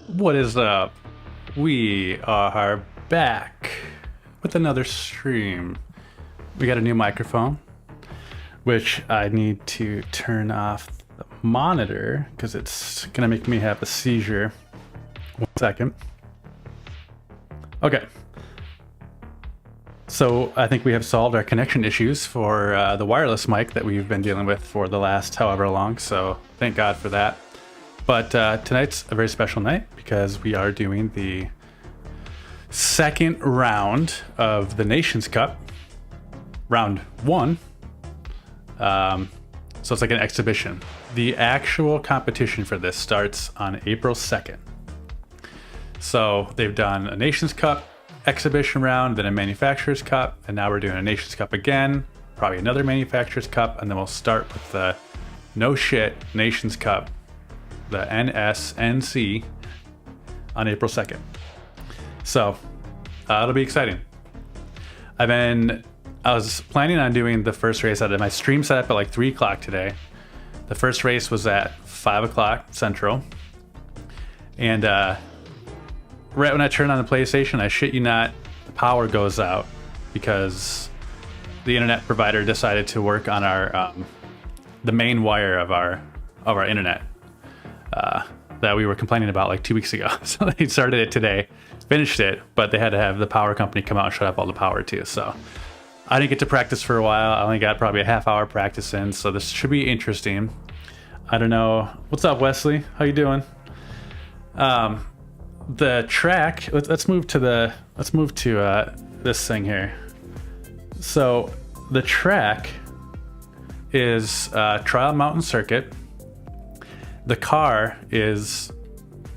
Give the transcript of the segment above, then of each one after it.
What is up? We are back with another stream. We got a new microphone, which I need to turn off the monitor because it's gonna make me have a seizure. 1 second. Okay. So I think we have solved our connection issues for the wireless mic that we've been dealing with for the last however long. So thank God for that. But tonight's a very special night because we are doing the second round of the Nations Cup, round one. So it's like an exhibition. The actual competition for this starts on April 2nd. So they've done a Nations Cup exhibition round, then a Manufacturers Cup, and now we're doing a Nations Cup again, probably another Manufacturers Cup, and then we'll start with the no shit Nations Cup, the NSNC, on April 2nd. So it'll be exciting. I was planning on doing the first race. I had my stream set up at like 3 o'clock today. The first race was at 5 o'clock Central. And right when I turn on the PlayStation, I shit you not, the power goes out because the internet provider decided to work on our the main wire of our internet that we were complaining about like 2 weeks ago. So they started it today, finished it, but they had to have the power company come out and shut off all the power too. So I didn't get to practice for a while. I only got probably a half-hour practice in, so this should be interesting. I don't know. What's up, Wesley? How you doing? The track. Let's move to this thing here. So the track is Trial Mountain Circuit. The car is,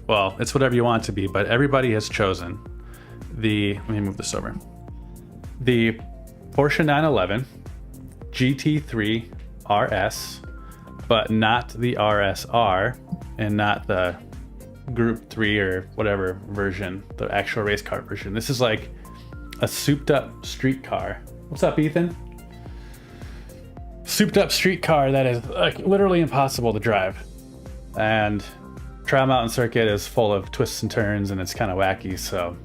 well, it's whatever you want it to be, but everybody has chosen let me move this over. The Porsche 911 GT3 RS, but not the RSR and not the Group 3 or whatever version, the actual race car version. This is like a souped up street car. What's up, Ethan? Souped up street car that is like literally impossible to drive. And Trial Mountain Circuit is full of twists and turns and it's kind of wacky, so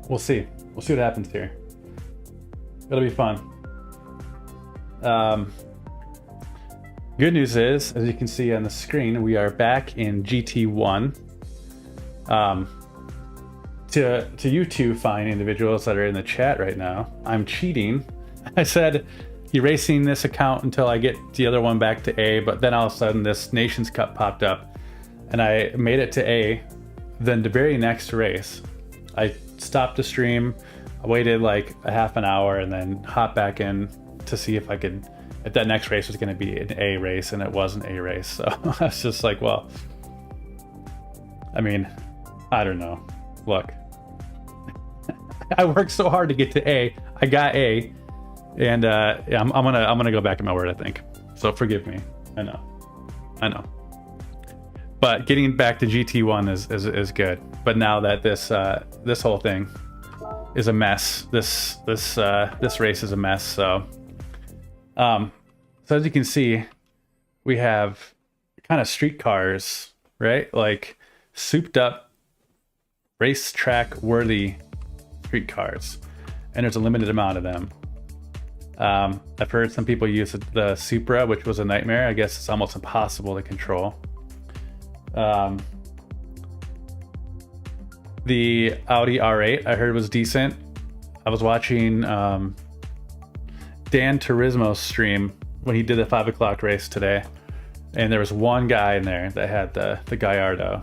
we'll see. We'll see what happens here. It'll be fun. Good news is, as you can see on the screen, we are back in GT1. To you two fine individuals that are in the chat right now, I'm cheating. I said erasing this account until I get the other one back to A, but then all of a sudden this Nations Cup popped up and I made it to A. Then the very next race, I stopped the stream, I waited like a half an hour and then hopped back in to see if that next race was going to be an A race, and it was an A race. So I was just like, well, I mean, I don't know. Look, I worked so hard to get to A. I got A. And yeah, I'm gonna go back in my word, I think. So forgive me. I know. But getting back to GT1 is good. But now that this whole thing is a mess, this race is a mess. So as you can see, we have kind of street cars, right? Like souped up racetrack worthy street cars, and there's a limited amount of them. I've heard some people use the Supra, which was a nightmare. I guess it's almost impossible to control. The Audi R8 I heard was decent. I was watching Dan Turismo's stream when he did the 5 o'clock race today, and there was one guy in there that had the Gallardo.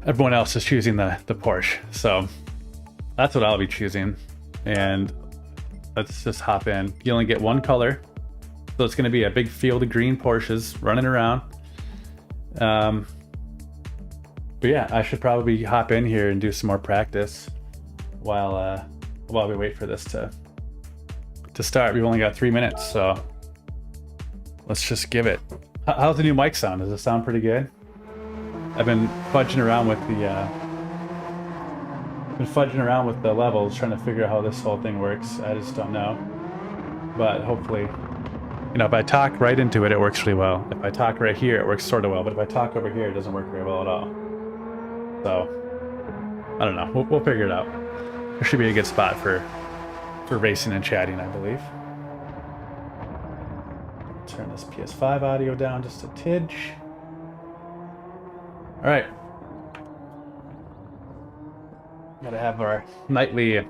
Everyone else is choosing the Porsche, so that's what I'll be choosing. And let's just hop in. You only get one color, so it's going to be a big field of green Porsches running around. But yeah, I should probably hop in here and do some more practice while we wait for this to start. We've only got 3 minutes, so let's just give it. How's the new mic sound? Does it sound pretty good? I've been fudging around with the levels, trying to figure out how this whole thing works. I just don't know, but hopefully You know, if I talk right into it, it works really well. If I talk right here, it works sort of well. But if I talk over here, it doesn't work very well at all. So, I don't know. We'll figure it out. There should be a good spot for racing and chatting, I believe. Turn this PS5 audio down just a tidge. All right. Gotta have our nightly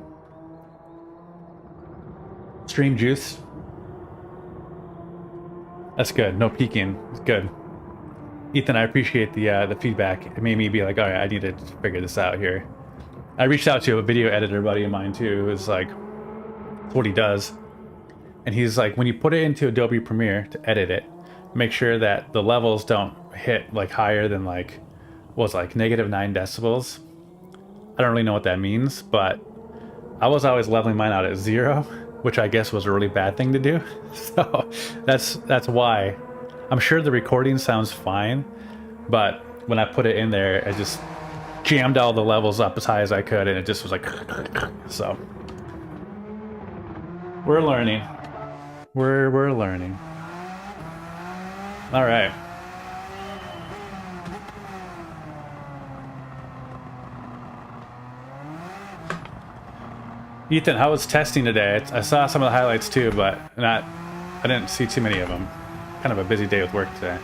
stream juice. That's good. No peeking. It's good. Ethan, I appreciate the feedback. It made me be like, all right, I need to figure this out here. I reached out to a video editor buddy of mine too, who's like, that's what he does. And he's like, when you put it into Adobe Premiere to edit it, make sure that the levels don't hit like higher than like, what's like -9 decibels. I don't really know what that means, but I was always leveling mine out at 0, which I guess was a really bad thing to do. So that's why. I'm sure the recording sounds fine, but when I put it in there, I just jammed all the levels up as high as I could, and it just was like, so. We're learning. We're learning. All right. Ethan, how was testing today? I saw some of the highlights too, but I didn't see too many of them. Kind of a busy day with work today.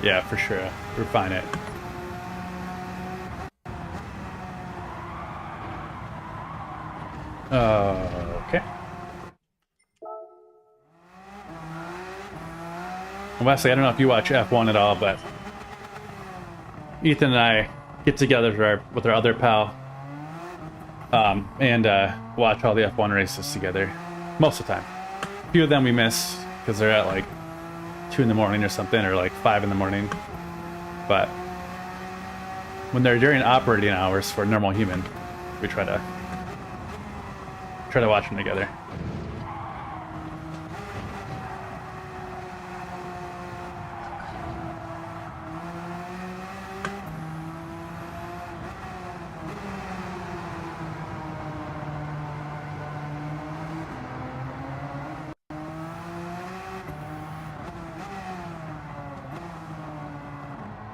Yeah, for sure. Refine it. Okay. And Wesley, I don't know if you watch F1 at all, but Ethan and I get together with our other pal and watch all the F1 races together most of the time. A few of them we miss because they're at like 2 in the morning or something, or like 5 in the morning. But when they're during operating hours for a normal human, we try to watch them together.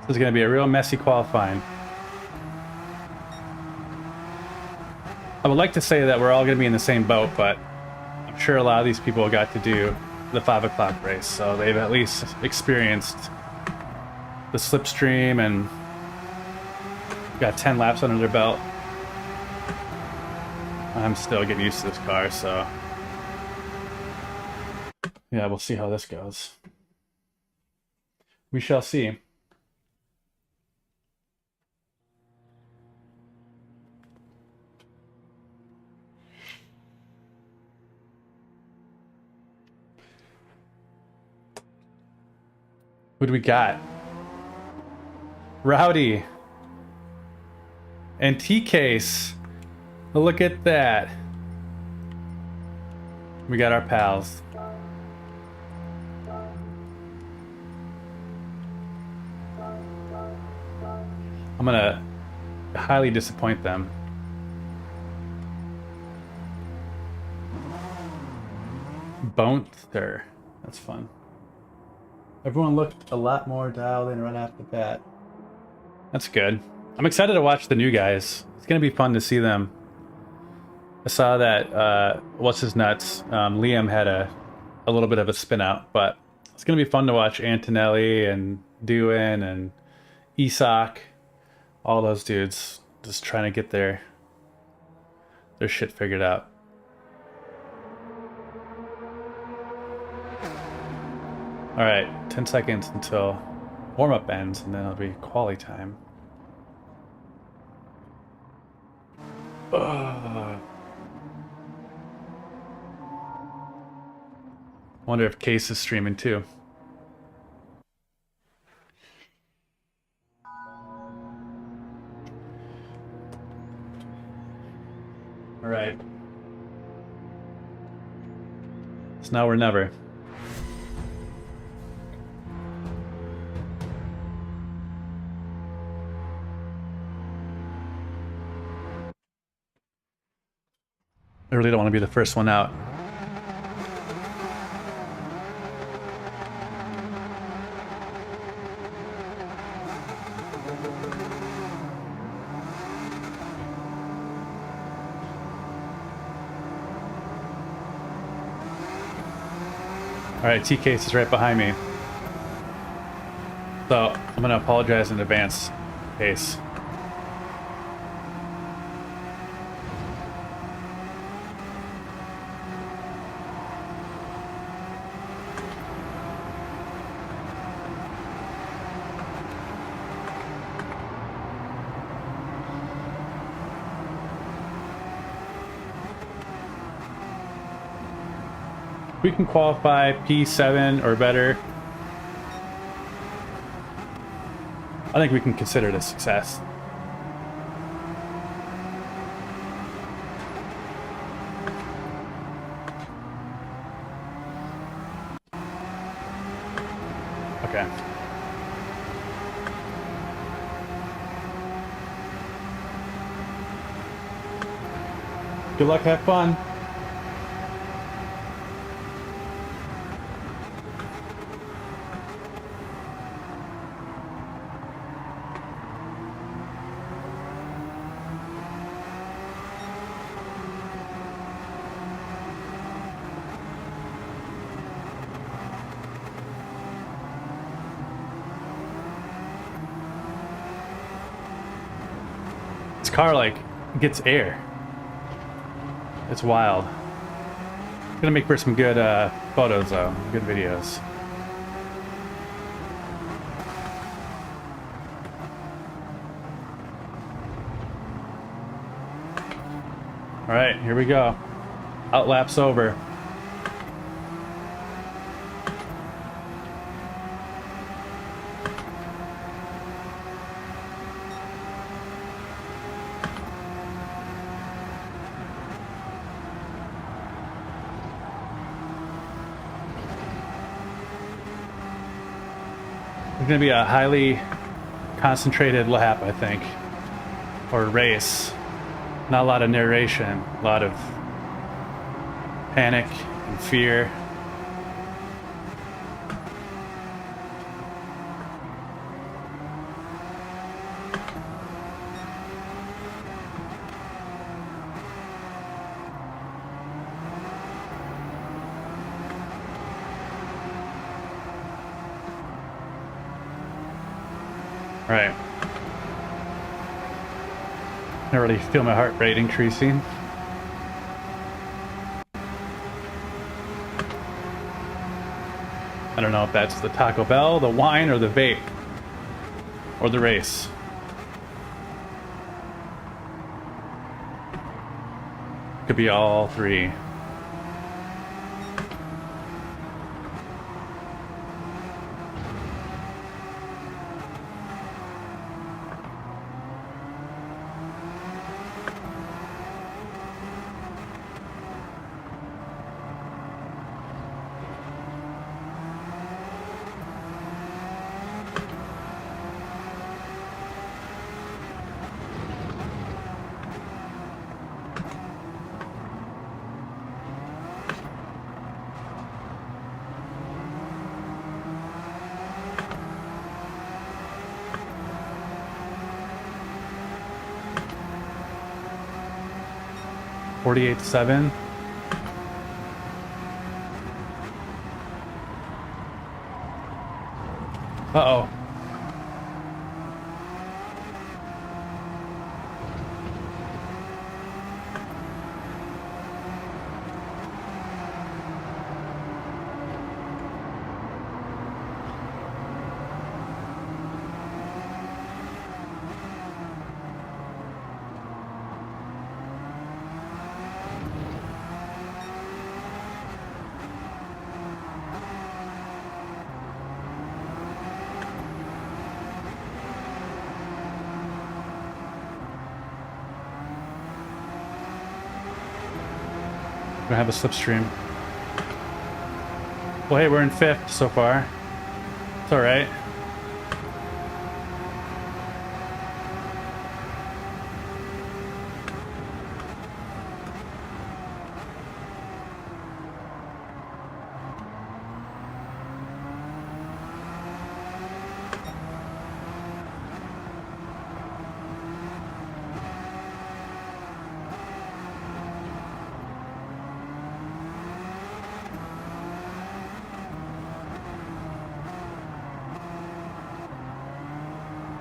This is going to be a real messy qualifying. I would like to say that we're all going to be in the same boat, but I'm sure a lot of these people got to do the 5 o'clock race, so they've at least experienced the slipstream and got 10 laps under their belt. I'm still getting used to this car, so yeah, we'll see how this goes. We shall see. What do we got? Rowdy. And T-Case. Look at that. We got our pals. I'm gonna highly disappoint them. Bonther. That's fun. Everyone looked a lot more dialed in right off the bat. That's good. I'm excited to watch the new guys. It's gonna be fun to see them. I saw that what's his nuts? Liam had a little bit of a spin out, but it's gonna be fun to watch Antonelli and Duin and Isak, all those dudes just trying to get their shit figured out. All right, 10 seconds until warm-up ends, and then it'll be quali time. Wonder if Case is streaming too. All right. It's now or never. I really don't want to be the first one out. Alright, T-Case is right behind me. So, I'm going to apologize in advance, Case. We can qualify P7 or better. I think we can consider it a success. Okay. Good luck, have fun. Car like gets air. It's wild. Gonna make for some good photos though, good videos. All right, here we go. Outlap's over. It's going to be a highly concentrated lap, I think, or race. Not a lot of narration, a lot of panic and fear. Right. I really feel my heart rate increasing. I don't know if that's the Taco Bell, the wine, or the vape, or the race. Could be all three. $48.7. Uh-oh. Gonna have a slipstream. Well, hey, we're in 5th so far. It's all right.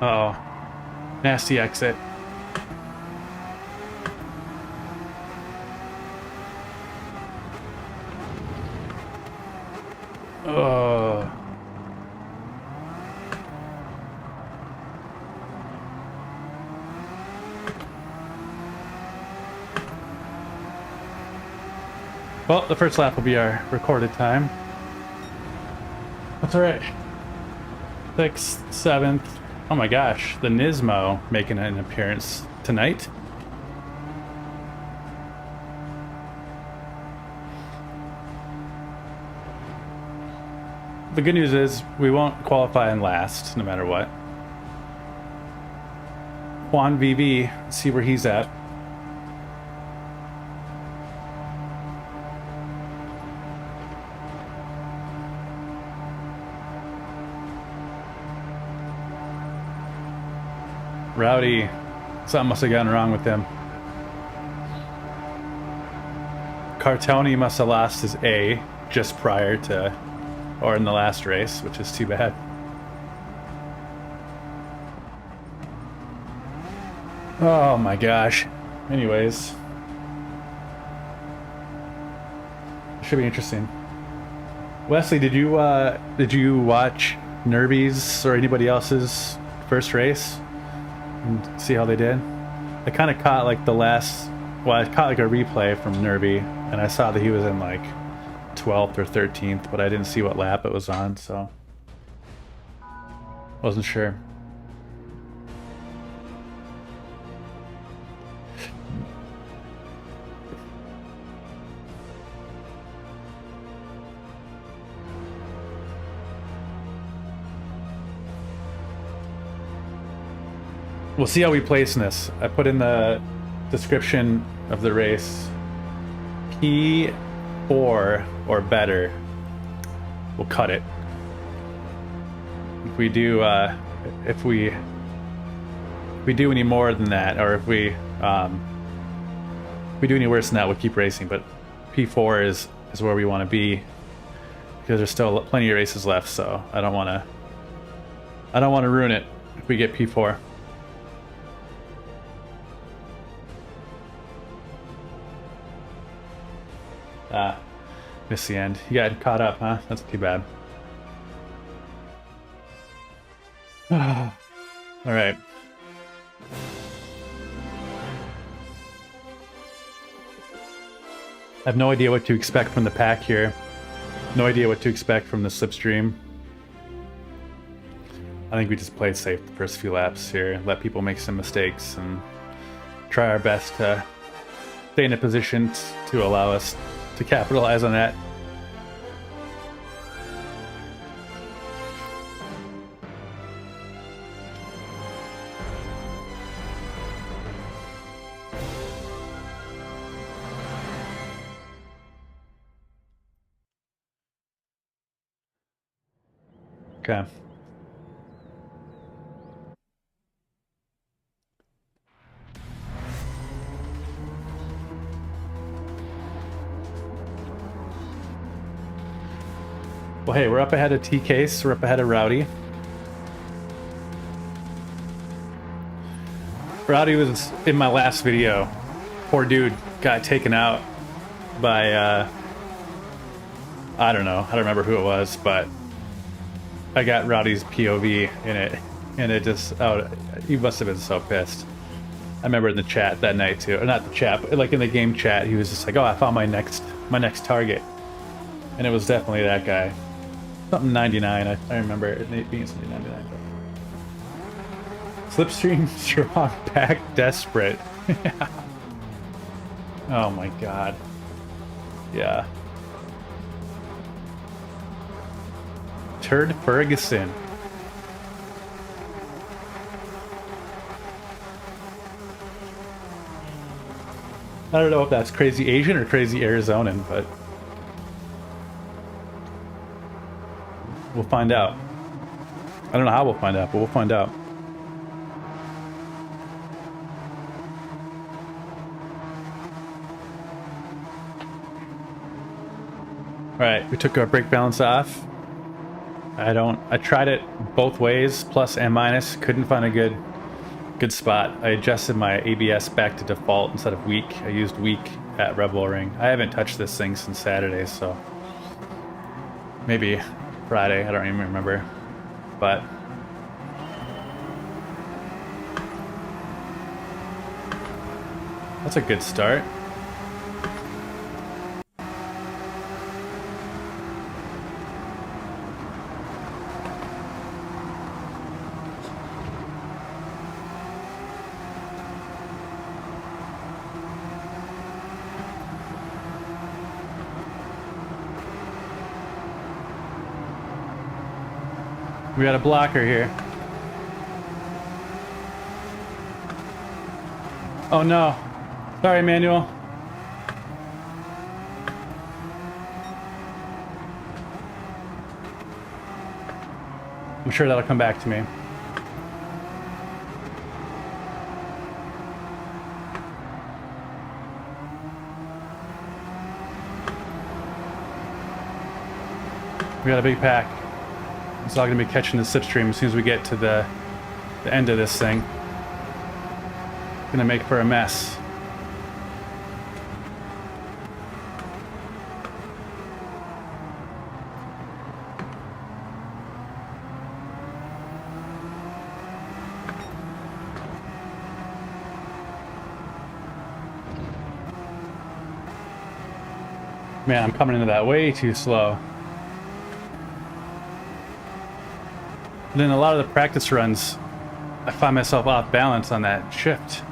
Uh-oh. Nasty exit. Oh. Well, the first lap will be our recorded time. That's alright. 6th, 7th. Oh my gosh, the Nismo making an appearance tonight. The good news is we won't qualify in last, no matter what. Juan VV, see where he's at. Rowdy, something must have gone wrong with him. Cartoni must have lost his A just prior to, or in the last race, which is too bad. Oh my gosh. Anyways. Should be interesting. Wesley, did you watch Nervy's or anybody else's first race? And see how they did? I kind of caught like the last, well, I caught like a replay from Nervy, and I saw that he was in like 12th or 13th, but I didn't see what lap it was on, so wasn't sure. We'll see how we place in this. I put in the description of the race P4 or better. We'll cut it. If we do do any more than that, or if we do any worse than that, we'll keep racing. But P4 is where we want to be, because there's still plenty of races left. So I don't want to ruin it if we get P4. Missed the end. You got caught up, huh? That's too bad. Alright. I have no idea what to expect from the pack here. No idea what to expect from the slipstream. I think we just play it safe the first few laps here. Let people make some mistakes and try our best to stay in a position to allow us to capitalize on that. Okay. Well, hey, we're up ahead of T-Case, we're up ahead of Rowdy. Rowdy was in my last video. Poor dude got taken out by, I don't know, I don't remember who it was, but I got Rowdy's POV in it, and it just, oh, he must have been so pissed. I remember in the chat that night too, or not the chat, but like in the game chat, he was just like, oh, I found my next target. And it was definitely that guy. Something 99, I remember it being something 99. Slipstream, strong, pack, desperate. Yeah. Oh my god. Yeah. Turd Ferguson. I don't know if that's crazy Asian or crazy Arizonan, but we'll find out. I don't know how we'll find out, but we'll find out. Alright, we took our brake balance off. I tried it both ways, plus and minus, couldn't find a good spot. I adjusted my ABS back to default instead of weak. I used weak at Rebel Ring. I haven't touched this thing since Saturday, so maybe Friday, I don't even remember. But that's a good start. We got a blocker here. Oh no. Sorry, Manuel. I'm sure that'll come back to me. We got a big pack. It's all going to be catching the slipstream as soon as we get to the end of this thing. Going to make for a mess. Man, I'm coming into that way too slow. And then a lot of the practice runs, I find myself off balance on that shift.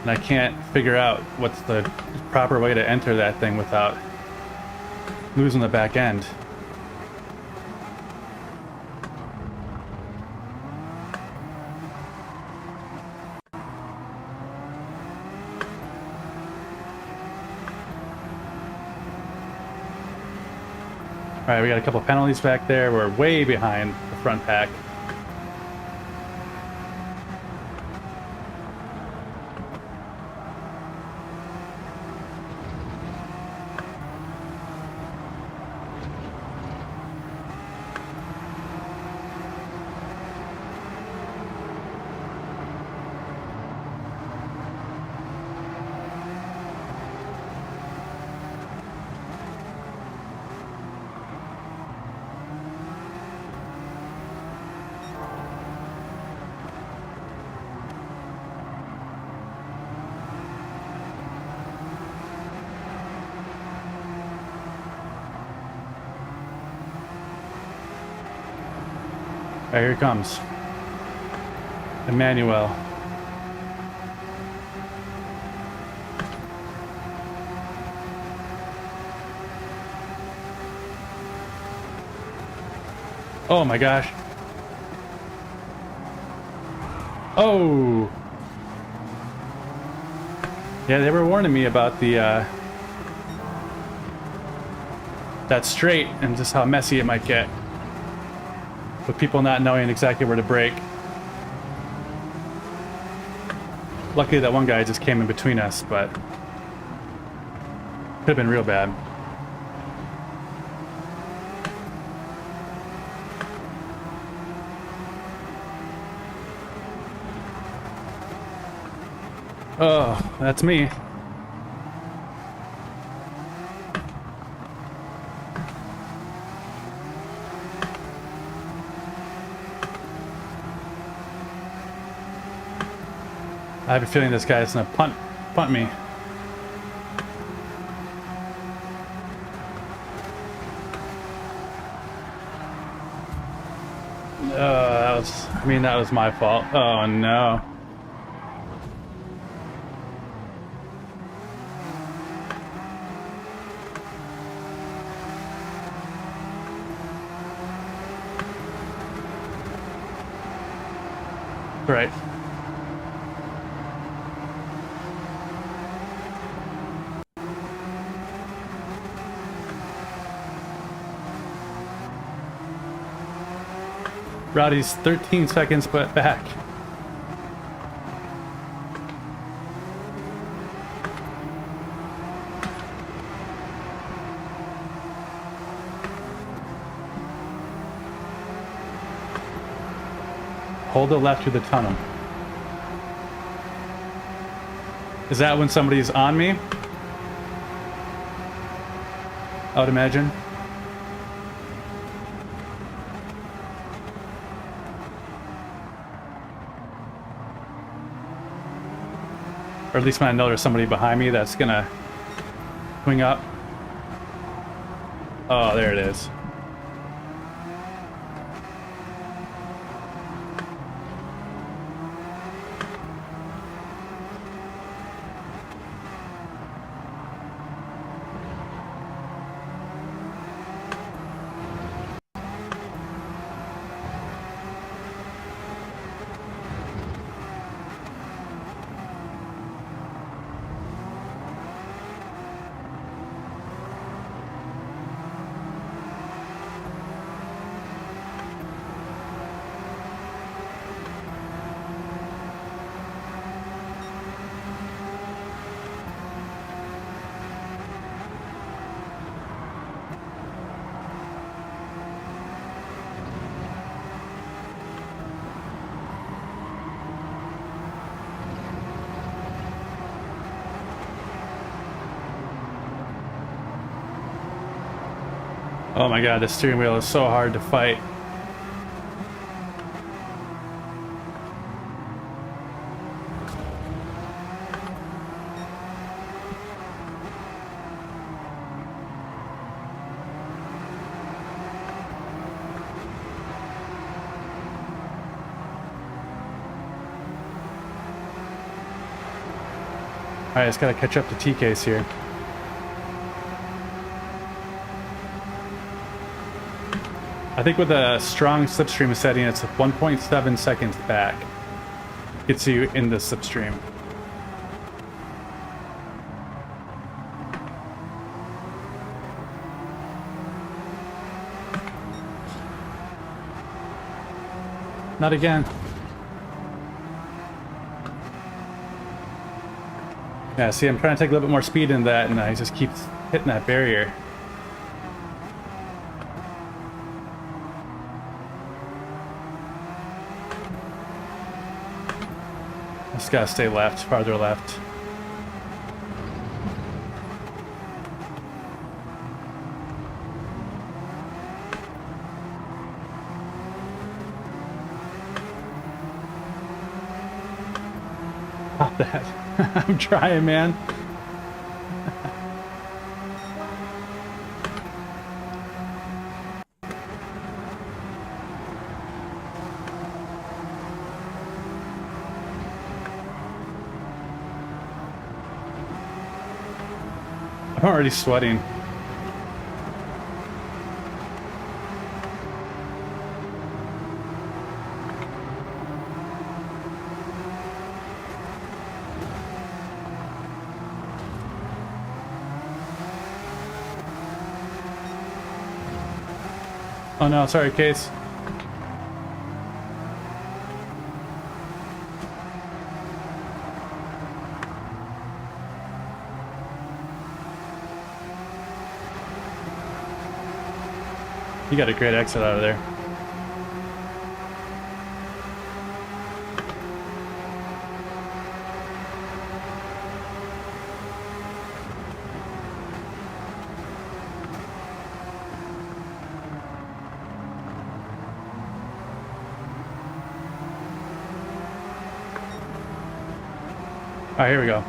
And I can't figure out what's the proper way to enter that thing without losing the back end. Alright, we got a couple penalties back there. We're way behind the front pack. Alright, here it comes. Emmanuel. Oh my gosh. Oh! Yeah, they were warning me about the, that straight and just how messy it might get. With people not knowing exactly where to brake. Luckily that one guy just came in between us, but could have been real bad. Oh, that's me. I have a feeling this guy's gonna punt me. That was my fault. Oh no. Right. Rowdy's 13 seconds back. Hold the left through the tunnel. Is that when somebody's on me? I would imagine. Or at least when I know there's somebody behind me that's gonna swing up. Oh, there it is. Oh my god, the steering wheel is so hard to fight. Alright, just gotta catch up to T-Case here. I think with a strong slipstream setting, it's 1.7 seconds back. Gets you in the slipstream. Not again. Yeah, see, I'm trying to take a little bit more speed in that, and I just keep hitting that barrier. Just gotta stay left, farther left. Stop that. I'm trying, man. I'm already sweating. Oh no, sorry, Case. You got a great exit out of there. Alright, here we go.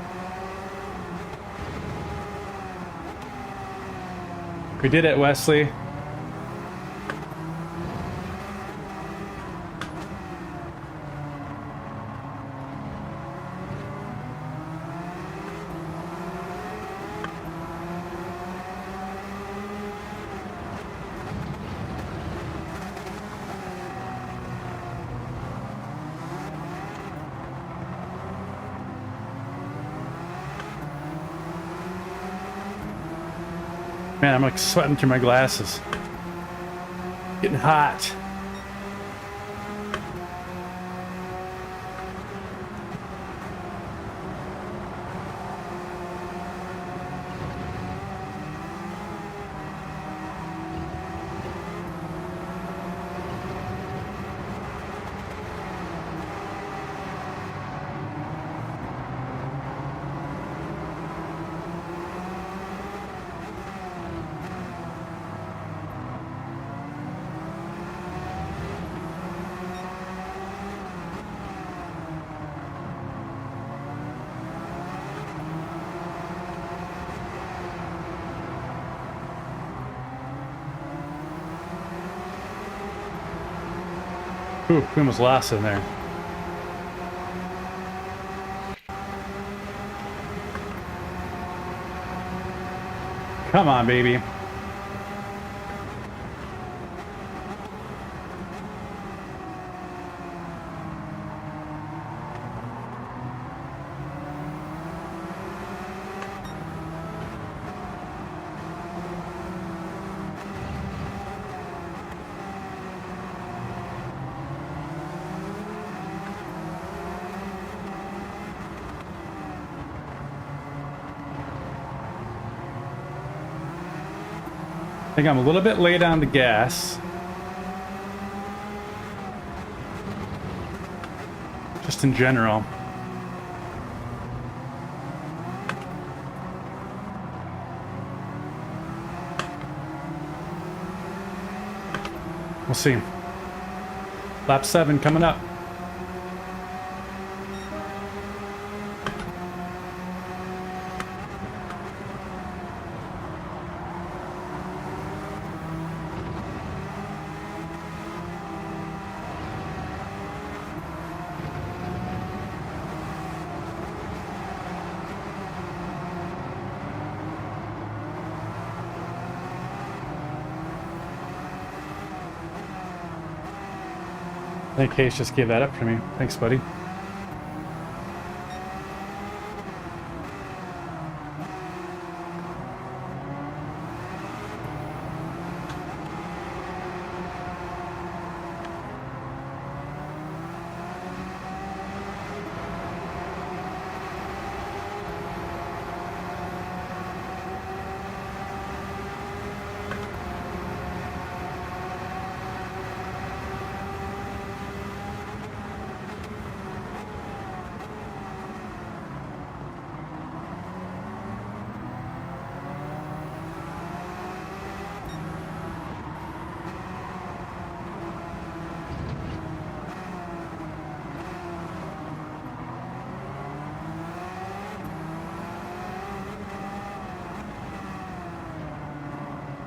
We did it, Wesley. Man, I'm like sweating through my glasses. Getting hot. Ooh, we almost lost in there. Come on, baby. I think I'm a little bit late on the gas. Just in general. We'll see. Lap 7 coming up. I think Case just gave that up for me. Thanks, buddy.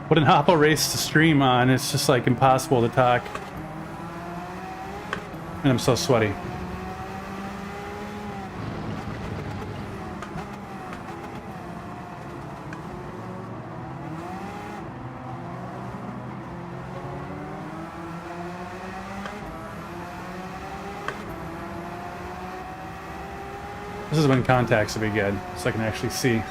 What an awful race to stream on. It's just like impossible to talk. And I'm so sweaty. This is when contacts will be good, so I can actually see.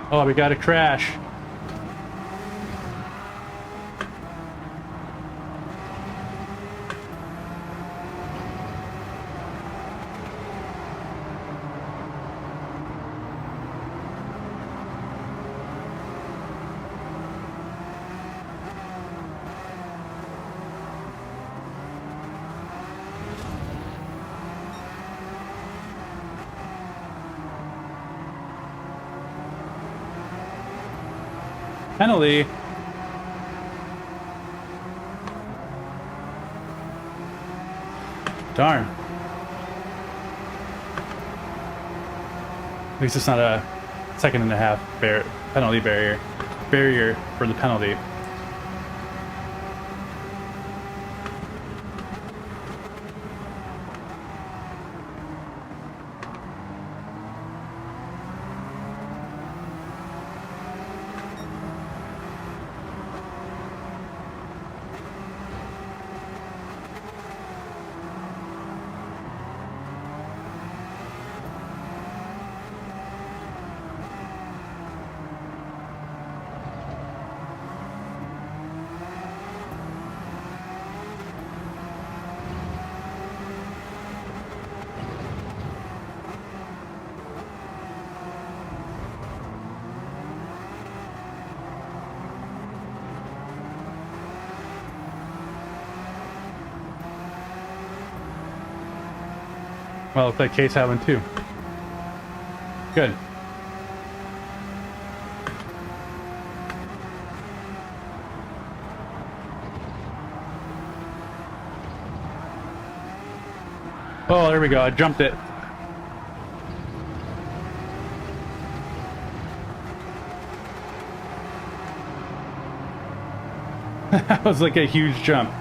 Oh, we got a crash. Penalty. Darn. At least it's not a 1.5 penalty barrier for the penalty. Well, looks like Case had one too. Good. Oh, there we go. I jumped it. That was like a huge jump.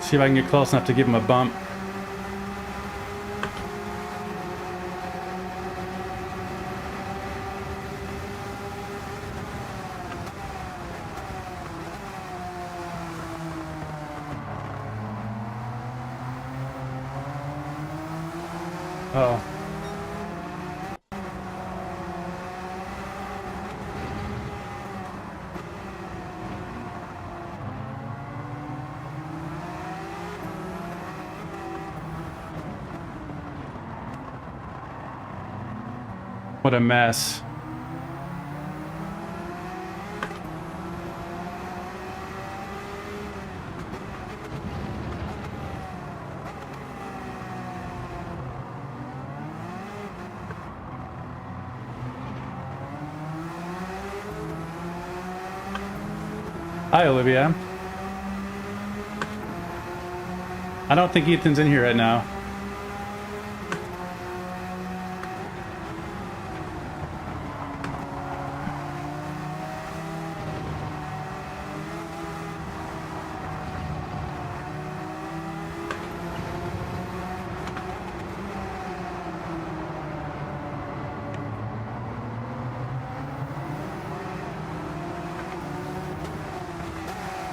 See if I can get close enough to give him a bump. Uh-oh. What a mess. Hi, Olivia. I don't think Ethan's in here right now.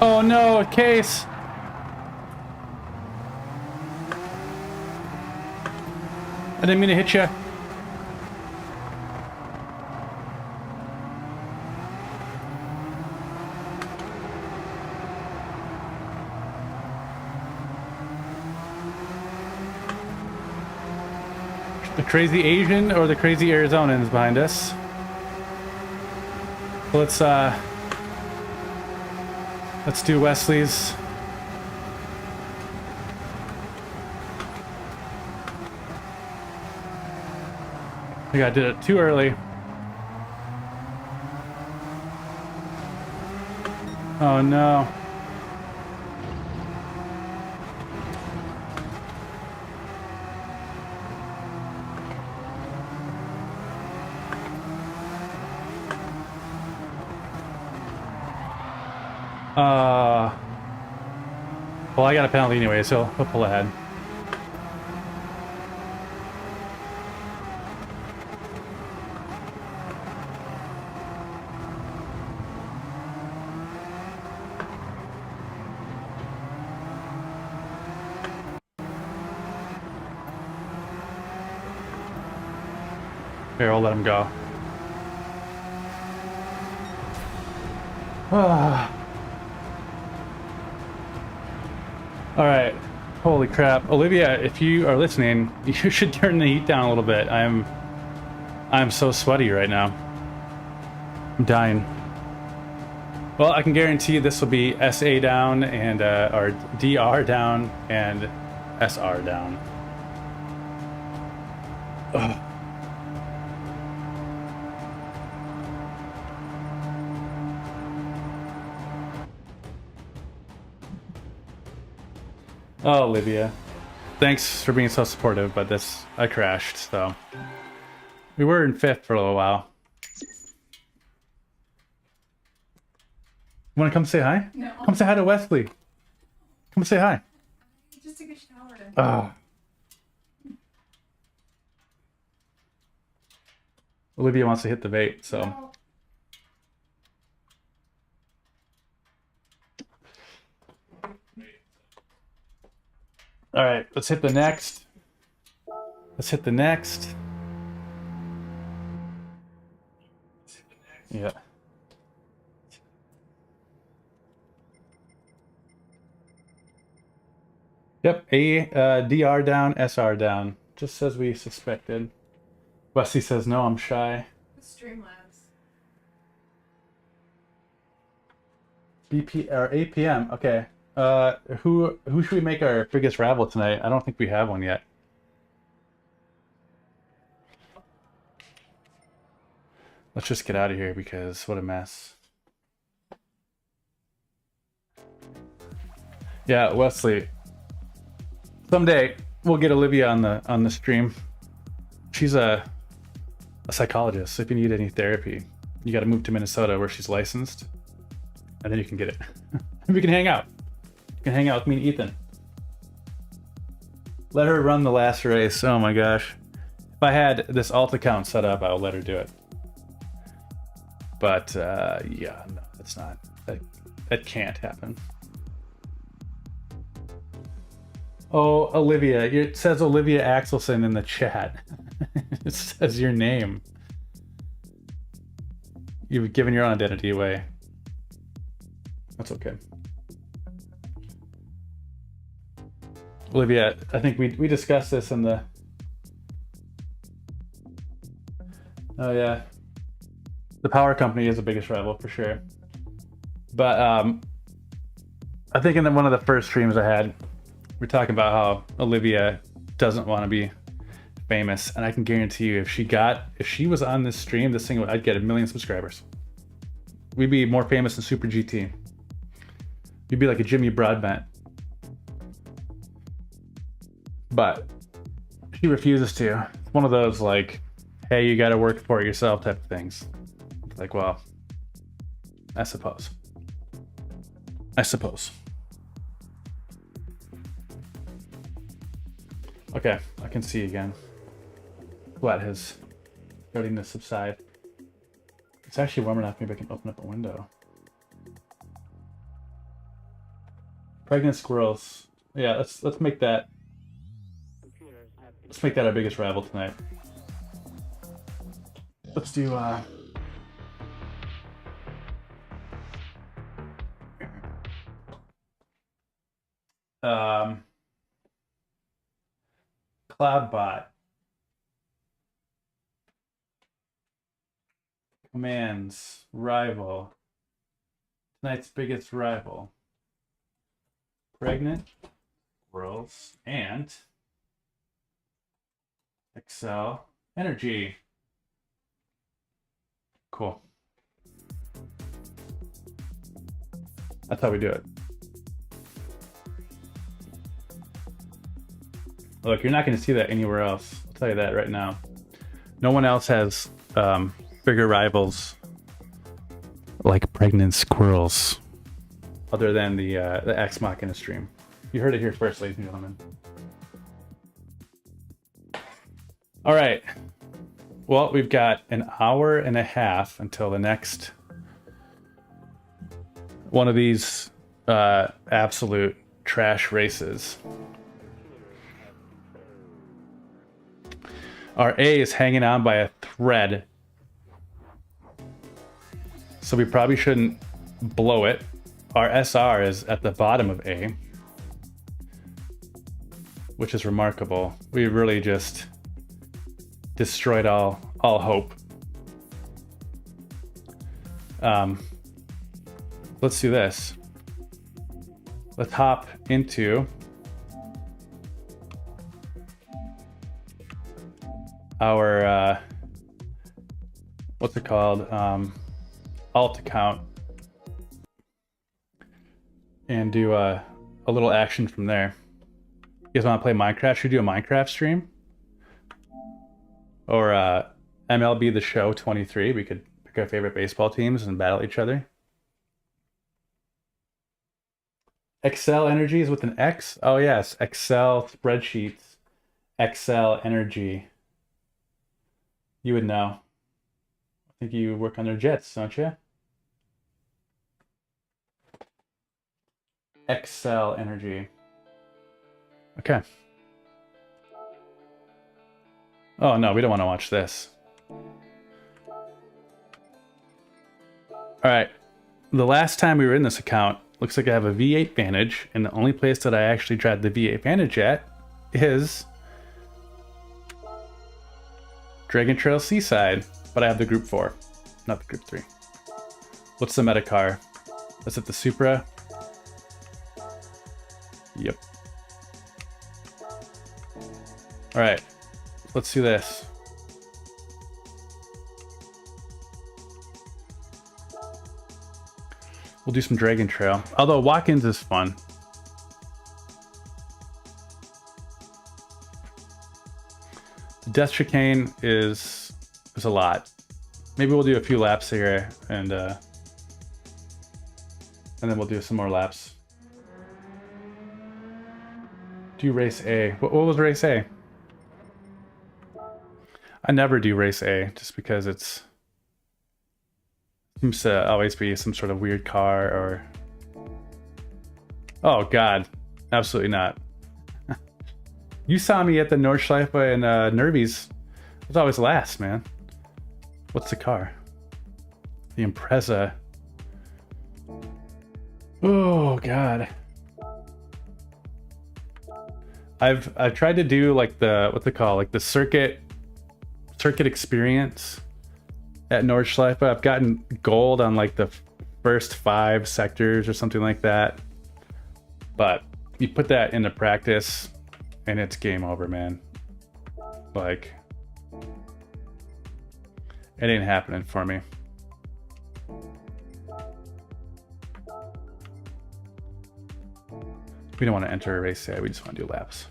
Oh no, a case! I didn't mean to hit you. The crazy Asian or the crazy Arizonans behind us. Let's do Wesley's. I think I did it too early. Oh no. Well, I got a penalty anyway, so he'll pull ahead. Here, I'll let him go. All right. Holy crap. Olivia, if you are listening, you should turn the heat down a little bit. I'm so sweaty right now. I'm dying. Well, I can guarantee this will be SA down and or DR down and SR down. Ugh. Oh, Olivia. Thanks for being so supportive, but I crashed, so. We were in 5th for a little while. You want to come say hi? No. Come say hi to Wesley. Come say hi. I just took a shower. Olivia wants to hit the vape, so. No. All right, let's hit the next. Yeah. Yep, DR down, SR down. Just as we suspected. Wesley says, no, I'm shy. Streamlabs. BP or 8 p.m. Okay. Who should we make our biggest rival tonight? I don't think we have one yet. Let's just get out of here because what a mess. Yeah, Wesley. Someday we'll get Olivia on the stream. She's a psychologist. So if you need any therapy, you got to move to Minnesota where she's licensed, and then you can get it. We can hang out. You can hang out with me and Ethan. Let her run the last race. Oh my gosh. If I had this alt account set up, I would let her do it. But yeah, no, that's not. That can't happen. Oh, Olivia. It says Olivia Axelson in the chat. It says your name. You've given your own identity away. That's okay. Olivia, I think we discussed this in the... Oh yeah. The power company is the biggest rival for sure. But I think in one of the first streams I had, we're talking about how Olivia doesn't want to be famous, and I can guarantee you if she was on this stream, this thing I'd get 1 million subscribers. We'd be more famous than Super GT. You'd be like a Jimmy Broadbent. But she refuses to. It's one of those like, hey, you got to work for it yourself type of things. It's like, well, I suppose. Okay, I can see again. Sweat has starting to subside. It's actually warm enough. Maybe I can open up a window. Pregnant squirrels. Yeah, let's make that. Let's make that our biggest rival tonight. Let's do Cloudbot. Commands. Rival. Tonight's biggest rival. Pregnant squirrels and Excel Energy. Cool. That's how we do it. Look, you're not going to see that anywhere else. I'll tell you that right now. No one else has bigger rivals like pregnant squirrels, other than the Ex Machina stream. You heard it here first, ladies and gentlemen. All right. Well, we've got an hour and a half until the next one of these absolute trash races. Our A is hanging on by a thread, so we probably shouldn't blow it. Our SR is at the bottom of A, which is remarkable. We really just destroyed all hope. Let's do this. Let's hop into our what's it called, alt account, and do a little action from there. You guys want to play Minecraft? Should we do a Minecraft stream? Or MLB The Show 23. We could pick our favorite baseball teams and battle each other. Excel Energy is with an X? Oh yes, Excel spreadsheets. Excel Energy. You would know. I think you work on their jets, don't you? Excel Energy. Okay. Oh no, we don't want to watch this. Alright. The last time we were in this account, looks like I have a V8 Vantage, and the only place that I actually tried the V8 Vantage at is Dragon Trail Seaside, but I have the Group 4, not the Group 3. What's the meta car? Is it the Supra? All right, let's do this. We'll do some Dragon Trail. Although walk-ins is fun. The Death Chicane is a lot. Maybe we'll do a few laps here and then we'll do some more laps. Do race A. What was race A? I never do race A just because it's seems to always be some sort of weird car or... Oh god, absolutely not. You saw me at the Nordschleife and Nervies. I was always last, man. What's the car? The Impreza. Oh god. I've tried to do like the what they call like the circuit experience at Nordschleife. I've gotten gold on like the first 5 sectors or something like that. But you put that into practice and it's game over, man. Like, it ain't happening for me. We don't want to enter a race today, we just want to do laps.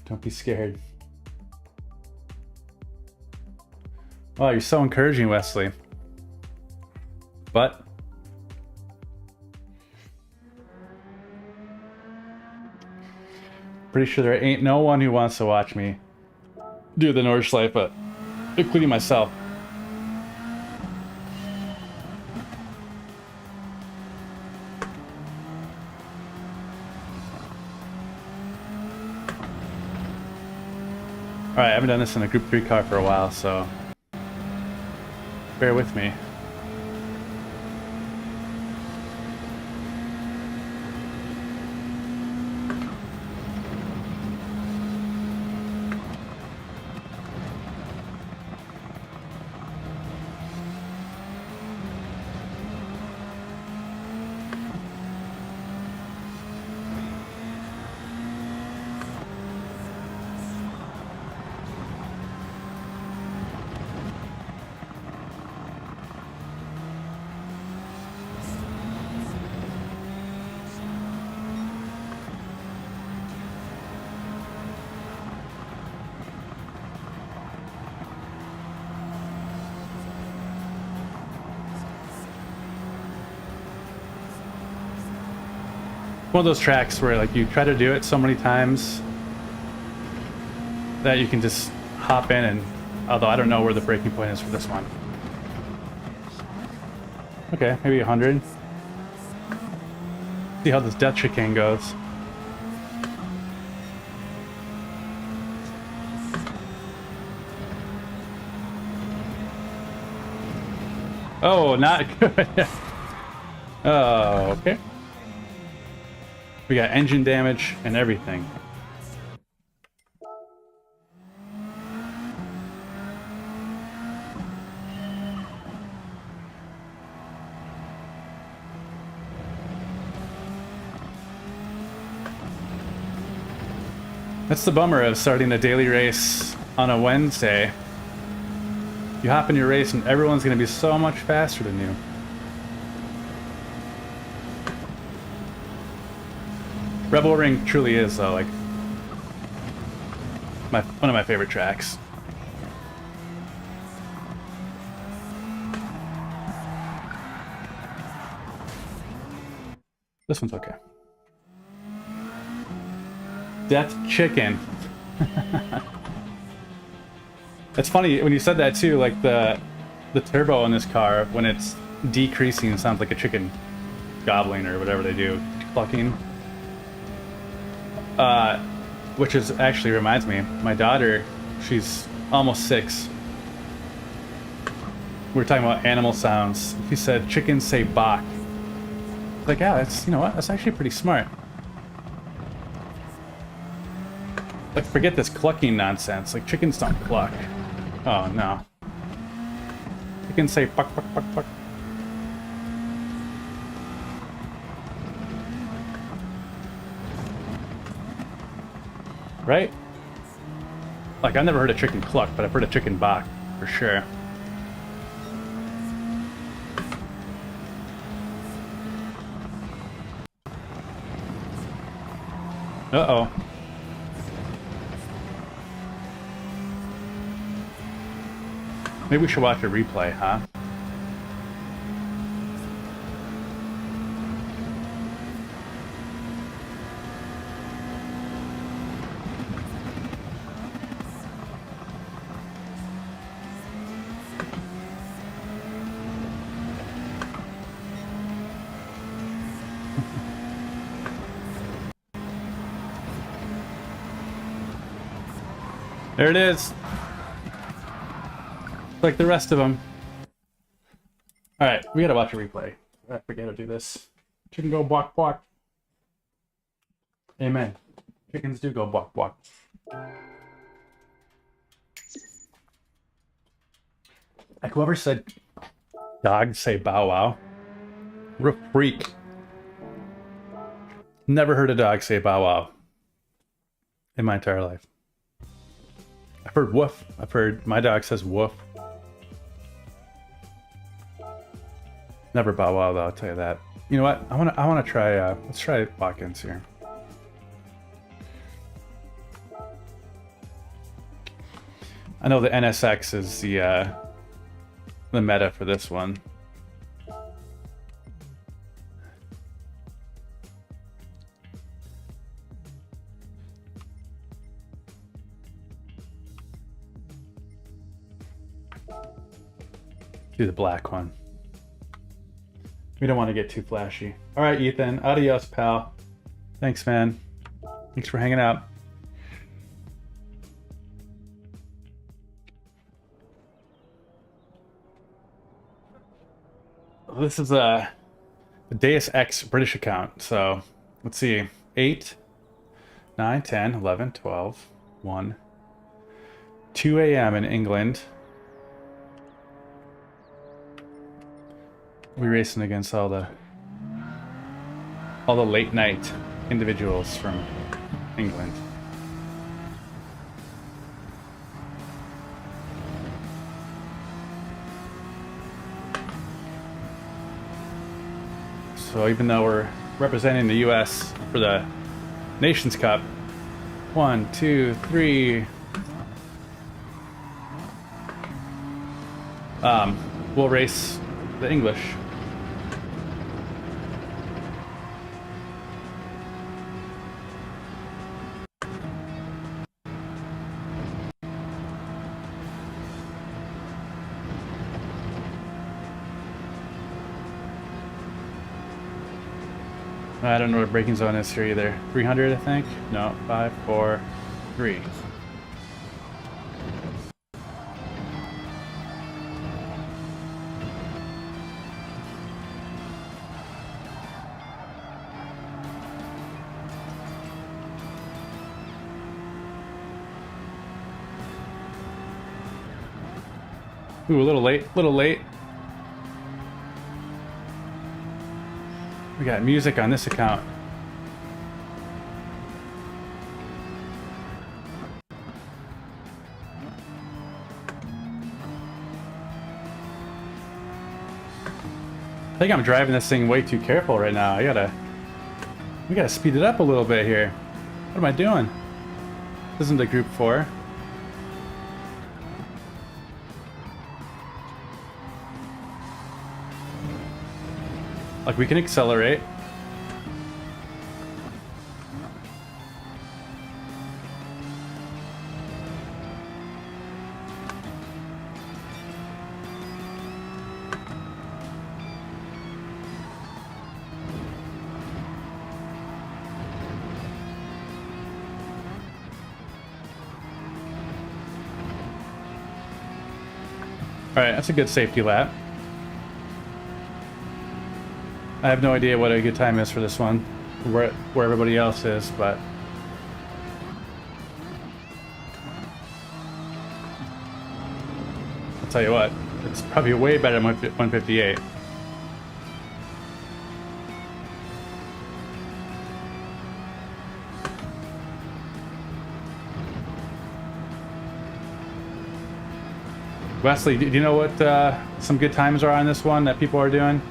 Don't be scared. Oh, you're so encouraging, Wesley. But pretty sure there ain't no one who wants to watch me do the Nordschleife, including myself. Alright, I haven't done this in a Group 3 car for a while, so bear with me. One of those tracks where like you try to do it so many times that you can just hop in, and although I don't know where the breaking point is for this one. Okay, maybe 100. See how this death chicane goes. Oh, not good. Oh, okay. We got engine damage and everything. That's the bummer of starting a daily race on a Wednesday. You hop in your race and everyone's going to be so much faster than you. Rebel Ring truly is like one of my favorite tracks. This one's okay. Death Chicken. It's funny when you said that too, like the turbo in this car, when it's decreasing, sounds like a chicken gobbling or whatever they do, clucking. Which is actually reminds me, my daughter, she's almost 6. We were talking about animal sounds. She said chickens say bok. Like, yeah, that's, you know what, that's actually pretty smart. Like, forget this clucking nonsense. Like, chickens don't cluck. Oh no. Chickens say buck buck buck buck. right? Like, I've never heard a chicken cluck, but I've heard a chicken bok, for sure. Uh-oh. Maybe we should watch a replay, huh? There it is. Like the rest of them. All right, we gotta watch a replay. I forget to do this. Chicken go bwok bwok. Amen. Chickens do go bwok bwok. Like whoever said dogs say bow wow. What a freak. Never heard a dog say bow wow in my entire life. I've heard woof. I've heard my dog says woof. Never bow wow though, I'll tell you that. You know what? I wanna try let's try walk-ins here. I know the NSX is the meta for this one. Do the black one. We don't want to get too flashy. All right, Ethan. Adios, pal. Thanks, man. Thanks for hanging out. This is a Deus Ex British account. So let's see. 8, 9, 10, 11, 12, 1, 2 a.m. in England. We're racing against all the late night individuals from England. So even though we're representing the US for the Nations Cup, 1, 2, 3. We'll race the English. I don't know what braking zone is here either. 300, I think? No, 5, 4, 3. Ooh, a little late, little late. We got music on this account. I think I'm driving this thing way too careful right now. We gotta speed it up a little bit here. What am I doing? This isn't a group 4. Like, we can accelerate. All right, that's a good safety lap. I have no idea what a good time is for this one, where everybody else is, but I'll tell you what, it's probably way better than 158. Wesley, do you know what some good times are on this one that people are doing?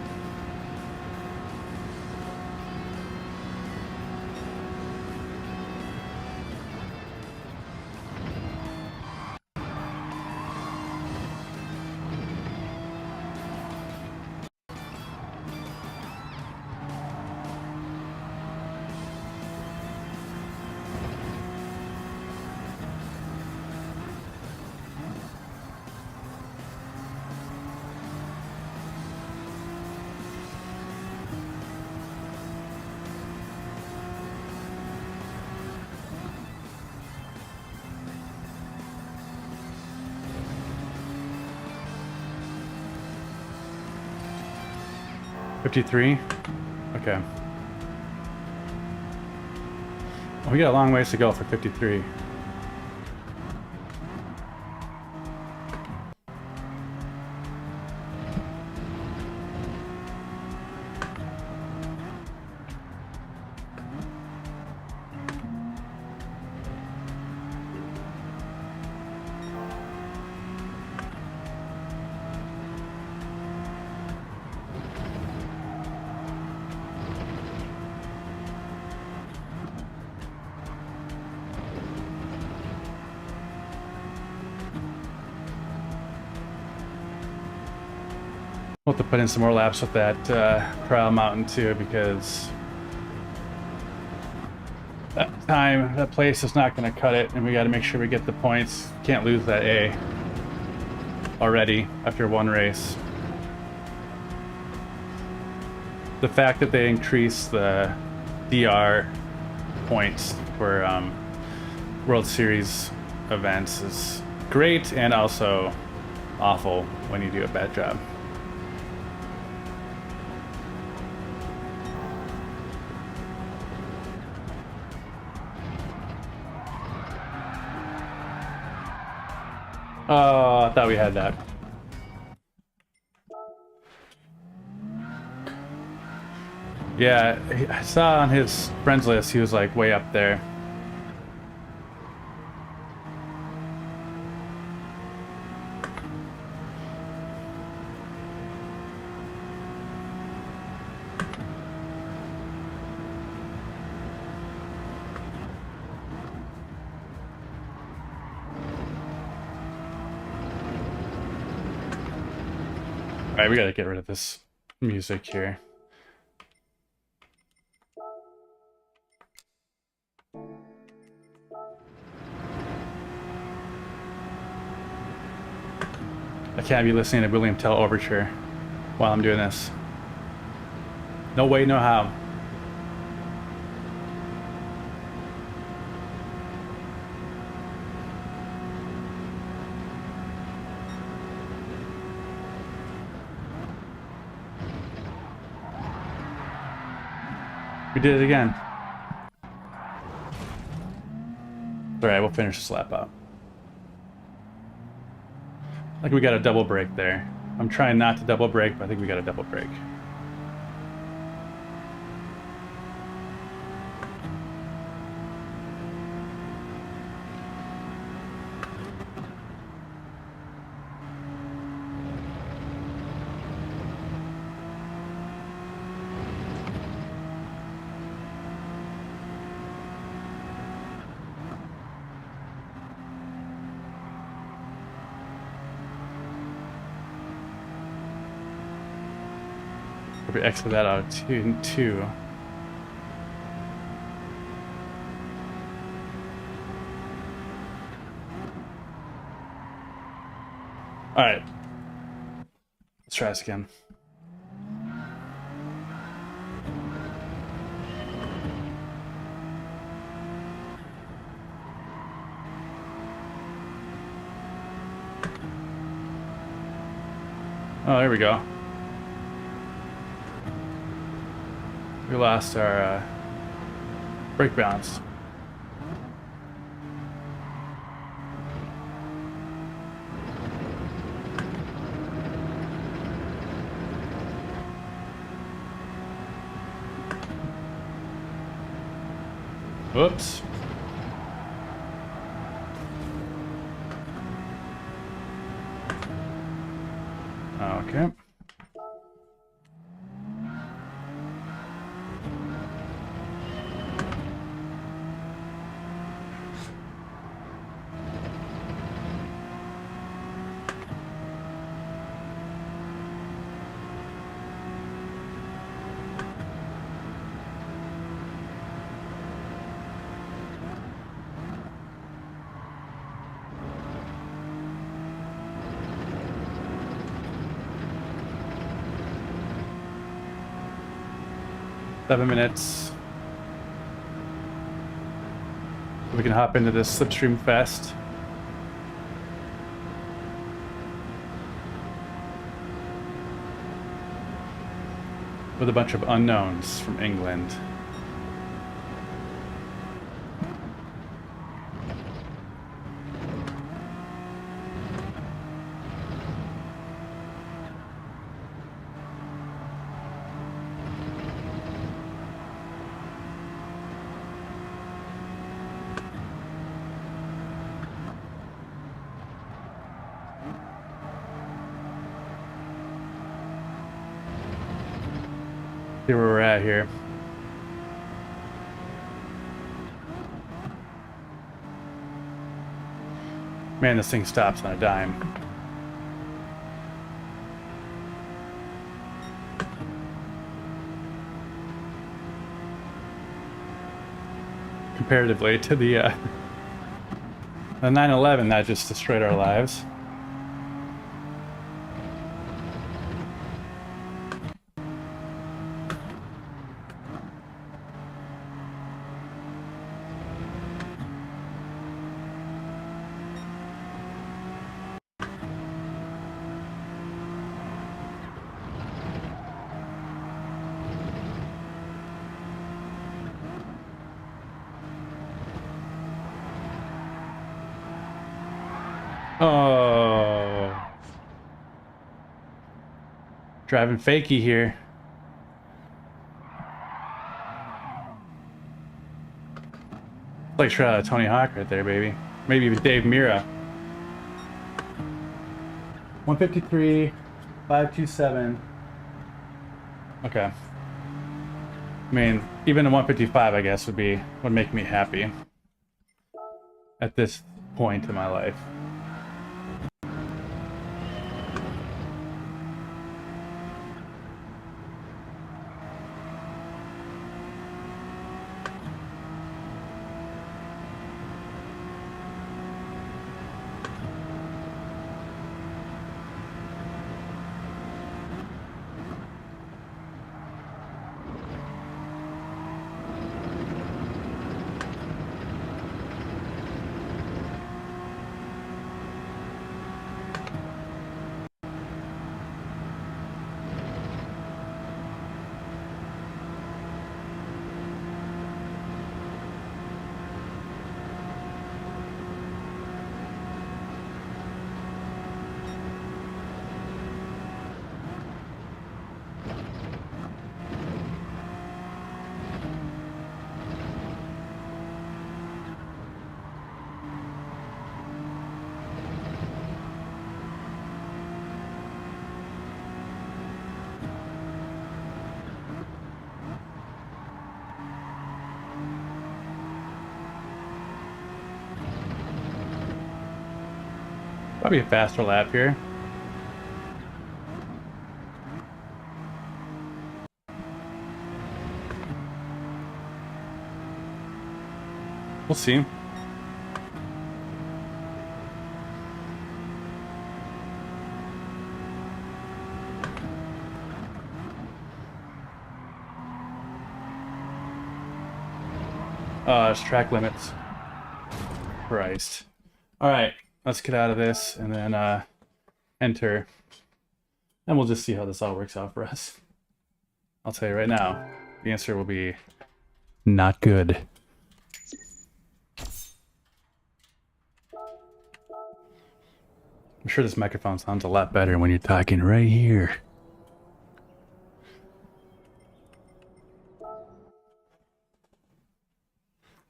$53? Okay. Well, we got a long ways to go for 53. We'll have to put in some more laps with that trial mountain too, because that place is not going to cut it, and we got to make sure we get the points. Can't lose that A already after one race. The fact that they increased the DR points for World Series events is great, and also awful when you do a bad job. Oh, I thought we had that. Yeah, I saw on his friends list he was like way up there. Alright, we gotta get rid of this music here. I can't be listening to William Tell Overture while I'm doing this. No way, no how. We did it again. Alright, we'll finish this lap up. I think we got a double break there. I'm trying not to double break, but I think we got a double break. We exit that out of two. All right, let's try this again. Oh, there we go. We lost our brake balance. Whoops. Okay. Seven minutes. We can hop into this slipstream fest. With a bunch of unknowns from England. See where we're at here. Man, this thing stops on a dime. Comparatively to the 911 that just destroyed our lives. Oh, driving fakey here. Like straight out of Tony Hawk right there, baby. Maybe even Dave Mira. 153, 527. Okay. I mean, even a 155, I guess, would make me happy at this point in my life. Probably a faster lap here. We'll see. It's track limits. Christ. Alright, let's get out of this and then enter. And we'll just see how this all works out for us. I'll tell you right now, the answer will be not good. I'm sure this microphone sounds a lot better when you're talking right here.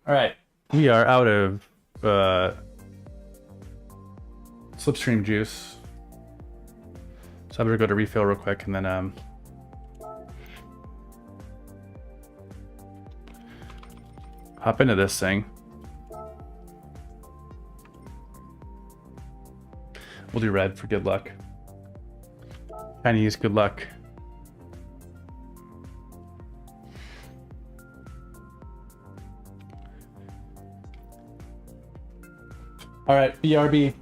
Alright, we are out of slipstream juice. So I better go to refill real quick and then hop into this thing. We'll do red for good luck. Chinese good luck. All right, BRB.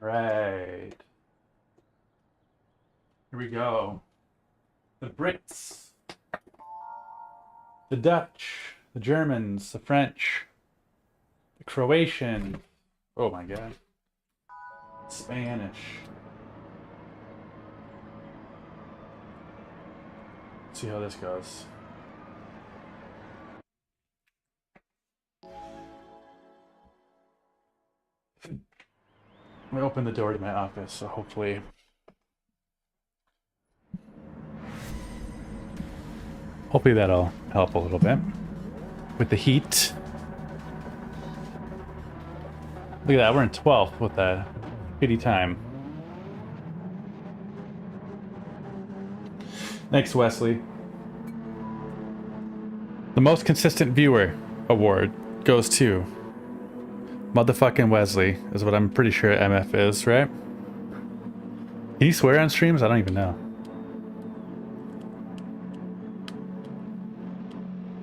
Right. Here we go. The Brits, the Dutch, the Germans, the French, the Croatian. Oh my God. Spanish. Let's see how this goes. I opened the door to my office, so hopefully that'll help a little bit with the heat. Look at that, we're in 12th with that pity time. Thanks, Wesley. The most consistent viewer award goes to motherfucking Wesley, is what I'm pretty sure MF is, right? Can you swear on streams? I don't even know.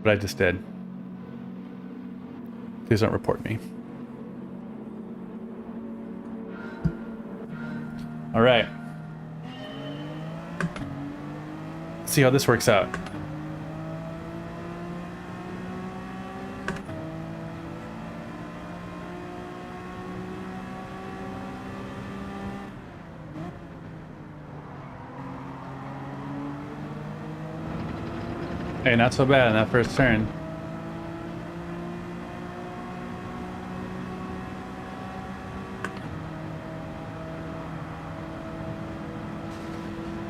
But I just did. Please don't report me. All right. Let's see how this works out. Hey, not so bad in that first turn.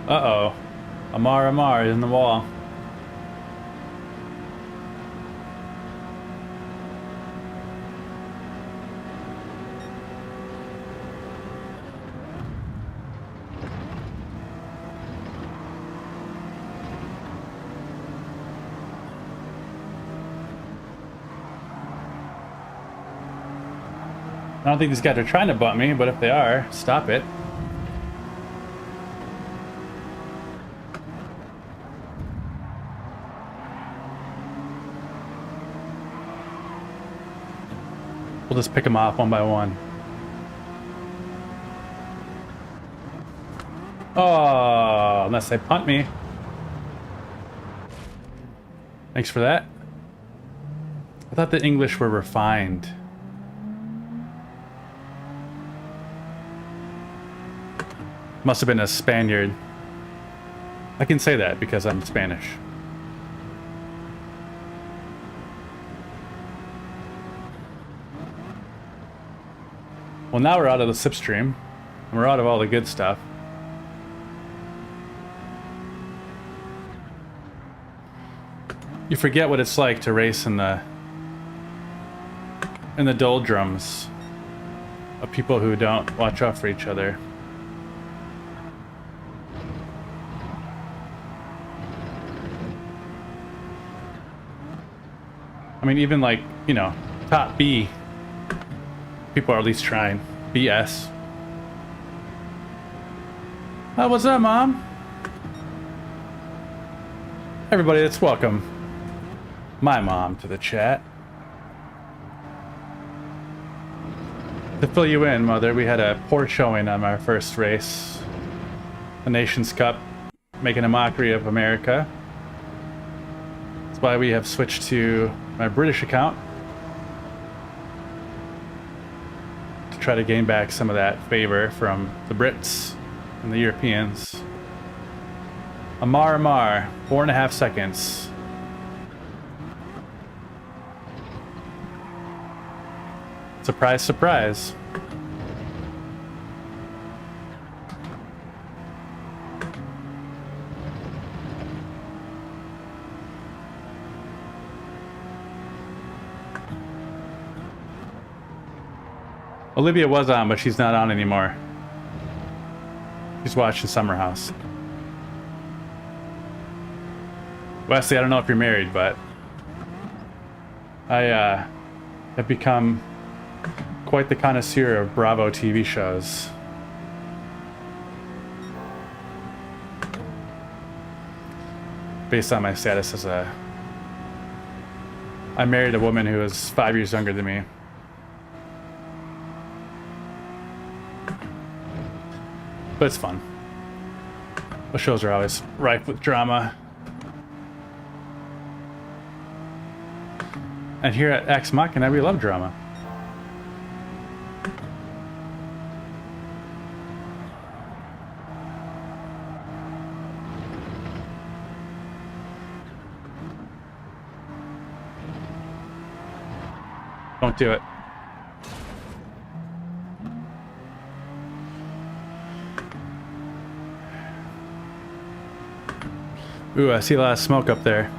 Uh-oh. Amar is in the wall. I don't think these guys are trying to bump me, but if they are, stop it. We'll just pick them off one by one. Oh, unless they punt me. Thanks for that. I thought the English were refined. Must have been a Spaniard. I can say that because I'm Spanish. Well, now we're out of the slipstream, and we're out of all the good stuff. You forget what it's like to race in the doldrums of people who don't watch out for each other. I mean, even like, you know, top B, people are at least trying. BS. Oh, what's up, Mom? Everybody that's welcome my mom to the chat. To fill you in, Mother, we had a poor showing on our first race. The Nations Cup, making a mockery of America. That's why we have switched to my British account to try to gain back some of that favor from the Brits and the Europeans. Amar, 4.5 seconds. Surprise, surprise. Olivia was on, but she's not on anymore. She's watching Summer House. Wesley, I don't know if you're married, but I have become quite the connoisseur of Bravo TV shows. Based on my status as I married a woman who was 5 years younger than me. But it's fun. The shows are always rife with drama. And here at Ex Machina, we love drama. Don't do it. Ooh, I see a lot of smoke up there.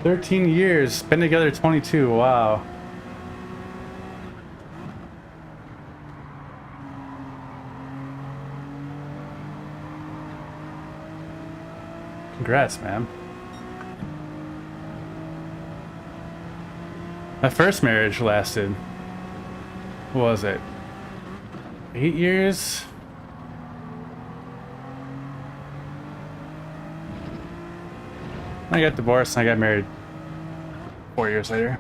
"13 years, been together 22, wow. Congrats, man. My first marriage lasted, what was it, 8 years? I got divorced and I got married 4 years later.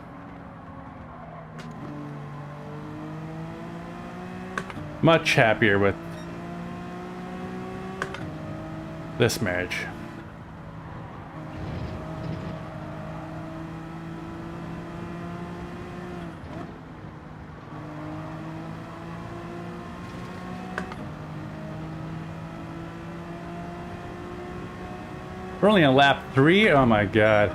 Much happier with this marriage. We're only on lap 3? Oh my god.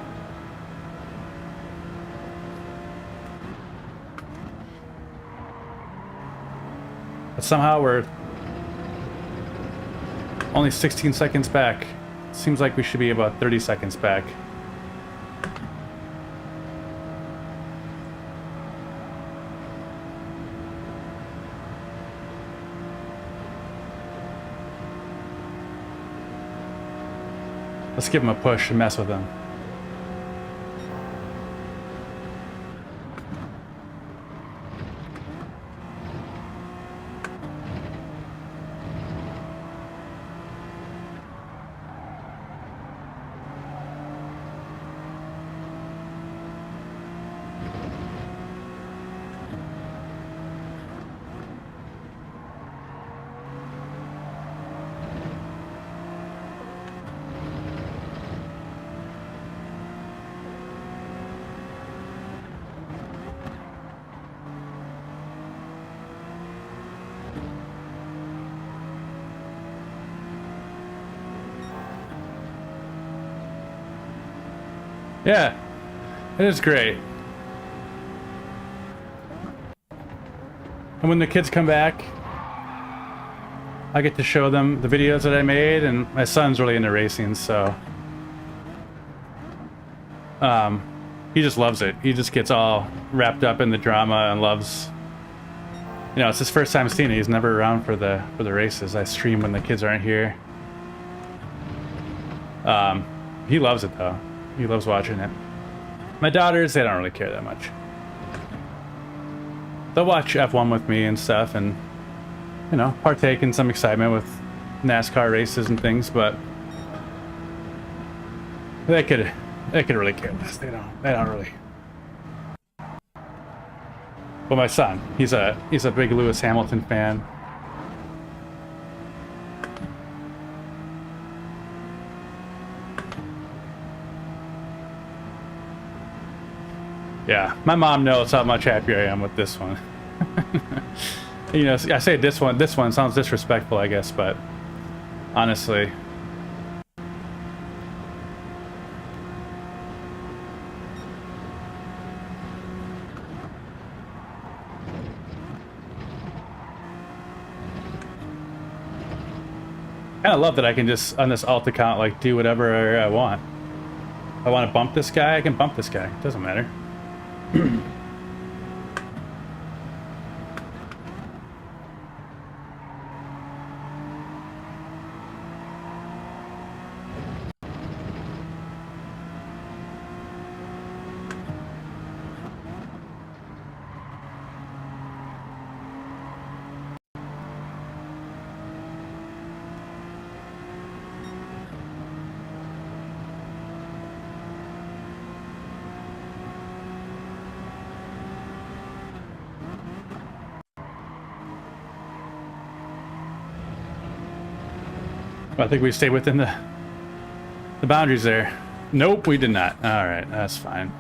But somehow we're only 16 seconds back. Seems like we should be about 30 seconds back. Let's give him a push and mess with him. Yeah, it is great. And when the kids come back, I get to show them the videos that I made, and my son's really into racing, so he just loves it. He just gets all wrapped up in the drama and loves, you know, it's his first time seeing it. He's never around for the races. I stream when the kids aren't here. He loves it though. He loves watching it. My daughters, they don't really care that much. They'll watch F1 with me and stuff, and you know, partake in some excitement with NASCAR races and things, but they could really care less. They don't really. Well, my son, he's a big Lewis Hamilton fan. Yeah, my mom knows how much happier I am with this one. You know, I say this one sounds disrespectful, I guess, but honestly. I kind of love that I can just, on this alt account, like, do whatever I want. If I want to bump this guy, I can bump this guy. It doesn't matter. I think we stayed within the boundaries there. Nope, we did not. All right, that's fine.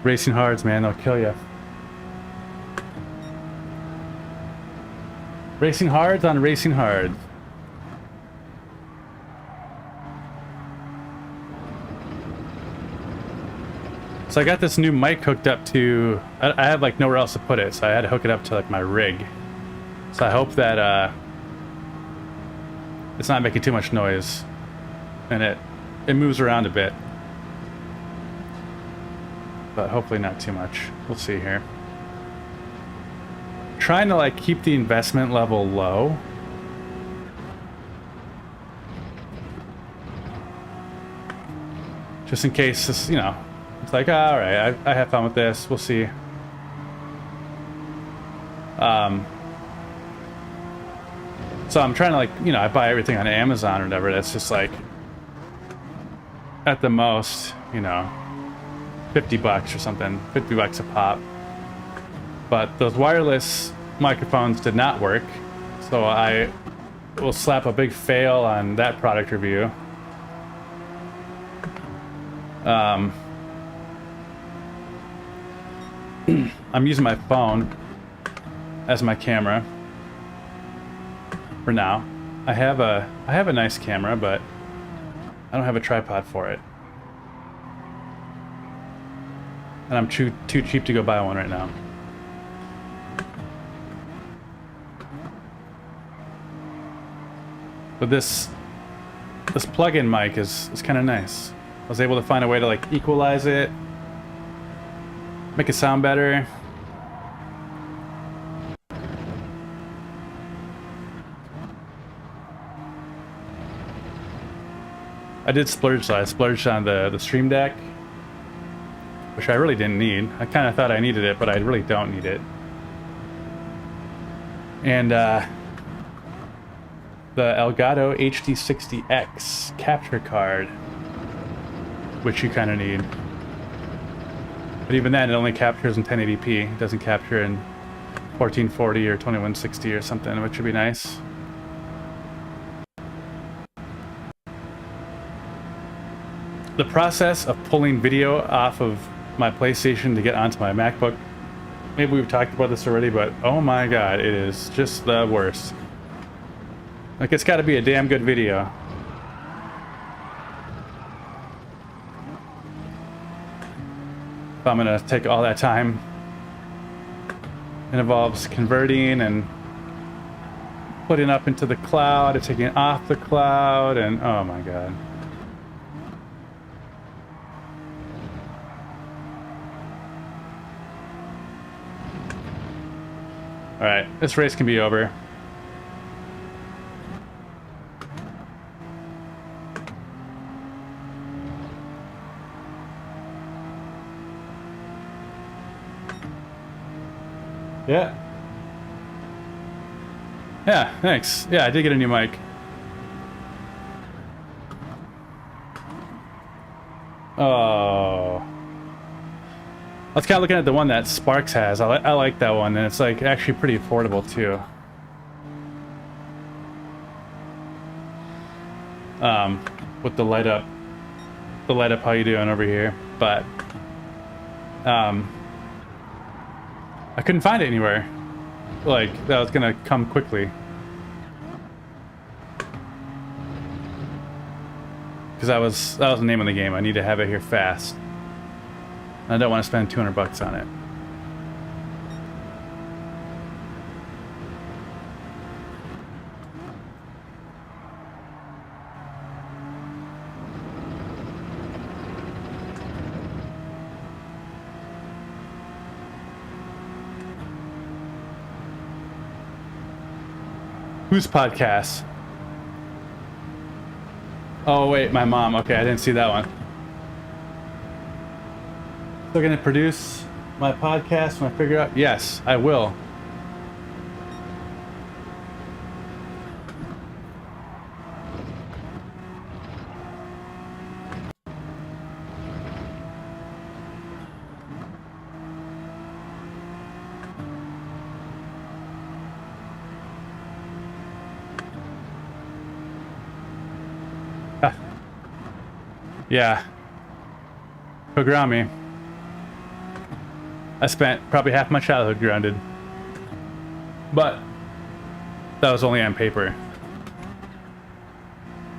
Racing hards, man, they'll kill you. Racing hards on racing hard. So I got this new mic hooked up to, I have like nowhere else to put it, so I had to hook it up to like my rig. So I hope that it's not making too much noise, and it moves around a bit. But hopefully not too much. We'll see here. Trying to like keep the investment level low. Just in case this, you know, it's like, all right, I have fun with this. We'll see. So I'm trying to like, you know, I buy everything on Amazon or whatever. That's just like, at the most, you know, 50 bucks or something, 50 bucks a pop. But those wireless microphones did not work, so I will slap a big fail on that product review. I'm using my phone as my camera for now. I have a nice camera, but I don't have a tripod for it. And I'm too cheap to go buy one right now. But this plug-in mic is kind of nice. I was able to find a way to like equalize it, make it sound better. I did splurge, so I splurged on the Stream Deck, which I really didn't need. I kind of thought I needed it, but I really don't need it. And the Elgato HD60X capture card, which you kind of need. But even then, it only captures in 1080p. It doesn't capture in 1440 or 2160 or something, which would be nice. The process of pulling video off of my PlayStation to get onto my MacBook, maybe we've talked about this already, but oh my god, it is just the worst. Like, it's got to be a damn good video. If I'm gonna take all that time. It involves converting and putting up into the cloud and taking it off the cloud, and oh my god. Alright, this race can be over. Yeah. Yeah, thanks. Yeah, I did get a new mic. Oh. I was kind of looking at the one that Sparks has. I like that one, and it's like actually pretty affordable too. With the light up how you doing over here, but I couldn't find it anywhere. Like that was gonna come quickly, because that was the name of the game. I need to have it here fast. I don't want to spend 200 bucks on it. Whose podcast? Oh wait, my mom. Okay, I didn't see that one. Still gonna produce my podcast when I figure out? Yes, I will. Ah. Yeah. Programi. I spent probably half my childhood grounded. But that was only on paper.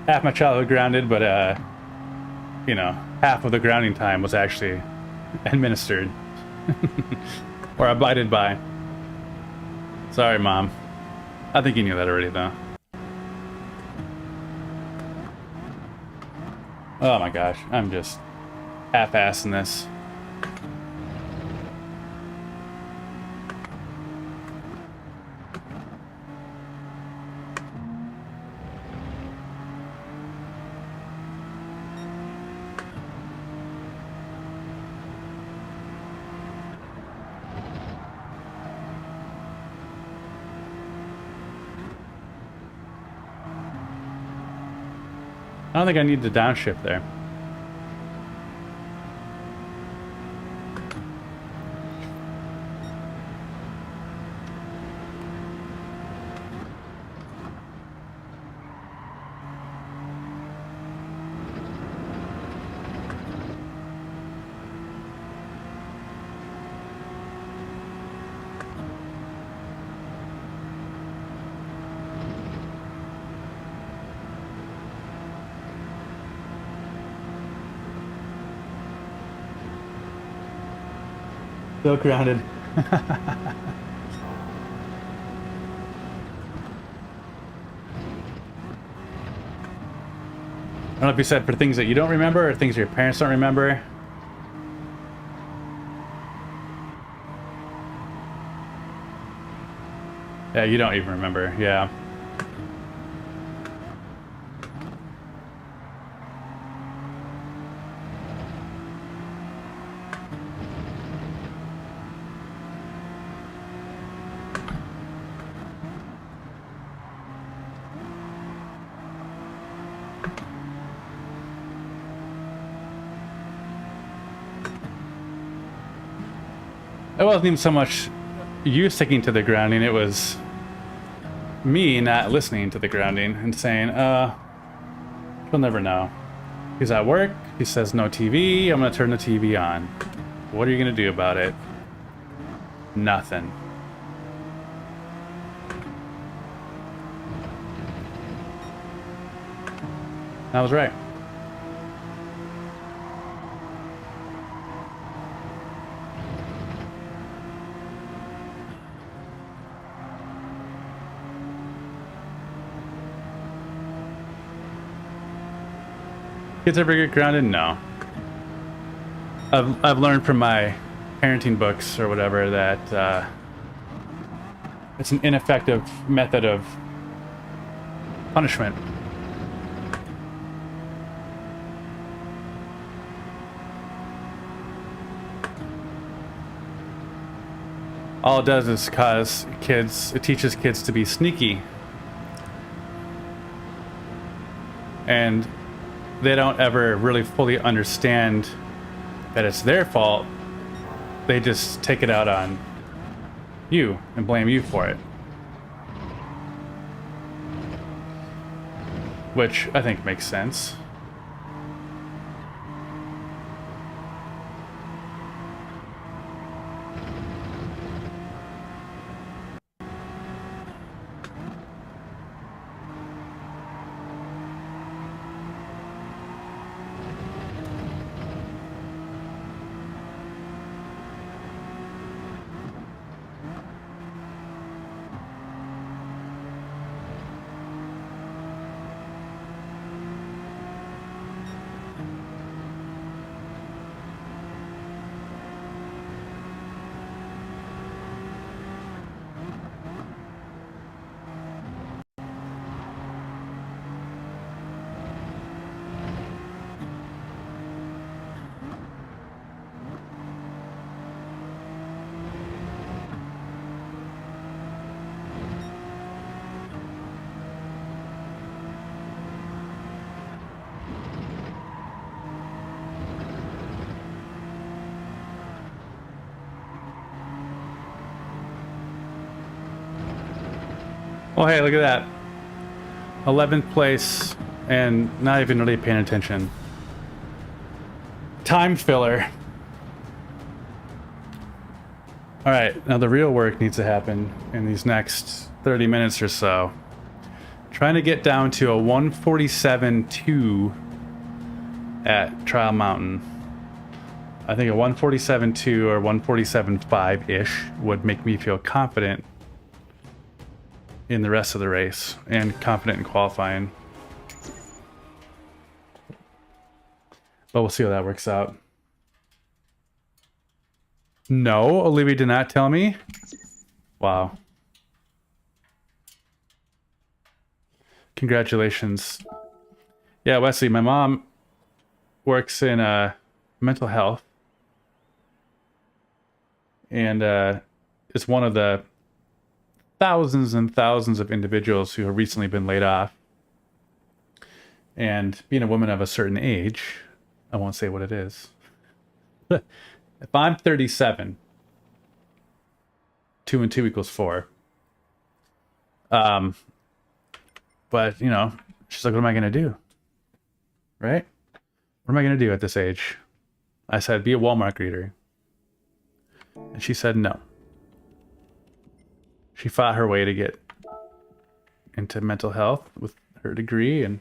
Half my childhood grounded, but you know, half of the grounding time was actually administered. Or abided by. Sorry, Mom. I think you knew that already, though. Oh my gosh, I'm just half-assing this. I don't think I need to downshift there. Still grounded. I don't know if you said for things that you don't remember or things your parents don't remember. Yeah, you don't even remember. Yeah. It wasn't even so much you sticking to the grounding, it was me not listening to the grounding and saying, he'll never know. He's at work, he says no TV, I'm gonna turn the TV on. What are you gonna do about it? Nothing. I was right. Kids ever get grounded? No. I've learned from my parenting books or whatever that it's an ineffective method of punishment. All it does is cause kids, it teaches kids to be sneaky. And they don't ever really fully understand that it's their fault. They just take it out on you and blame you for it. Which I think makes sense. Well, hey, look at that. 11th place and not even really paying attention. Time filler. All right, now the real work needs to happen in these next 30 minutes or so. Trying to get down to a 147.2 at Trial Mountain. I think a 147.2 or 147.5-ish would make me feel confident in the rest of the race and confident in qualifying. But we'll see how that works out. No, Olivia did not tell me. Wow. Congratulations. Yeah, Wesley, my mom works in mental health. And it's one of the thousands and thousands of individuals who have recently been laid off. And being a woman of a certain age, I won't say what it is. If I'm 37, 2 and 2 equals 4. But, you know, she's like, what am I going to do? Right? What am I going to do at this age? I said, be a Walmart greeter. And she said no. She fought her way to get into mental health with her degree, and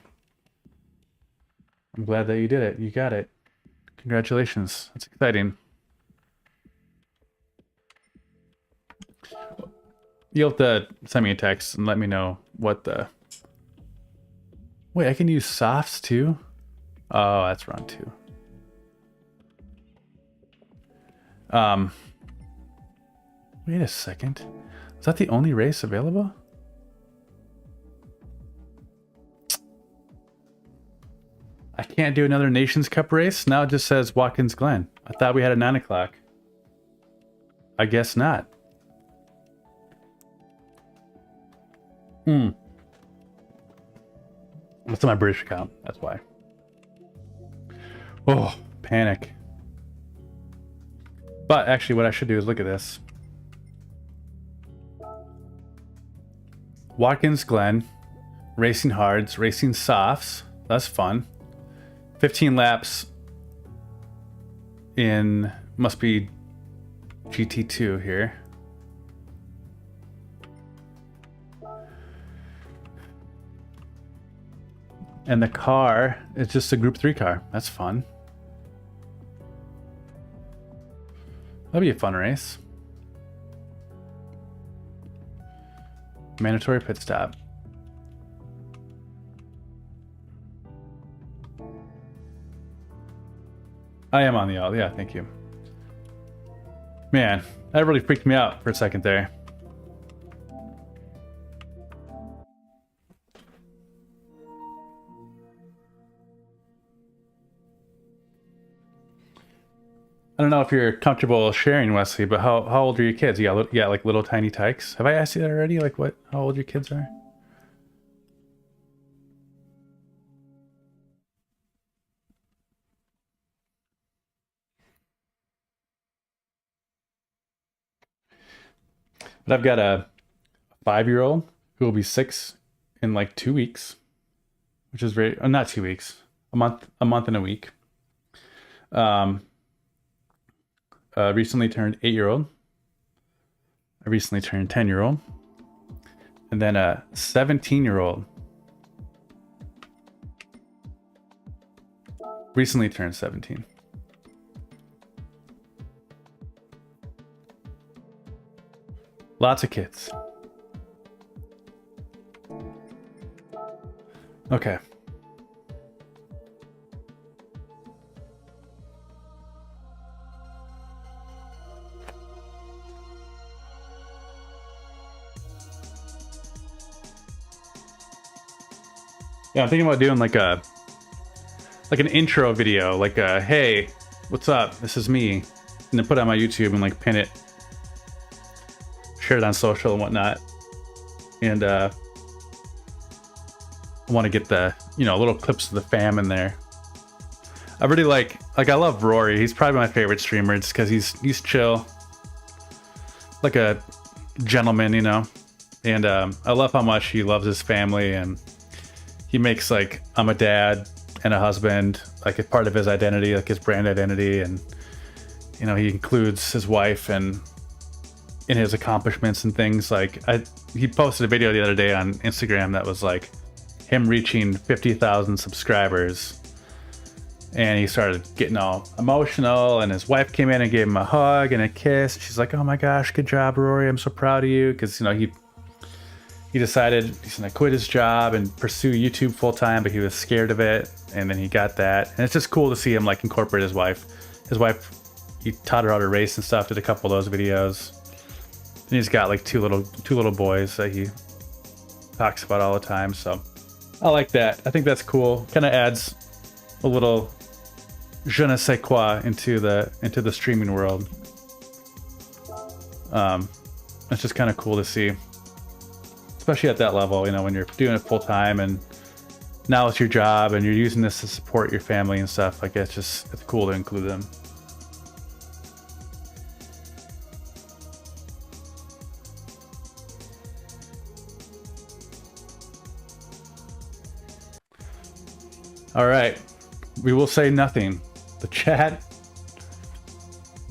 I'm glad that you did it. You got it. Congratulations. That's exciting. You'll have to send me a text and let me know what the... Wait, I can use softs too? Oh, that's wrong too. Wait a second. Is that the only race available? I can't do another Nations Cup race? Now it just says Watkins Glen. I thought we had a 9 o'clock. I guess not. That's my British account. That's why. Oh, panic. But actually what I should do is look at this. Watkins Glen, racing hards, racing softs. That's fun. 15 laps in, must be GT2 here. And the car is just a Group 3 car. That's fun. That'll be a fun race. Mandatory pit stop. I am on the all. Yeah, thank you. Man, that really freaked me out for a second there. I don't know if you're comfortable sharing, Wesley, but how old are your kids? You got like little tiny tykes. Have I asked you that already? Like how old your kids are? But I've got a 5-year-old who will be 6 in like 2 weeks, which is very, not 2 weeks, a month and a week. Recently turned 8-year-old. I recently turned 10-year-old. And then a 17-year-old. Recently turned 17. Lots of kids. Okay. Yeah, I'm thinking about doing like an intro video, like a hey, what's up? This is me, and then put it on my YouTube and like pin it, share it on social and whatnot. And I want to get the little clips of the fam in there. I really like I love Rory. He's probably my favorite streamer just because he's chill, like a gentleman, And I love how much he loves his family, and he makes like I'm a dad and a husband like a part of his identity, like his brand identity, and he includes his wife and in his accomplishments and things. Like he posted a video the other day on Instagram that was like him reaching 50,000 subscribers, and he started getting all emotional, and his wife came in and gave him a hug and a kiss. She's like, oh my gosh, good job, Rory, I'm so proud of you, because he decided he's gonna quit his job and pursue YouTube full time, but he was scared of it, and then he got that. And it's just cool to see him like incorporate his wife. His wife, he taught her how to race and stuff. Did a couple of those videos. And he's got like two little boys that he talks about all the time. So I like that. I think that's cool. Kind of adds a little je ne sais quoi into the streaming world. It's just kind of cool to see. Especially at that level, when you're doing it full time and now it's your job and you're using this to support your family and stuff. Like it's cool to include them. All right, we will say nothing. The chat,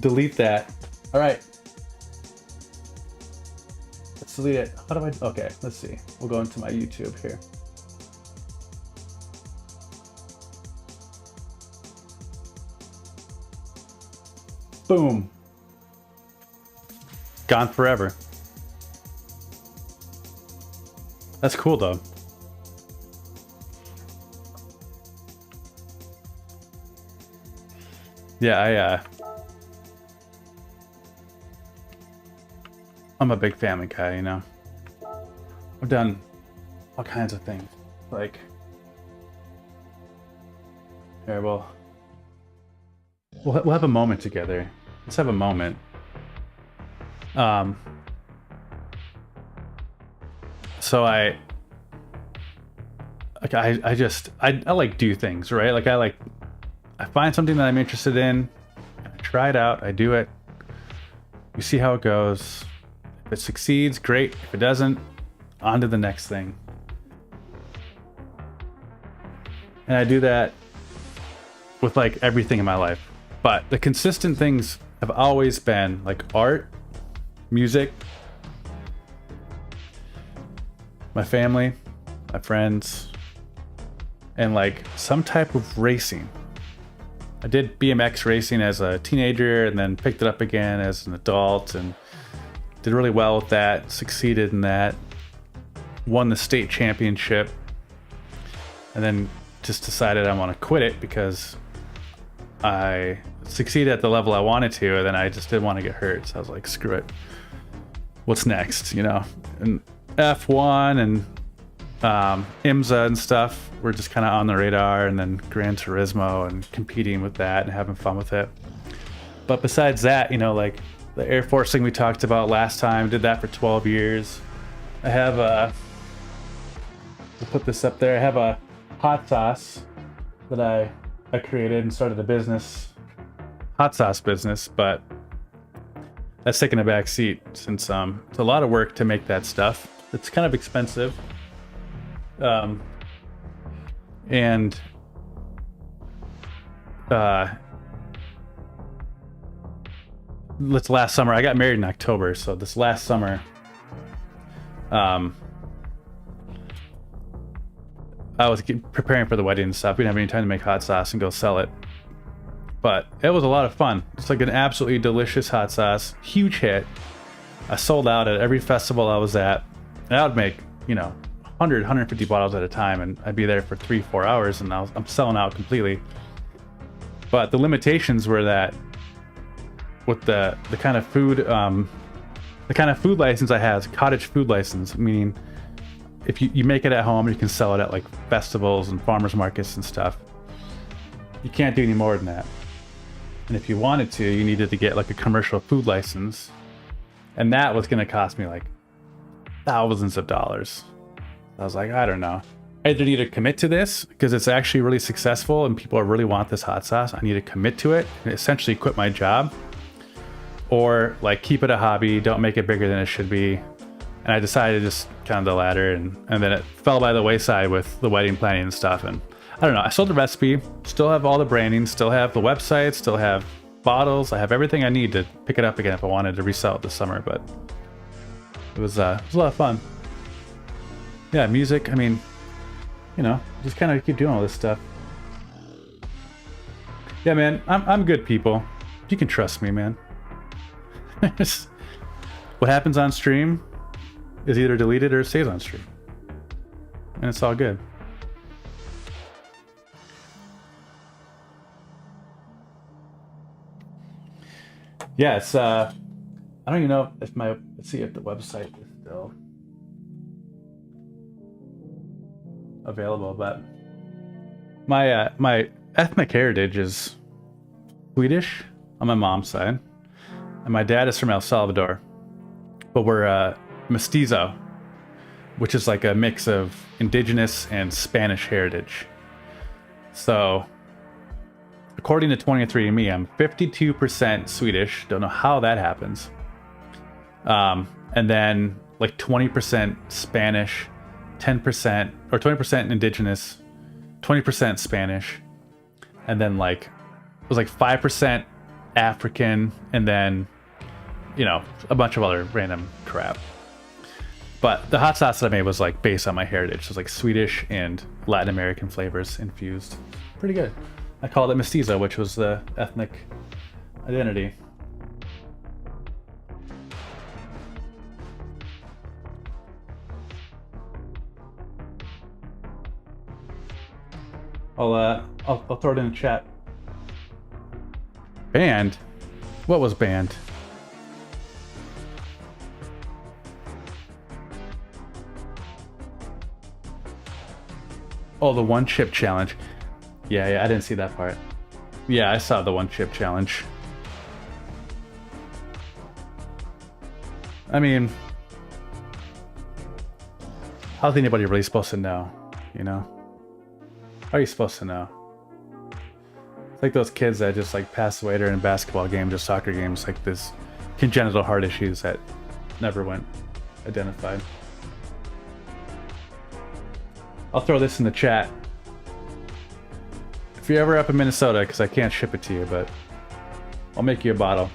delete that. All right. Delete it. How do I? Okay, let's see. We'll go into my YouTube here. Boom. Gone forever. That's cool though. Yeah, I'm a big family guy, you know. I've done all kinds of things. Like, here, we'll have a moment together. Let's have a moment. So I like do things, right? Like I find something that I'm interested in, I try it out, I do it, we see how it goes. If it succeeds, great. If it doesn't, on to the next thing. And I do that with like everything in my life. But the consistent things have always been like art, music, my family, my friends, and like some type of racing. I did BMX racing as a teenager and then picked it up again as an adult and did really well with that, succeeded in that, won the state championship, and then just decided I want to quit it because I succeeded at the level I wanted to, and then I just didn't want to get hurt. So I was like, screw it. What's next, you know? And F1 and IMSA and stuff were just kind of on the radar, and then Gran Turismo and competing with that and having fun with it. But besides that, you know, like the Air Force thing we talked about last time, did that for 12 years. I have we'll put this up there. I have a hot sauce that I created and started a business, hot sauce business, but that's taken a back seat since it's a lot of work to make that stuff. It's kind of expensive. And last summer, I got married in October, so this last summer, I was preparing for the wedding and stuff. We didn't have any time to make hot sauce and go sell it. But it was a lot of fun. It's like an absolutely delicious hot sauce. Huge hit. I sold out at every festival I was at. And I would make, you know, 100, 150 bottles at a time, and I'd be there for 3-4 hours, and I'm selling out completely. But the limitations were that with the kind of food license I have is cottage food license, meaning if you make it at home, you can sell it at like festivals and farmers markets and stuff. You can't do any more than that. And if you wanted to, you needed to get like a commercial food license, and that was going to cost me like thousands of dollars. I was like, I don't know. I either need to commit to this because it's actually really successful and people really want this hot sauce. I need to commit to it and essentially quit my job, or like keep it a hobby, don't make it bigger than it should be. And I decided just kind of the latter, and then it fell by the wayside with the wedding planning and stuff. And I don't know, I sold the recipe, still have all the branding, still have the website, still have bottles. I have everything I need to pick it up again if I wanted to resell it this summer, but it was a lot of fun. Yeah, music, I mean, you know, just kind of keep doing all this stuff. Yeah, man, I'm good, people. You can trust me, man. What happens on stream is either deleted or it stays on stream. And it's all good. Yeah, it's I don't even know if let's see if the website is still available, but my ethnic heritage is Swedish on my mom's side, and my dad is from El Salvador, but we're mestizo, which is like a mix of indigenous and Spanish heritage. So according to 23andMe, I'm 52% Swedish. Don't know how that happens. And then like 20% Spanish, 10% or 20% indigenous, 20% Spanish, and then like it was like 5% African, and then, you know, a bunch of other random crap. But the hot sauce that I made was like based on my heritage. It was like Swedish and Latin American flavors infused. Pretty good. I called it mestizo, which was the ethnic identity. I'll throw it in the chat. Banned? What was banned? Oh, the one chip challenge. Yeah, I didn't see that part. Yeah, I saw the one chip challenge. I mean, how's anybody really supposed to know, you know? How are you supposed to know? It's like those kids that just like pass away during basketball games or soccer games, like this congenital heart issues that never went identified. I'll throw this in the chat. If you're ever up in Minnesota, because I can't ship it to you, but I'll make you a bottle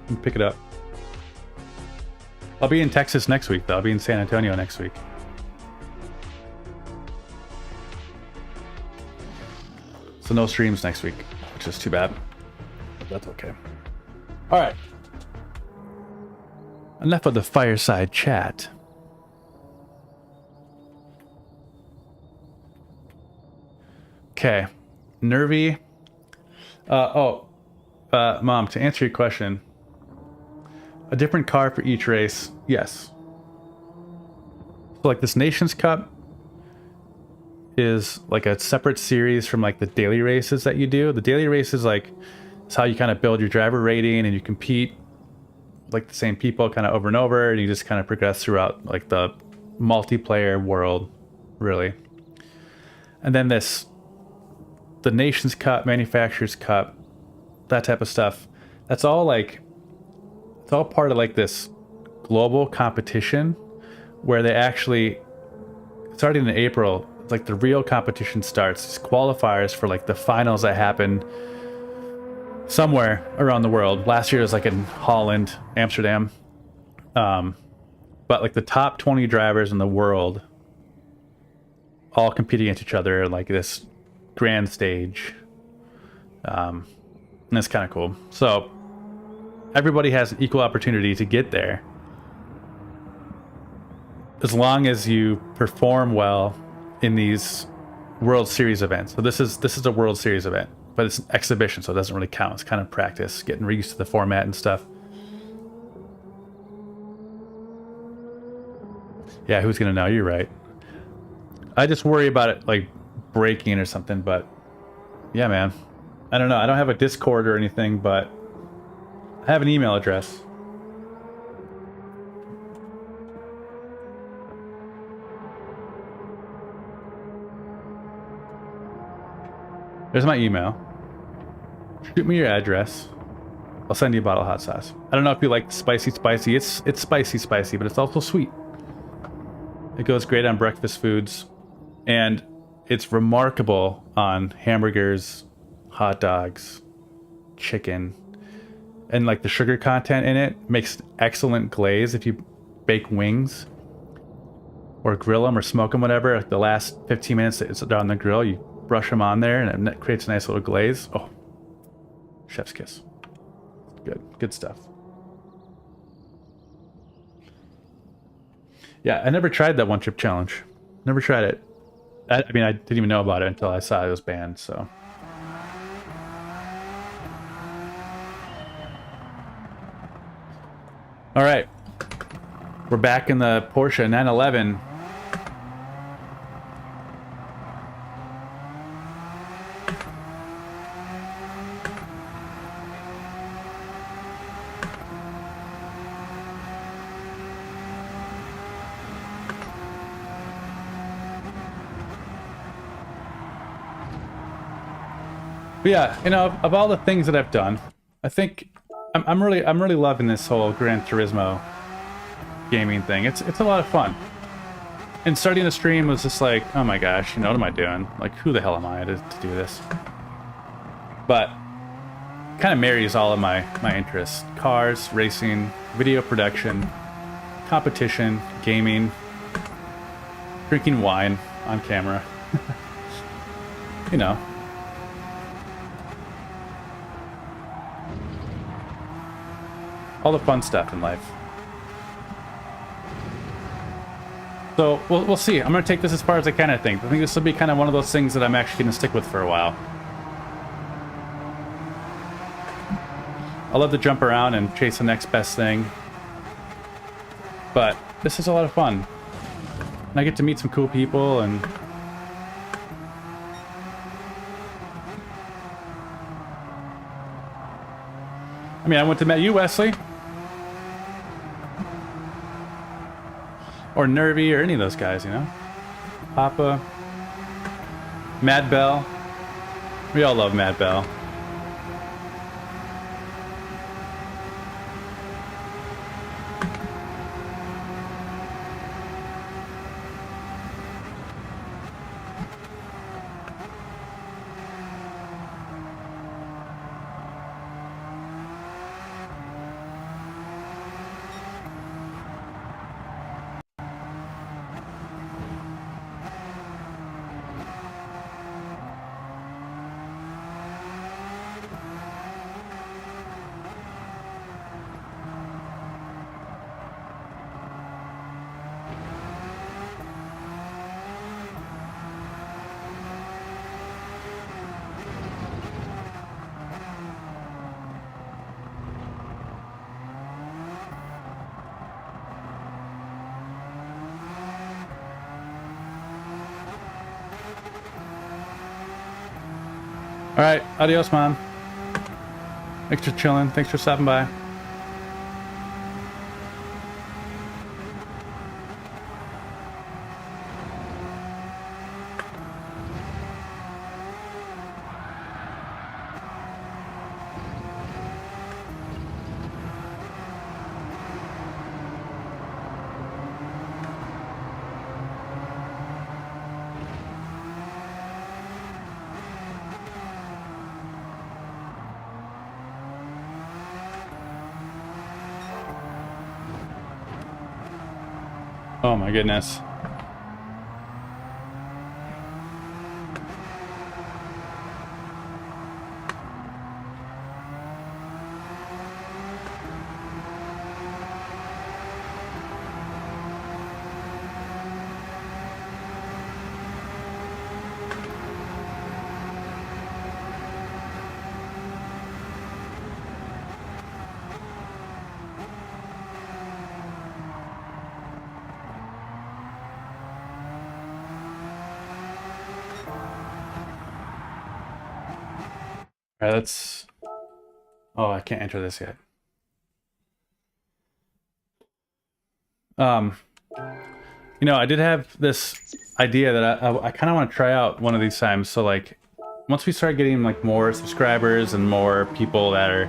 and pick it up. I'll be in Texas next week, though. I'll be in San Antonio next week. So no streams next week, which is too bad. But that's okay. All right. Enough of the fireside chat. Okay. Nervy. Mom, to answer your question, a different car for each race. Yes. So like this Nations Cup is like a separate series from like the daily races that you do. The daily races like it's how you kind of build your driver rating and you compete like the same people kind of over and over, and you just kind of progress throughout like the multiplayer world, really. And then the Nations Cup, Manufacturers Cup, that type of stuff, that's all like, it's all part of like this global competition where they actually, starting in April, like the real competition starts. It's qualifiers for like the finals that happen somewhere around the world. Last year was like in Holland, Amsterdam. But like the top 20 drivers in the world all competing against each other like this grand stage. And that's kind of cool. So everybody has an equal opportunity to get there as long as you perform well in these World Series events. So this is a World Series event, but it's an exhibition, so it doesn't really count. It's kind of practice, getting used to the format and stuff. Yeah, who's gonna know? You're right. I just worry about it like breaking or something, but yeah, man. I don't know. I don't have a Discord or anything, but I have an email address. There's my email. Shoot me your address. I'll send you a bottle of hot sauce. I don't know if you like spicy. It's spicy, but it's also sweet. It goes great on breakfast foods, and it's remarkable on hamburgers, hot dogs, chicken, and like the sugar content in it makes excellent glaze if you bake wings or grill them or smoke them, whatever. Like the last 15 minutes that it's on the grill, you brush them on there and it creates a nice little glaze. Oh, chef's kiss. Good stuff. Yeah, I never tried that one chip challenge. Never tried it. I mean, I didn't even know about it until I saw it was banned, so. All right. We're back in the Porsche 911. But yeah, you know, of all the things that I've done, I think I'm really loving this whole Gran Turismo gaming thing. It's a lot of fun. And starting the stream was just like, oh my gosh, you know, what am I doing? Like, who the hell am I to do this? But kind of marries all of my interests: cars, racing, video production, competition, gaming, drinking wine on camera. You know. All the fun stuff in life. So we'll see. I'm gonna take this as far as I can. I think this will be kind of one of those things that I'm actually gonna stick with for a while. I love to jump around and chase the next best thing, but this is a lot of fun. And I get to meet some cool people and. I mean, I went to meet you, Wesley. Or Nervy, or any of those guys, you know? Papa. Mad Bell. We all love Mad Bell. All right, adios, Mom. Thanks for chilling. Thanks for stopping by. Oh my goodness. All right, let's... Oh, I can't enter this yet. You know, I did have this idea that I kind of want to try out one of these times. So, like, once we start getting, like, more subscribers and more people that are...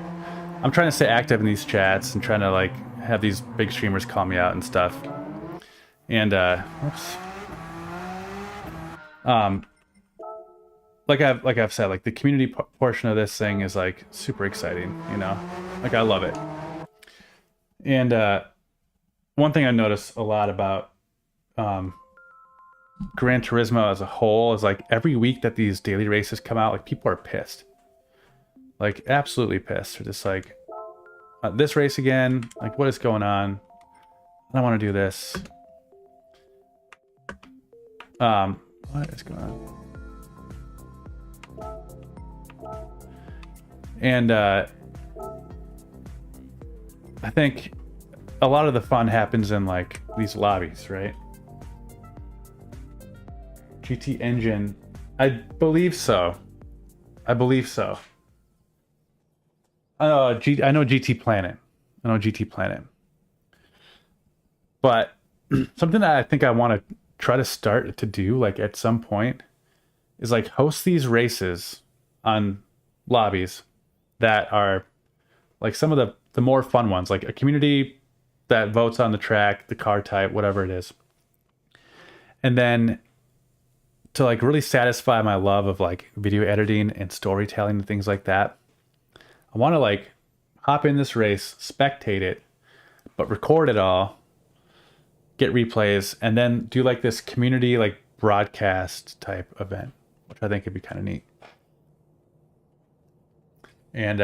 I'm trying to stay active in these chats and trying to, like, have these big streamers call me out and stuff. And, whoops. Like I've said, like, the community portion of this thing is, like, super exciting, you know? Like, I love it. And, one thing I noticed a lot about Gran Turismo as a whole is, like, every week that these daily races come out, like, people are pissed. Like, absolutely pissed. They're just like, this race again? Like, what is going on? I don't want to do this. What is going on? And I think a lot of the fun happens in, like, these lobbies, right? GT Engine, I believe so. I believe so. I know GT Planet. I know GT Planet. But something that I think I want to try to start to do, like, at some point, is, like, host these races on lobbies that are, like, some of the more fun ones, like a community that votes on the track, the car type, whatever it is. And then to, like, really satisfy my love of, like, video editing and storytelling and things like that, I want to, like, hop in this race, spectate it, but record it all, get replays, and then do, like, this community, like, broadcast type event, which I think would be kind of neat. And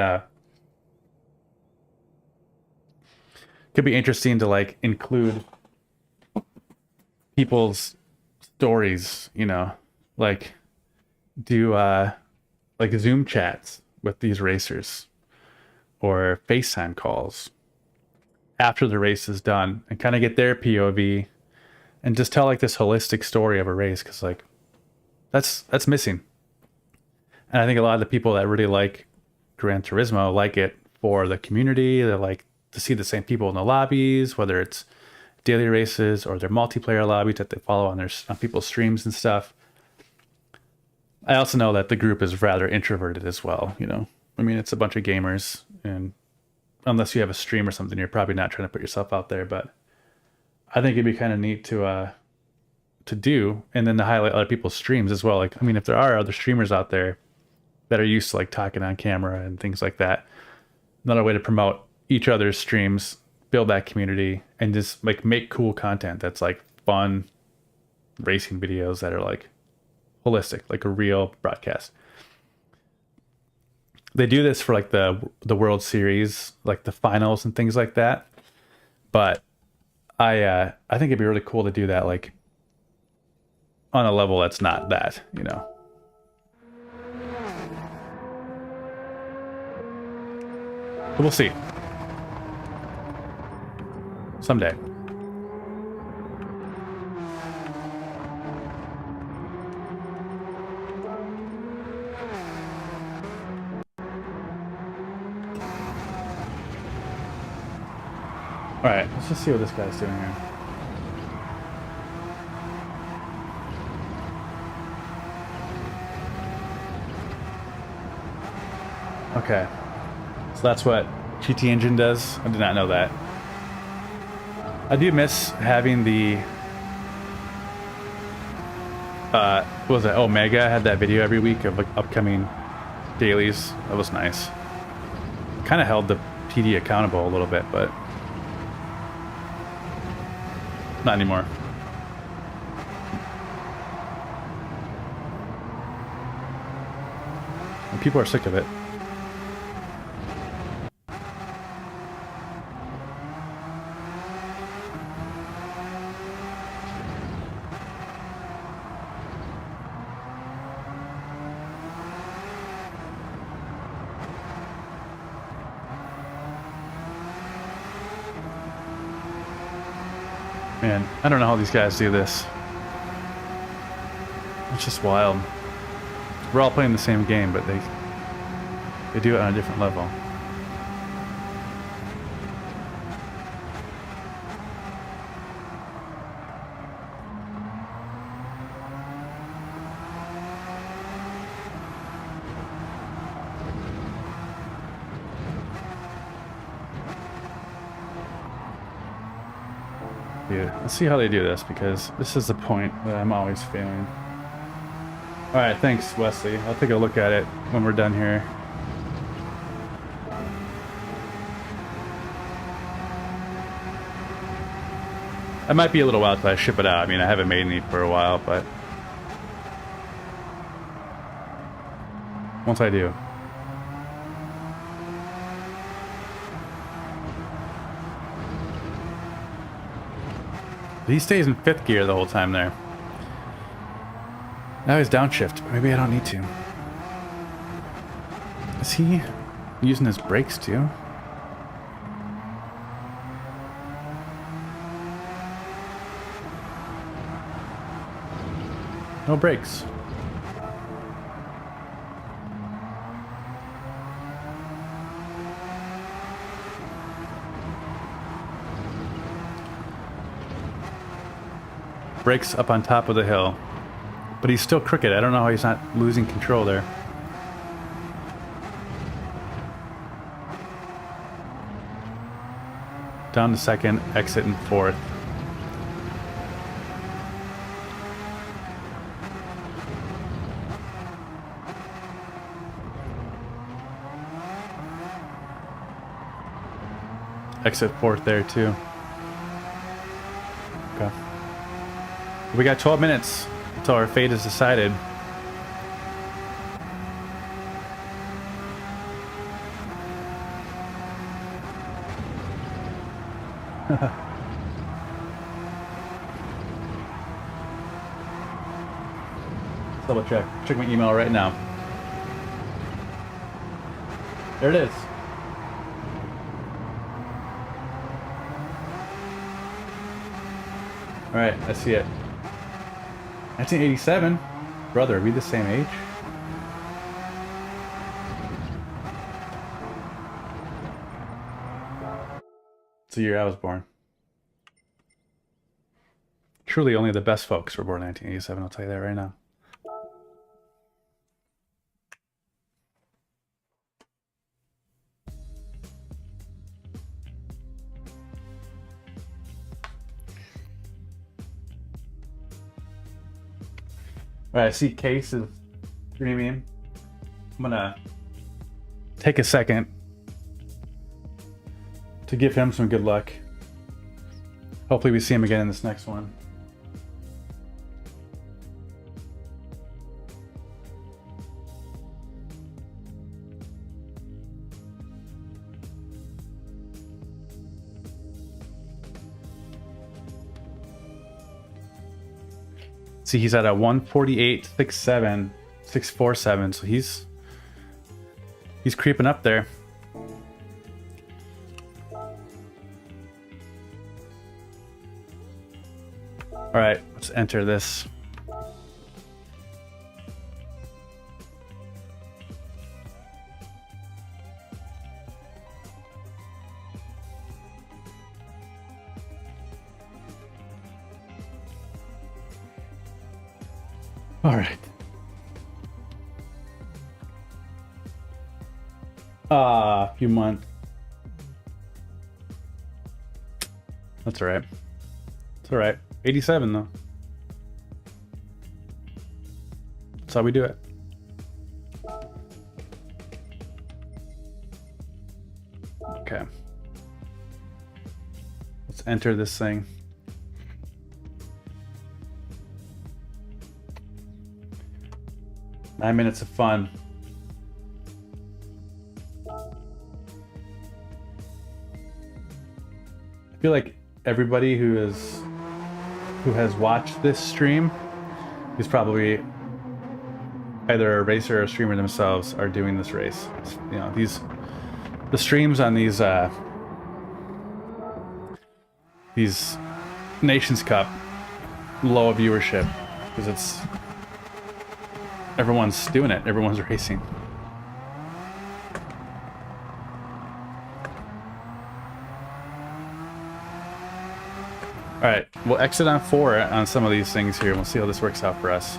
could be interesting to, like, include people's stories, you know, like do like Zoom chats with these racers or FaceTime calls after the race is done and kind of get their POV and just tell like this holistic story of a race, because like that's missing. And I think a lot of the people that really like Gran Turismo like it for the community. They like to see the same people in the lobbies, whether it's daily races or their multiplayer lobbies that they follow on people's streams and stuff. I also know that the group is rather introverted as well, you know. I mean, it's a bunch of gamers, and unless you have a stream or something, you're probably not trying to put yourself out there. But I think it'd be kind of neat to do, and then to highlight other people's streams as well. Like, I mean, if there are other streamers out there that are used to like talking on camera and things like that, another way to promote each other's streams, build that community, and just like make cool content that's like fun racing videos that are like holistic, like a real broadcast. They do this for like the World Series, like the finals and things like that. But I think it'd be really cool to do that like on a level that's not that, you know. But we'll see. Someday. All right, let's just see what this guy's doing here. Okay, so that's what GT Engine does. I did not know that. I do miss having the what was it? Omega had that video every week of like upcoming dailies. That was nice. Kind of held the PD accountable a little bit, but not anymore. And people are sick of it. Man, I don't know how these guys do this. It's just wild. We're all playing the same game, but they do it on a different level. Dude, let's see how they do this, because this is the point that I'm always failing. Alright, thanks, Wesley. I'll take a look at it when we're done here. It might be a little while till I ship it out. I mean, I haven't made any for a while, but once I do. He stays in 5th gear the whole time there. Now he's downshift. Maybe I don't need to. Is he using his brakes too? No brakes. Brakes up on top of the hill. But he's still crooked. I don't know how he's not losing control there. Down to 2nd, exit in 4th. Exit 4th there too. Okay. We got 12 minutes until our fate is decided. double check. Check my email right now. There it is. All right, I see it. 1987. Brother, are we the same age? It's the year I was born. Truly only the best folks were born in 1987, I'll tell you that right now. All right, I see Case is streaming. I'm gonna take a second to give him some good luck. Hopefully we see him again in this next one. See, he's at a 148.67, 647, so he's creeping up there. All right, let's enter this. All right. A few months. That's all right. It's all right. 87 though. That's how we do it. Okay. Let's enter this thing. Nine minutes of fun. I feel like everybody who has watched this stream is probably either a racer or a streamer themselves are doing this race. You know, the streams on these Nations Cup low viewership because everyone's doing it. Everyone's racing. All right, we'll exit on 4 on some of these things here. And we'll see how this works out for us.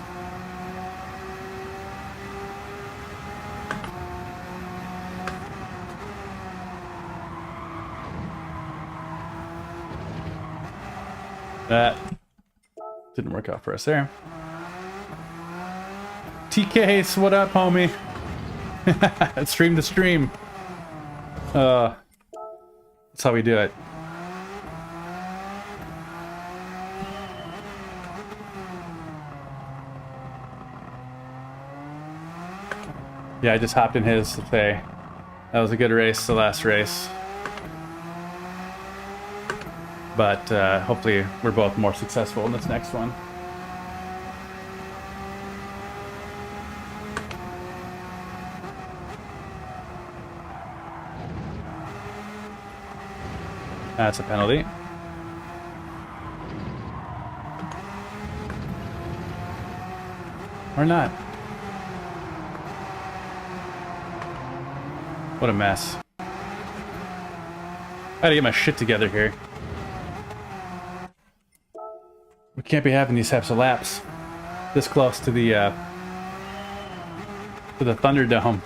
That didn't work out for us there. TKs, what up, homie? Stream to stream. That's how we do it. Yeah, I just hopped in his to say that was a good race, the last race. But hopefully we're both more successful in this next one. That's a penalty. Or not. What a mess. I gotta get my shit together here. We can't be having these types of laps this close to the Thunderdome.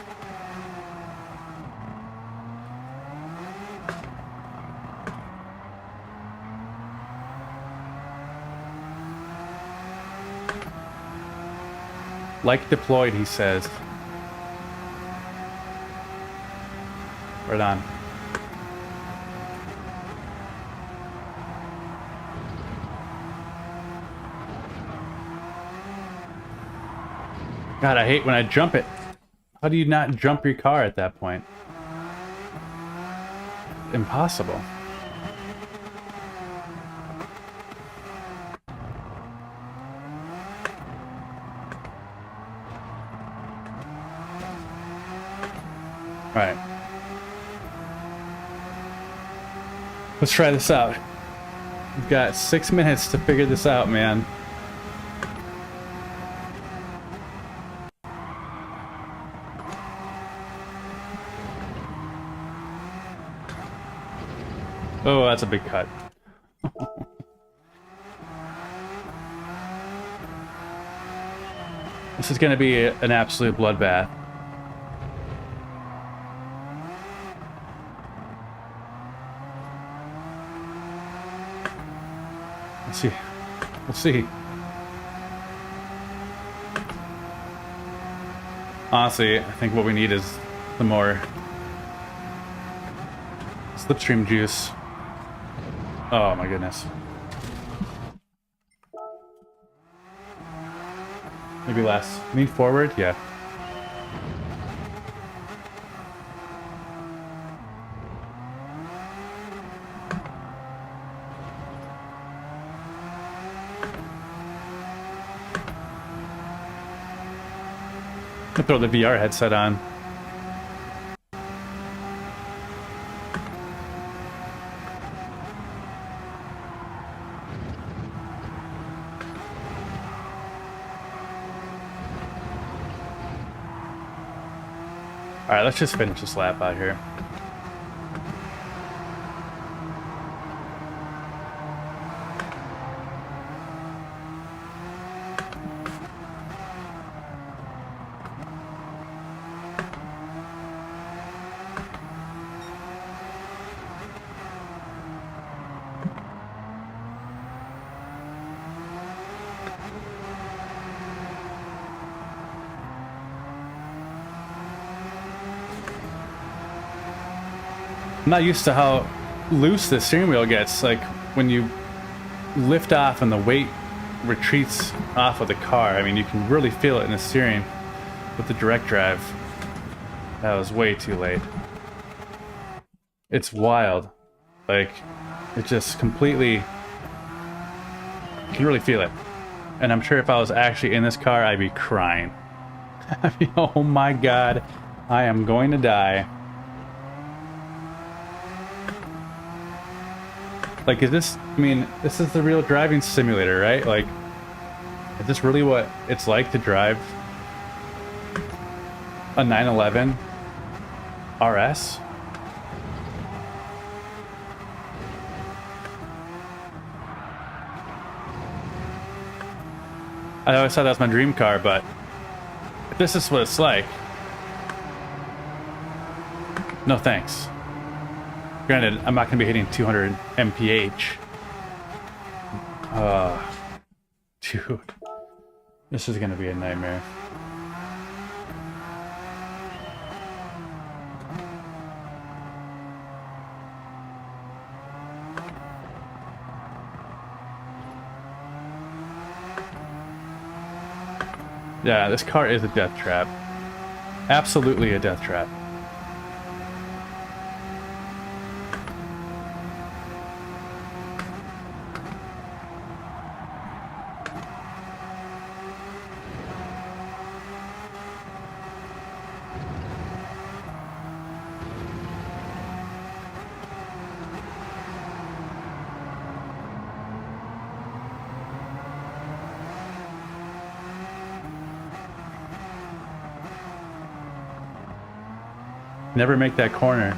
Like deployed, he says. Right on. God, I hate when I jump it. How do you not jump your car at that point? Impossible. Alright. Let's try this out. We've got 6 minutes to figure this out, man. Oh, that's a big cut. This is going to be an absolute bloodbath. Let's see. We'll see. Honestly, I think what we need is the more slipstream juice. Oh my goodness. Maybe less. Lean forward? Yeah. I'll throw the VR headset on. Alright, let's just finish this lap out here. I'm not used to how loose the steering wheel gets, like when you lift off and the weight retreats off of the car. I mean, you can really feel it in the steering with the direct drive. That was way too late. It's wild. Like, it just completely... You can really feel it. And I'm sure if I was actually in this car, I'd be crying. I'd be, oh my god, I am going to die. Like, is this, I mean, this is the real driving simulator, right? Like, is this really what it's like to drive a 911 RS? I always thought that was my dream car, but if this is what it's like, no thanks. Granted, I'm not going to be hitting 200 mph. Dude. This is going to be a nightmare. Yeah, this car is a death trap. Absolutely a death trap. Never make that corner.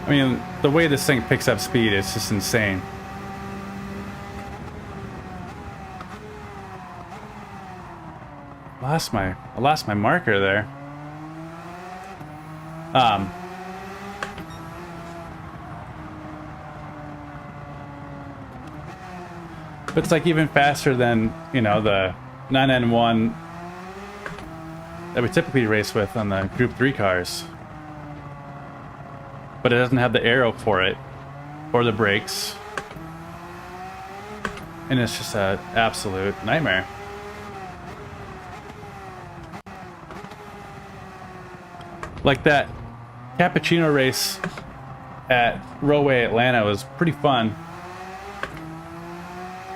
I mean, the way this thing picks up speed is just insane. I lost my marker there. But it's like even faster than, you know, the 9N1 that we typically race with on the Group 3 cars. But it doesn't have the aero for it, or the brakes. And it's just an absolute nightmare. Like that cappuccino race at Rowway Atlanta was pretty fun.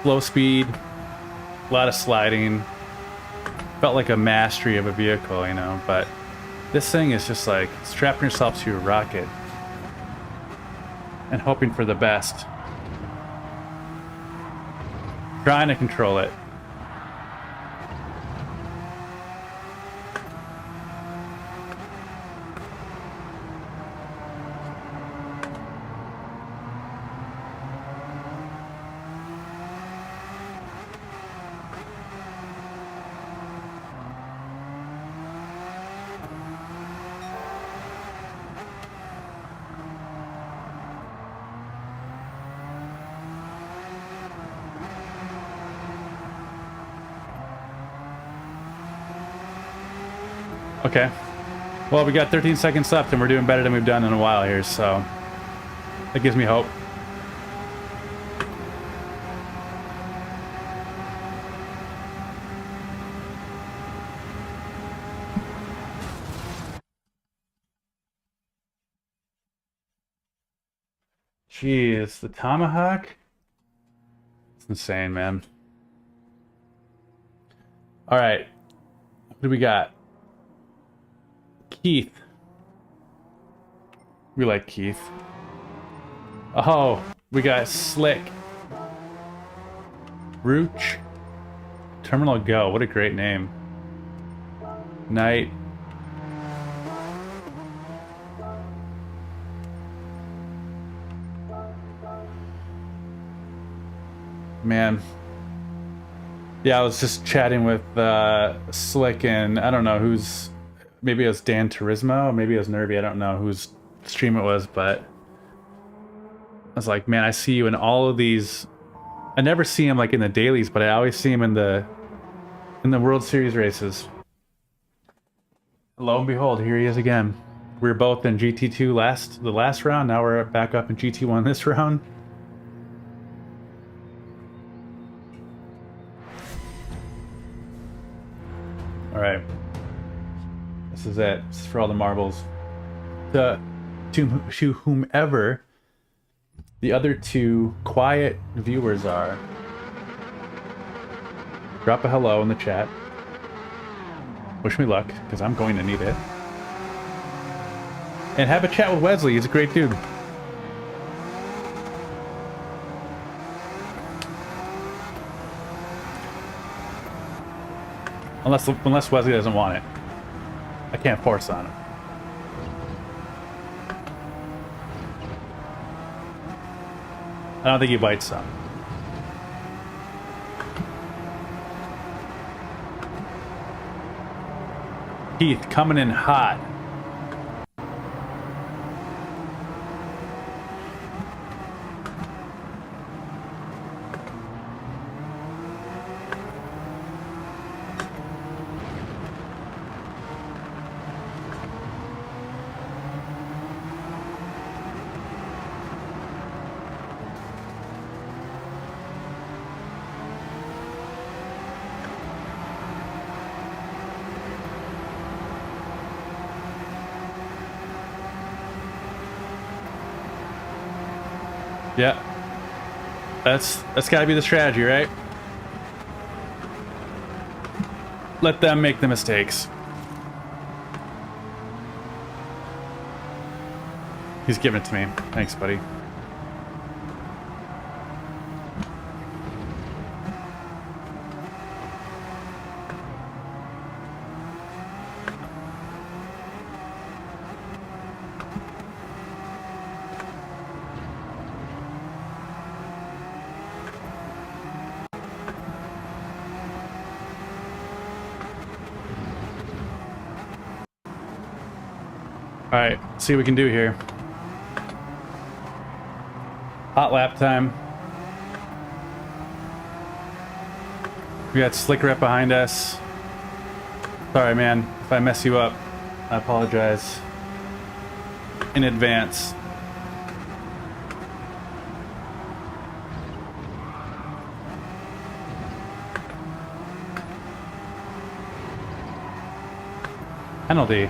Low speed, a lot of sliding. Felt like a mastery of a vehicle, you know, but this thing is just like strapping yourself to a rocket and hoping for the best. Trying to control it. Okay. Well, we got 13 seconds left and we're doing better than we've done in a while here, so that gives me hope. Jeez, the Tomahawk? It's insane, man. All right. What do we got? Keith. We like Keith. Oh, we got Slick. Rooch. Terminal Go. What a great name. Knight. Man. Yeah, I was just chatting with Slick and I don't know who's... Maybe it was Dan Turismo, maybe it was Nervy, I don't know whose stream it was, but I was like, man, I see you in all of these. I never see him like in the dailies, but I always see him in the World Series races. Lo and behold, here he is again. We were both in GT2 the last round, now we're back up in GT1 this round. Alright. This is it. This is for all the marbles. To whomever the other two quiet viewers are, drop a hello in the chat. Wish me luck, because I'm going to need it. And have a chat with Wesley. He's a great dude. Unless Wesley doesn't want it. I can't force on him. I don't think he bites some. Keith coming in hot. Yeah. That's gotta be the strategy, right? Let them make the mistakes. He's giving it to me. Thanks, buddy. Alright, see what we can do here. Hot lap time. We got Slick right behind us. Sorry, man. If I mess you up, I apologize in advance. Penalty.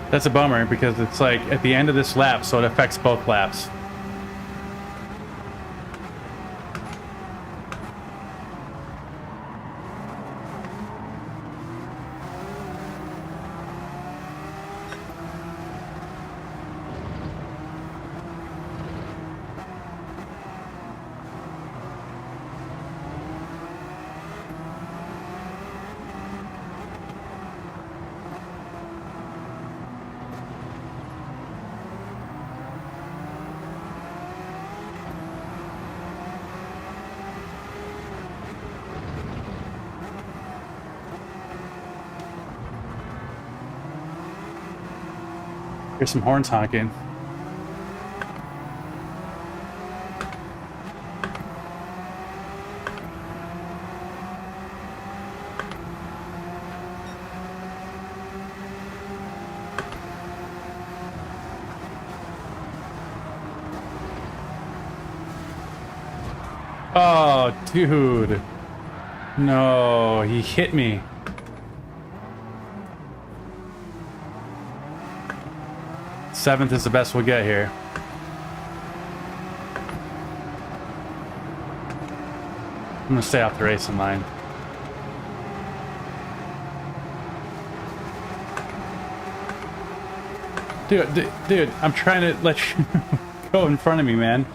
That's a bummer because it's like at the end of this lap, so it affects both laps. Here's some horns honking. Oh, dude. No, he hit me. Seventh is the best we'll get here. I'm gonna stay off the racing line. Dude, I'm trying to let you go in front of me, man.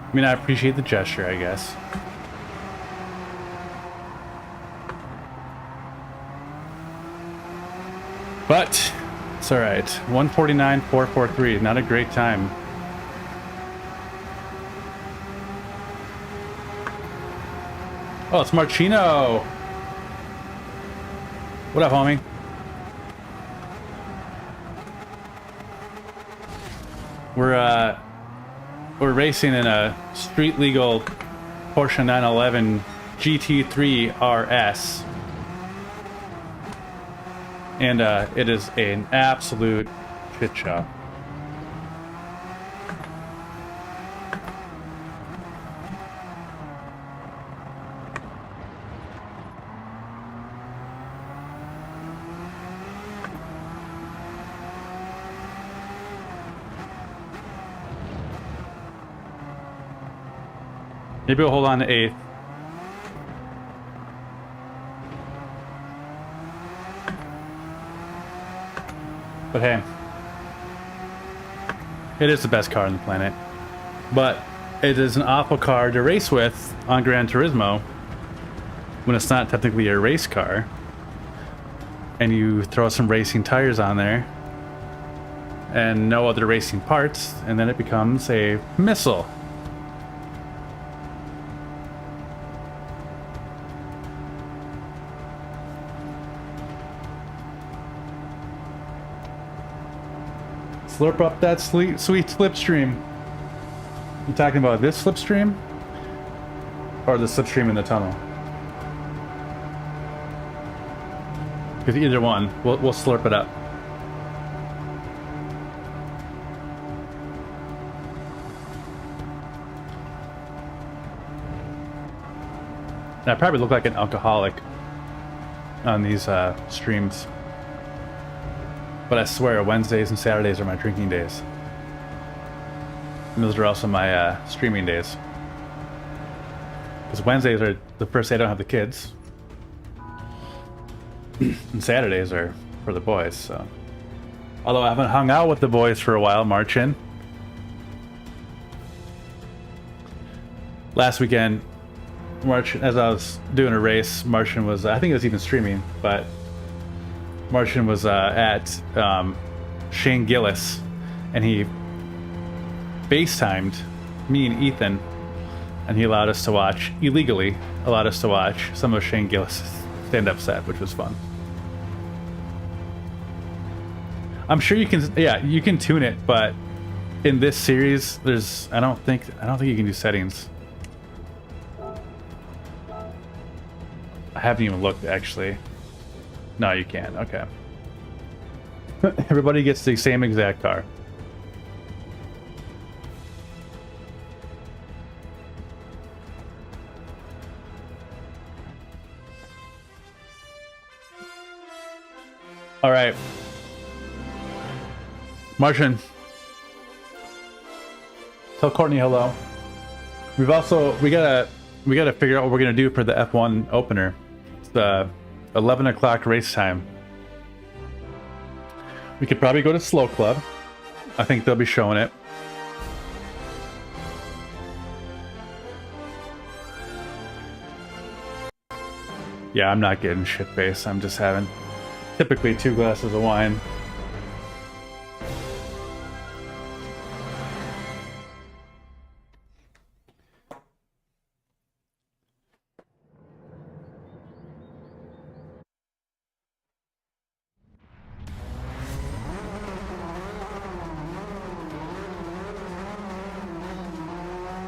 I mean, I appreciate the gesture, I guess. But it's all right. 149.443, not a great time. Oh, it's Marchino. What up, homie? We're racing in a street legal Porsche 911 GT3 RS. And it is an absolute shit show. Maybe we'll hold on to 8th. But hey, it is the best car on the planet. But it is an awful car to race with on Gran Turismo when it's not technically a race car. And you throw some racing tires on there and no other racing parts, and then it becomes a missile. Slurp up that sweet slipstream. You talking about this slipstream? Or the slipstream in the tunnel? Because either one, we'll slurp it up. And I probably look like an alcoholic on these streams. But I swear, Wednesdays and Saturdays are my drinking days. And those are also my streaming days. Because Wednesdays are the first day I don't have the kids. And Saturdays are for the boys, so. Although I haven't hung out with the boys for a while, marching. Last weekend, as I was doing a race, Martian was, I think it was even streaming, but Martian was at Shane Gillis, and he FaceTimed me and Ethan, and he allowed us to watch, illegally allowed us to watch some of Shane Gillis' stand-up set, which was fun. I'm sure you can, yeah, you can tune it, but in this series, there's, I don't think you can do settings. I haven't even looked, actually. No, you can't. Okay. Everybody gets the same exact car. All right. Martian. Tell Courtney hello. We gotta figure out what we're gonna do for the F1 opener. It's the 11 o'clock race time. We could probably go to Slow Club. I think they'll be showing it. Yeah, I'm not getting shit-faced. I'm just having typically 2 glasses of wine.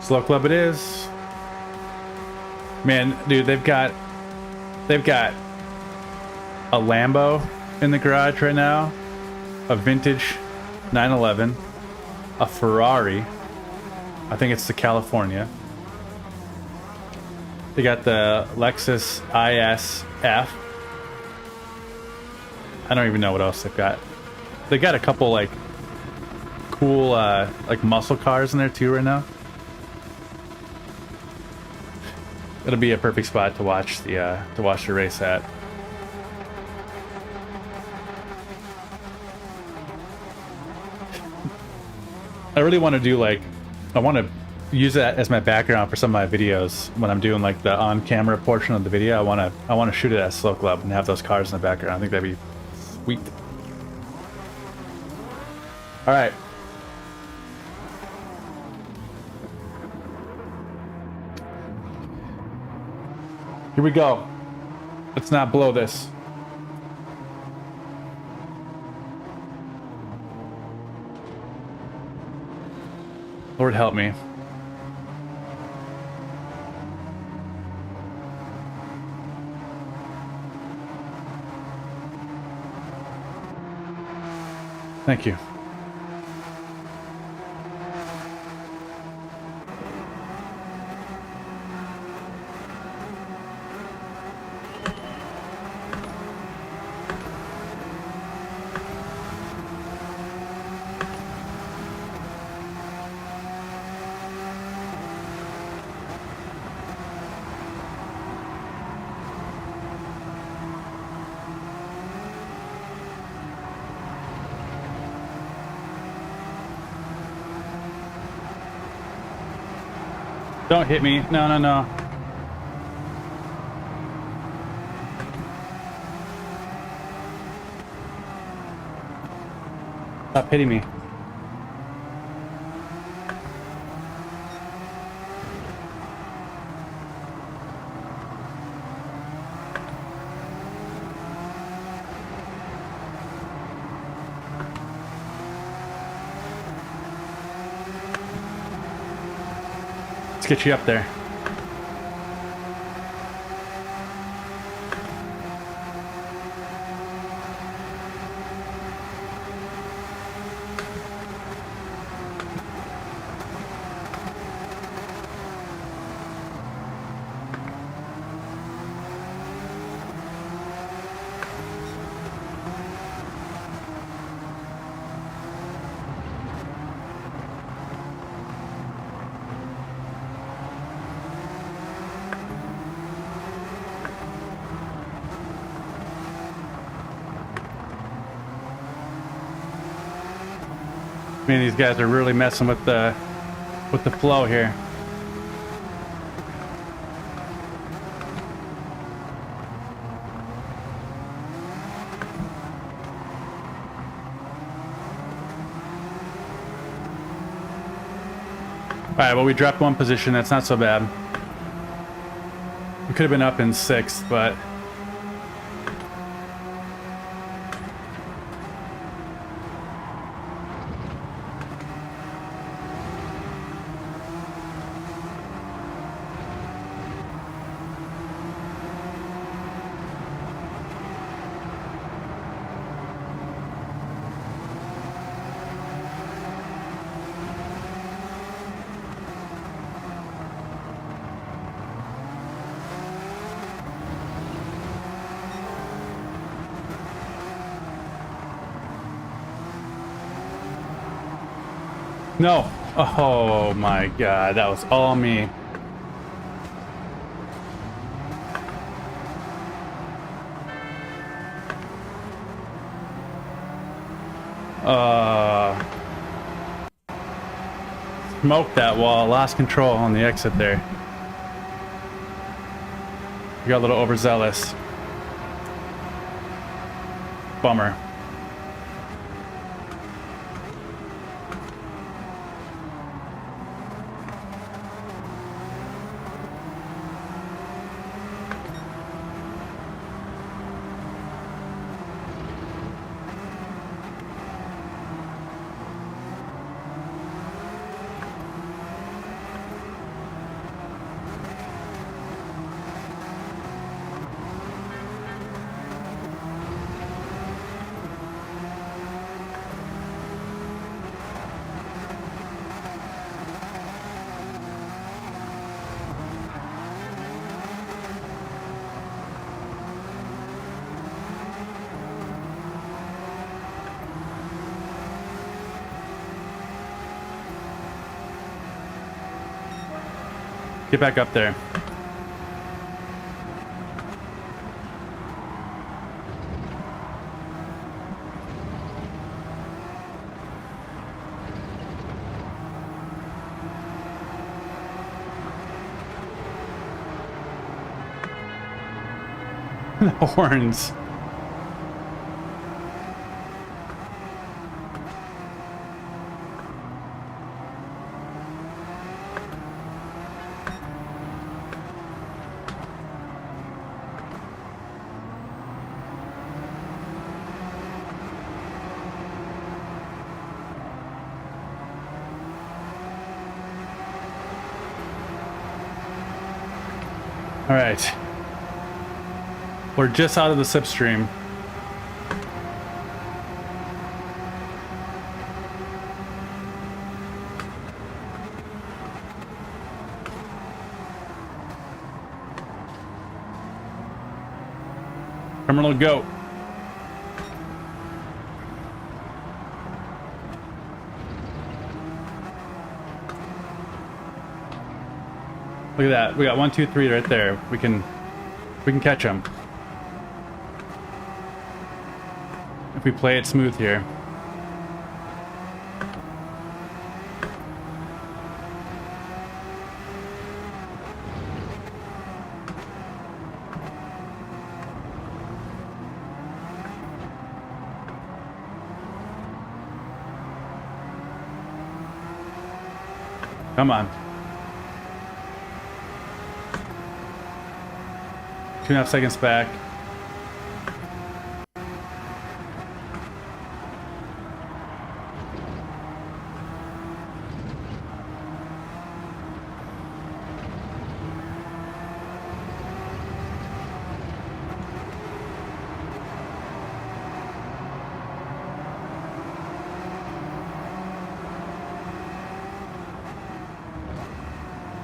Slow Club it is. Man, dude, they've got a Lambo in the garage right now, a vintage 911, a Ferrari. I think it's the California. They got the Lexus ISF. I don't even know what else they've got. They got a couple like cool like muscle cars in there too right now. It'll be a perfect spot to watch the race at. I really want to do like, I want to use that as my background for some of my videos when I'm doing like the on-camera portion of the video. I want to shoot it at Slow Club and have those cars in the background. I think that'd be sweet. All right. Here we go. Let's not blow this. Lord help me. Thank you. Don't hit me. No, no, no. Stop hitting me. Let's get you up there. Man, these guys are really messing with the flow here. right, well, we dropped one position. That's not so bad. We could have been up in 6th, but... No. Oh my god, that was all me. Smoked that wall, lost control on the exit there. We got a little overzealous. Bummer. Get back up there. The horns. All right. We're just out of the slipstream. Terminal go. Look at that. We got 1, 2, 3 right there. We can catch them if we play it smooth here. Come on. 2.5 seconds back.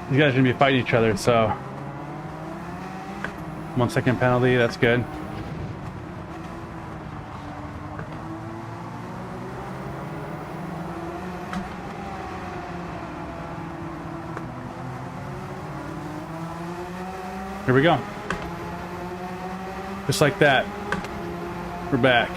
These guys are gonna be fighting each other, so 1 second penalty, that's good. Here we go. Just like that. We're back.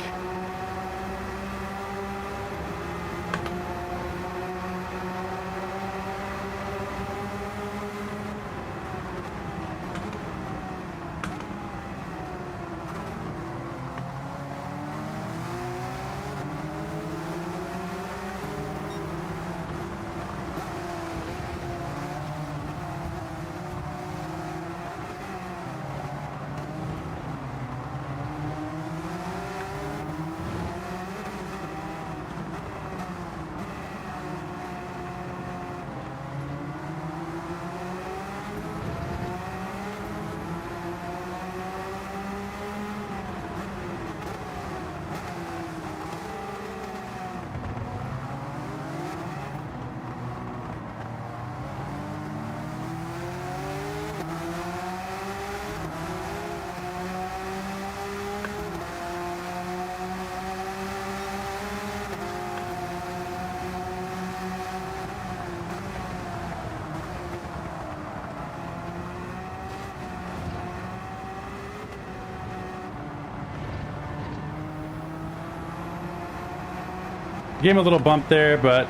Gave him a little bump there, but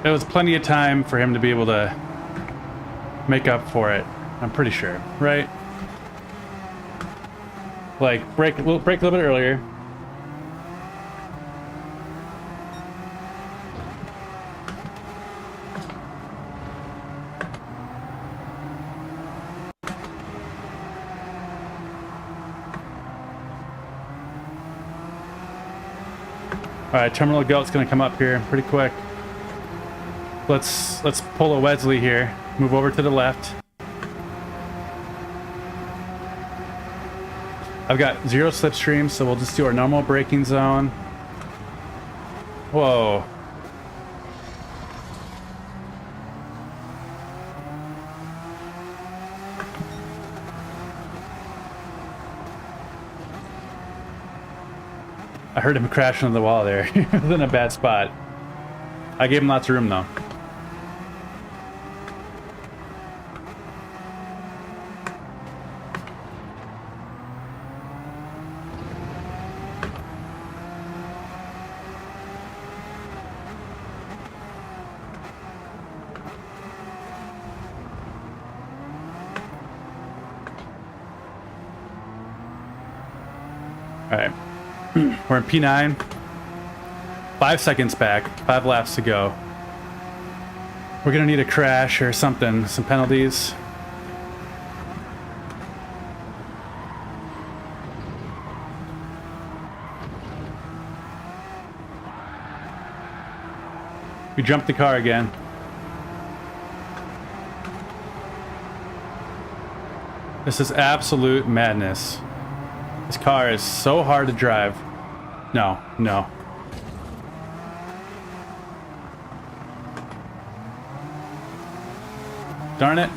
there was plenty of time for him to be able to make up for it. I'm pretty sure, right? Like brake a little bit earlier. All right, terminal goat's gonna come up here pretty quick. Let's pull a Wesley here. Move over to the left. I've got 0 slipstream, so we'll just do our normal braking zone. Whoa. I heard him crash into the wall there. He was in a bad spot. I gave him lots of room though. All right. We're in P9. 5 seconds back. 5 laps to go. We're gonna need a crash or something. Some penalties. We jumped the car again. This is absolute madness. This car is so hard to drive. No, no. Darn it.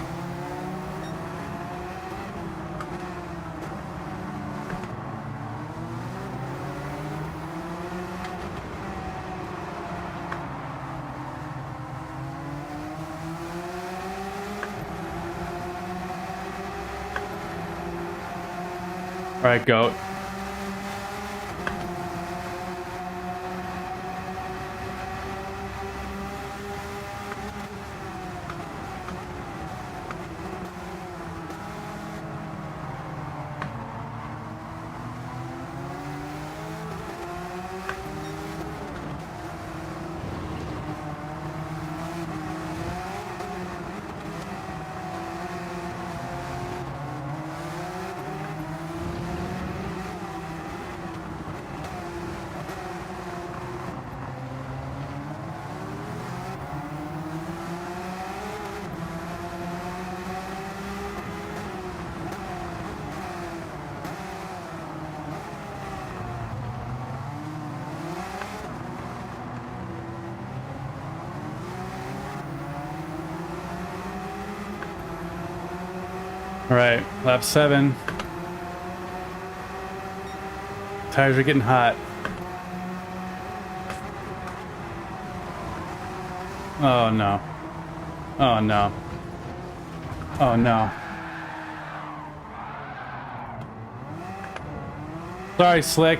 All right, goat. All right, lap 7. Tires are getting hot. Oh no. Oh no. Oh no. Sorry, Slick.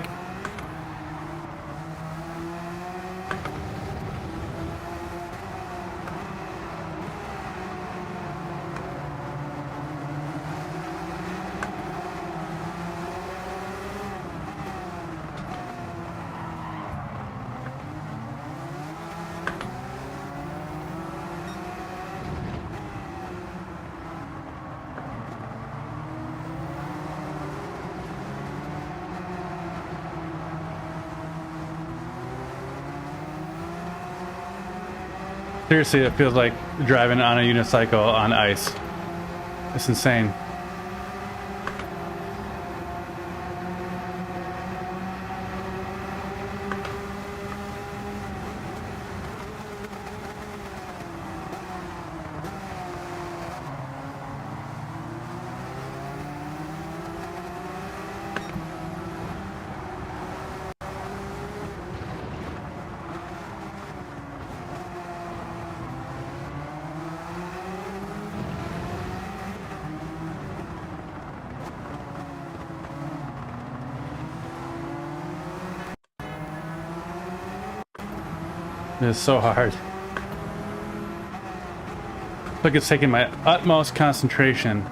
Seriously, it feels like driving on a unicycle on ice. It's insane. It is so hard. Look, it's taking my utmost concentration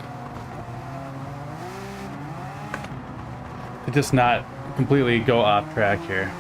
to just not completely go off track here.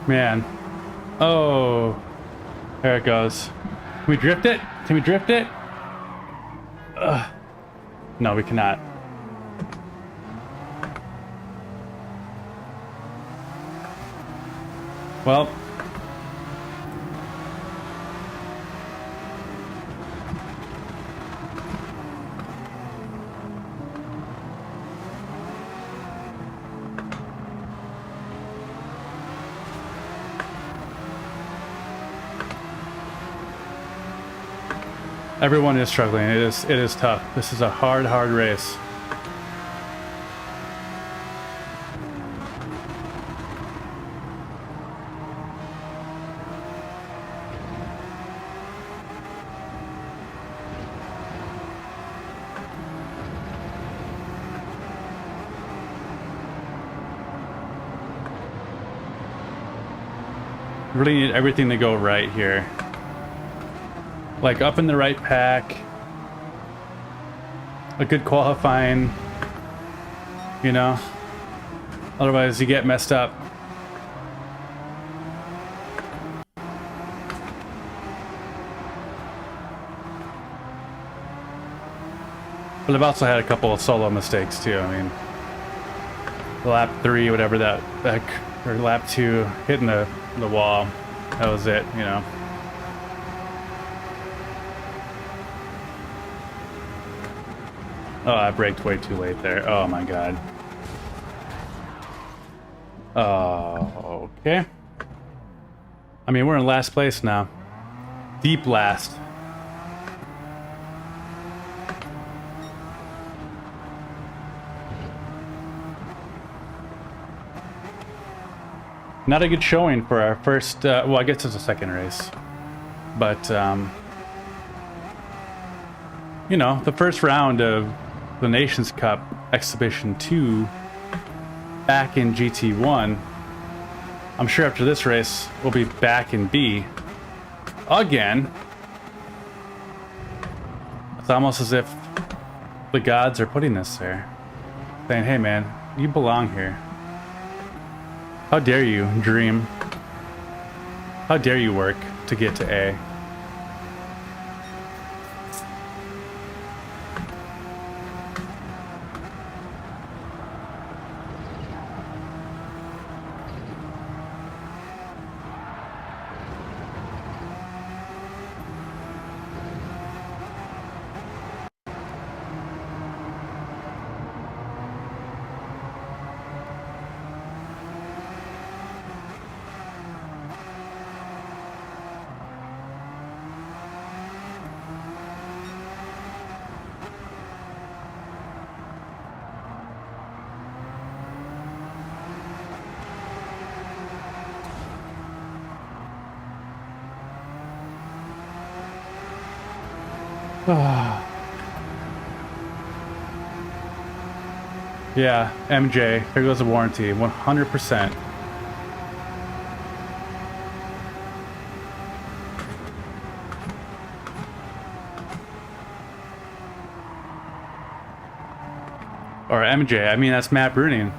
Man. Oh. There it goes. Can we drift it? Can we drift it? Ugh. No, we cannot. Well. Everyone is struggling. It is tough. This is a hard race. Really need everything to go right here. Like up in the right pack, a good qualifying, you know, otherwise you get messed up. But I've also had a couple of solo mistakes too. I mean, lap 3, whatever that or lap 2, hitting the wall, that was it, you know. Oh, I braked way too late there. Oh my god. Oh, okay. I mean, we're in last place now. Deep last. Not a good showing for our first, well, I guess it's a second race. But, you know, the first round of the Nations Cup Exhibition 2 back in GT1. I'm sure after this race, we'll be back in B again. It's almost as if the gods are putting us there. Saying, hey man, you belong here. How dare you dream? How dare you work to get to A? Yeah, MJ, here goes the warranty, 100%. Or MJ, I mean, that's Matt Bruning.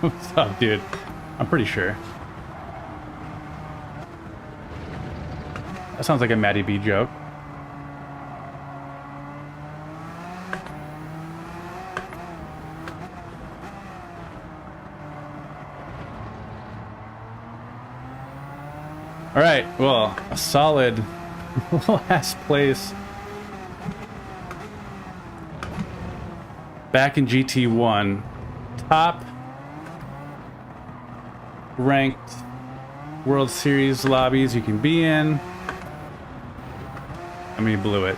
What's up, dude? I'm pretty sure. That sounds like a Matty B joke. All right, well, a solid last place. Back in GT1, top ranked World Series lobbies you can be in. I mean, blew it.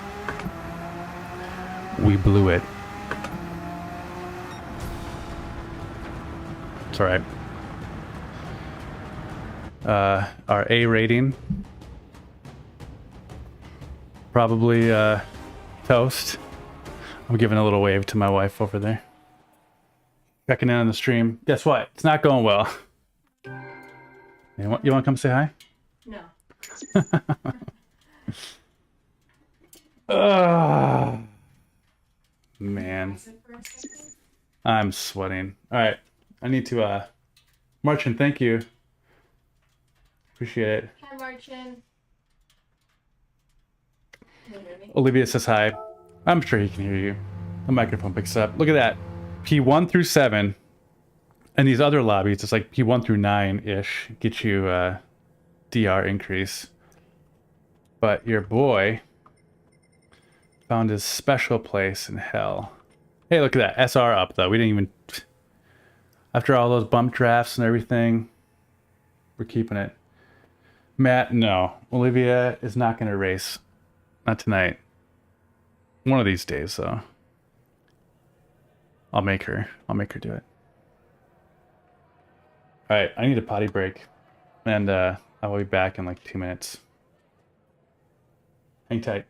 We blew it. It's all right. Our A rating. Probably toast. I'm giving a little wave to my wife over there. Checking in on the stream. Guess what? It's not going well. You want to come say hi? No. Man. Sit for a second. I'm sweating. All right. I need to, Marchin, thank you. Appreciate it. Hi, Marchin. Can you hear me? Olivia says hi. I'm sure he can hear you. The microphone picks up. Look at that. P1 through 7. And these other lobbies, it's like P1 through 9-ish. Get you a DR increase. But your boy found his special place in hell. Hey, look at that. SR up, though. We didn't even... After all those bump drafts and everything, we're keeping it. Matt, no. Olivia is not going to race. Not tonight. One of these days, though. I'll make her do it. Alright, I need a potty break. And I will be back in like 2 minutes. Hang tight.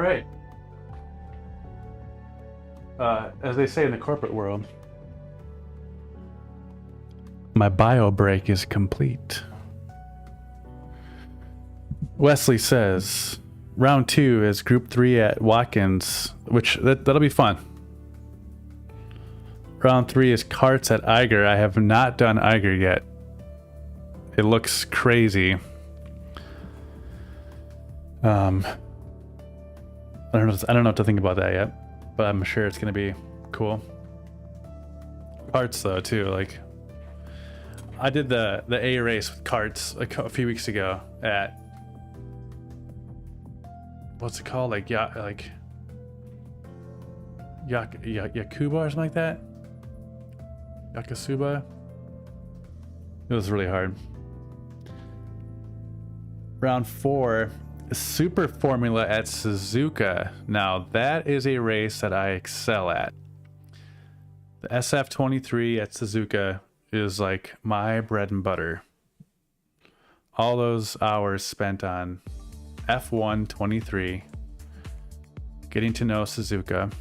right. As they say in the corporate world, my bio break is complete. Wesley says, round 2 is group 3 at Watkins, which that'll be fun. Round 3 is karts at Eiger. I have not done Eiger yet. It looks crazy. I don't know what to think about that yet, but I'm sure it's gonna be cool. Karts though too, like I did the A race with karts a few weeks ago at what's it called, like Yakuba or something like that. Yakasuba. It was really hard. Round 4. Super Formula at Suzuka. Now that is a race that I excel at. The SF23 at Suzuka is like my bread and butter. All those hours spent on F1 23, getting to know Suzuka.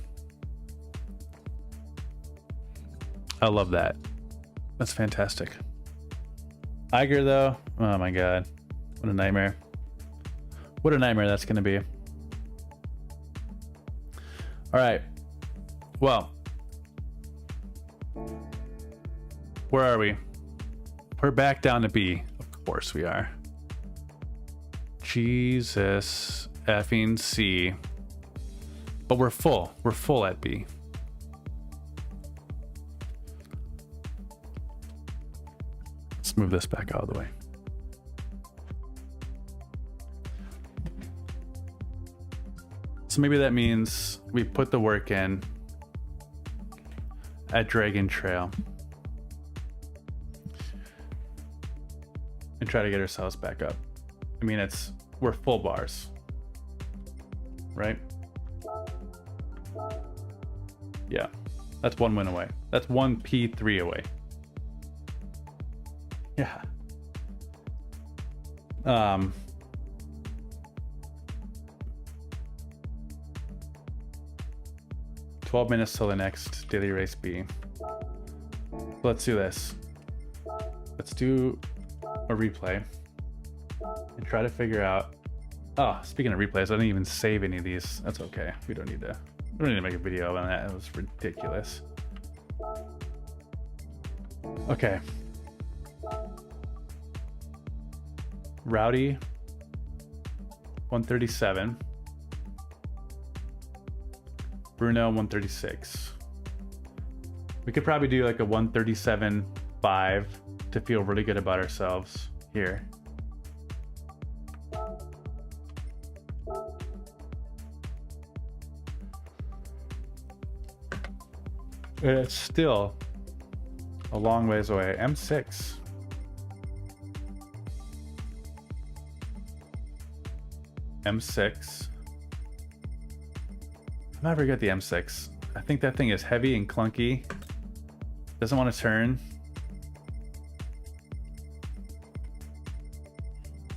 I love that. That's fantastic. Eiger though, oh my god, what a nightmare. What a nightmare that's going to be. All right. Well, where are we? We're back down to B. Of course we are. Jesus effing C. But we're full. We're full at B. Let's move this back out of the way. So maybe that means we put the work in at Dragon Trail and try to get ourselves back up. I mean, we're full bars, right? Yeah, that's one win away. That's one P3 away. Yeah. 12 minutes till the next daily race B. Let's do this. Let's do a replay and try to figure out. Oh, speaking of replays, I didn't even save any of these. That's okay. We don't need to make a video on that. It was ridiculous. Okay. Rowdy 137. Bruno 136. We could probably do like a 137.5 to feel really good about ourselves here. It's still a long ways away. M6. M6. I'm not very good at the M6. I think that thing is heavy and clunky. Doesn't want to turn.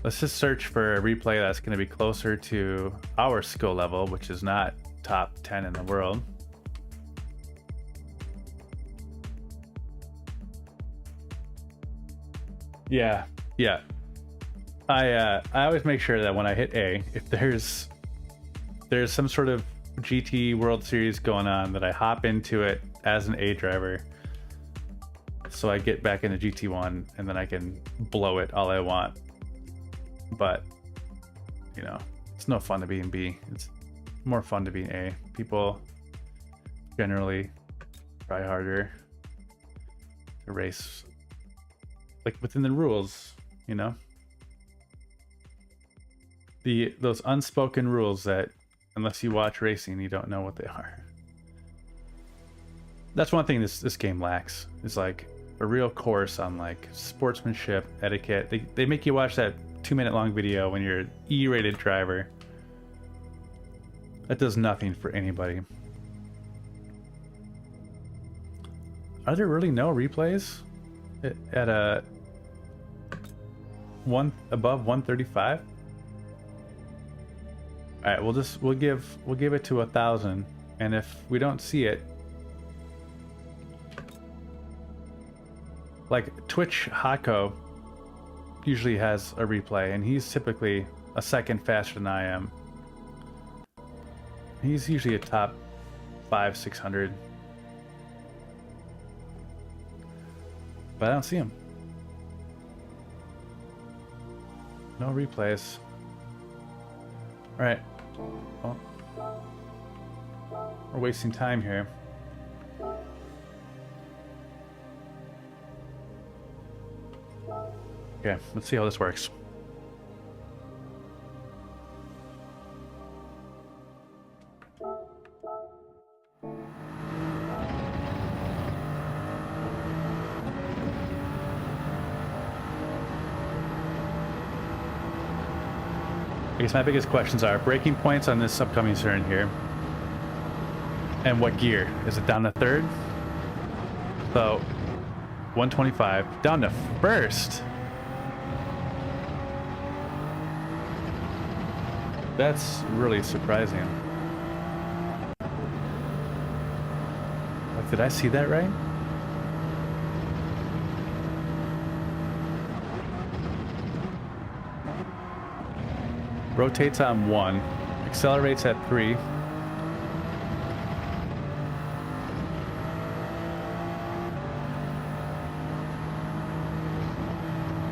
Let's just search for a replay that's going to be closer to our skill level, which is not top 10 in the world. Yeah. I always make sure that when I hit A, if there's some sort of GT World Series going on, that I hop into it as an A driver, so I get back into GT1 and then I can blow it all I want. But you know, it's no fun to be in B. It's more fun to be in A. People generally try harder to race like within the rules, you know, those unspoken rules that unless you watch racing you don't know what they are. That's one thing this game lacks, is like a real course on like sportsmanship, etiquette. They make you watch that 2-minute long video when you're an E-rated driver. That does nothing for anybody. Are there really no replays at a one above 135? All right, we'll give it to 1,000, and if we don't see it, like Twitch Hako usually has a replay, and he's typically a second faster than I am. He's usually a top 500-600, but I don't see him. No replays. All right. Well, we're wasting time here. Okay, let's see how this works. I guess my biggest questions are braking points on this upcoming turn here. And what gear? Is it down to third? So, 125. Down to first! That's really surprising. Like, did I see that right? Rotates on 1, accelerates at 3.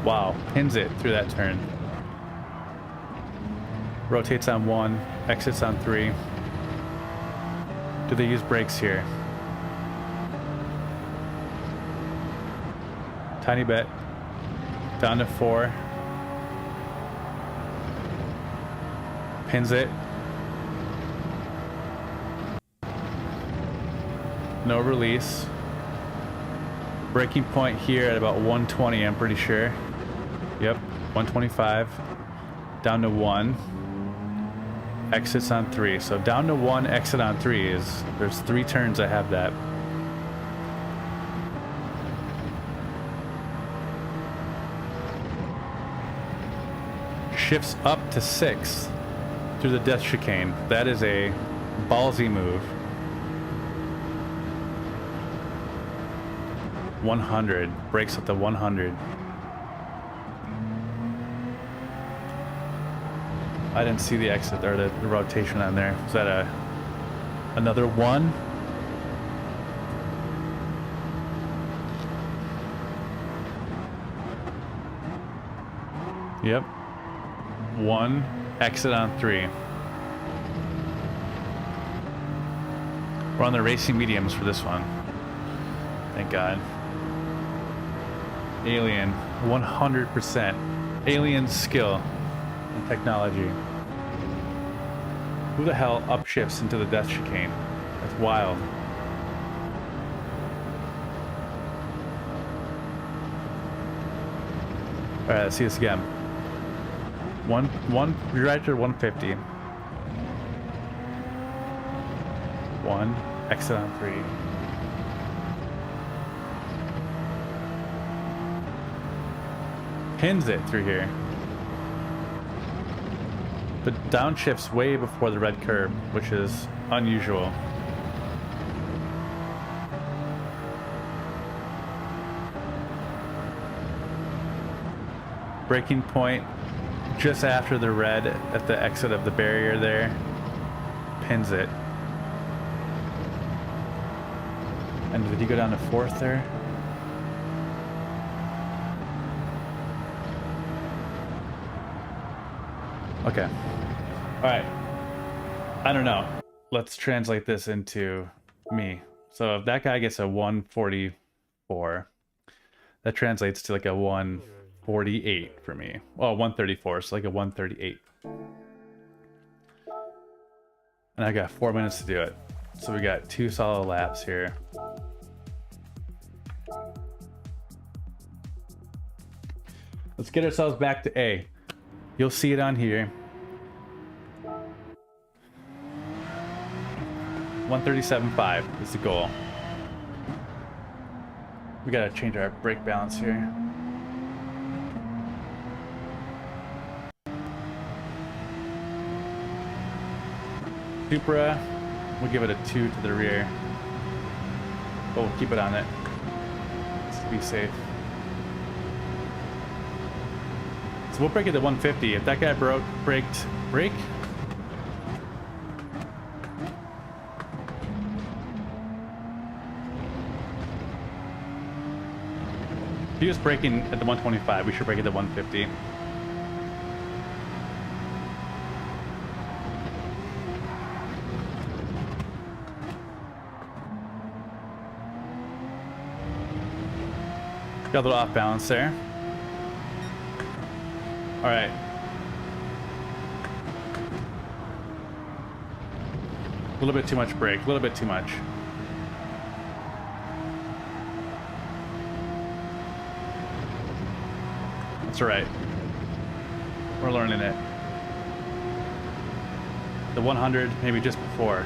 Wow, pins it through that turn. Rotates on 1, exits on 3. Do they use brakes here? Tiny bit. Down to 4. Pins it. No release. Braking point here at about 120, I'm pretty sure. Yep, 125. Down to 1. Exits on 3. So down to 1, exit on 3 is... There's 3 turns I have that. Shifts up to 6. Through the death chicane. That is a ballsy move. 100. Brakes up to 100. I didn't see the exit or the rotation on there. Was that another 1? Yep. 1. Exit on 3. We're on the racing mediums for this one. Thank God. Alien. 100%. Alien skill and technology. Who the hell upshifts into the death chicane? That's wild. Alright, let's see this again. One redirected 150. 1, exit on 3. Pins it through here. But downshifts way before the red curb, which is unusual. Braking point just after the red at the exit of the barrier there. Pins it. And did he go down to 4th there? Okay. Alright. I don't know. Let's translate this into me. So if that guy gets a 144, that translates to like a 148 for me. Well, 134, so like a 138. And I got 4 minutes to do it. So we got 2 solid laps here. Let's get ourselves back to A. You'll see it on here. 137.5 is the goal. We gotta change our brake balance here. Supra, we'll give it a 2 to the rear. But we'll keep it on it. Just to be safe. So we'll break it to 150. If that guy braked, brake? If he was braking at the 125, we should break it to 150. Got a little off balance there. All right. A little bit too much brake, a little bit too much. That's all right. We're learning it. The 100, maybe just before.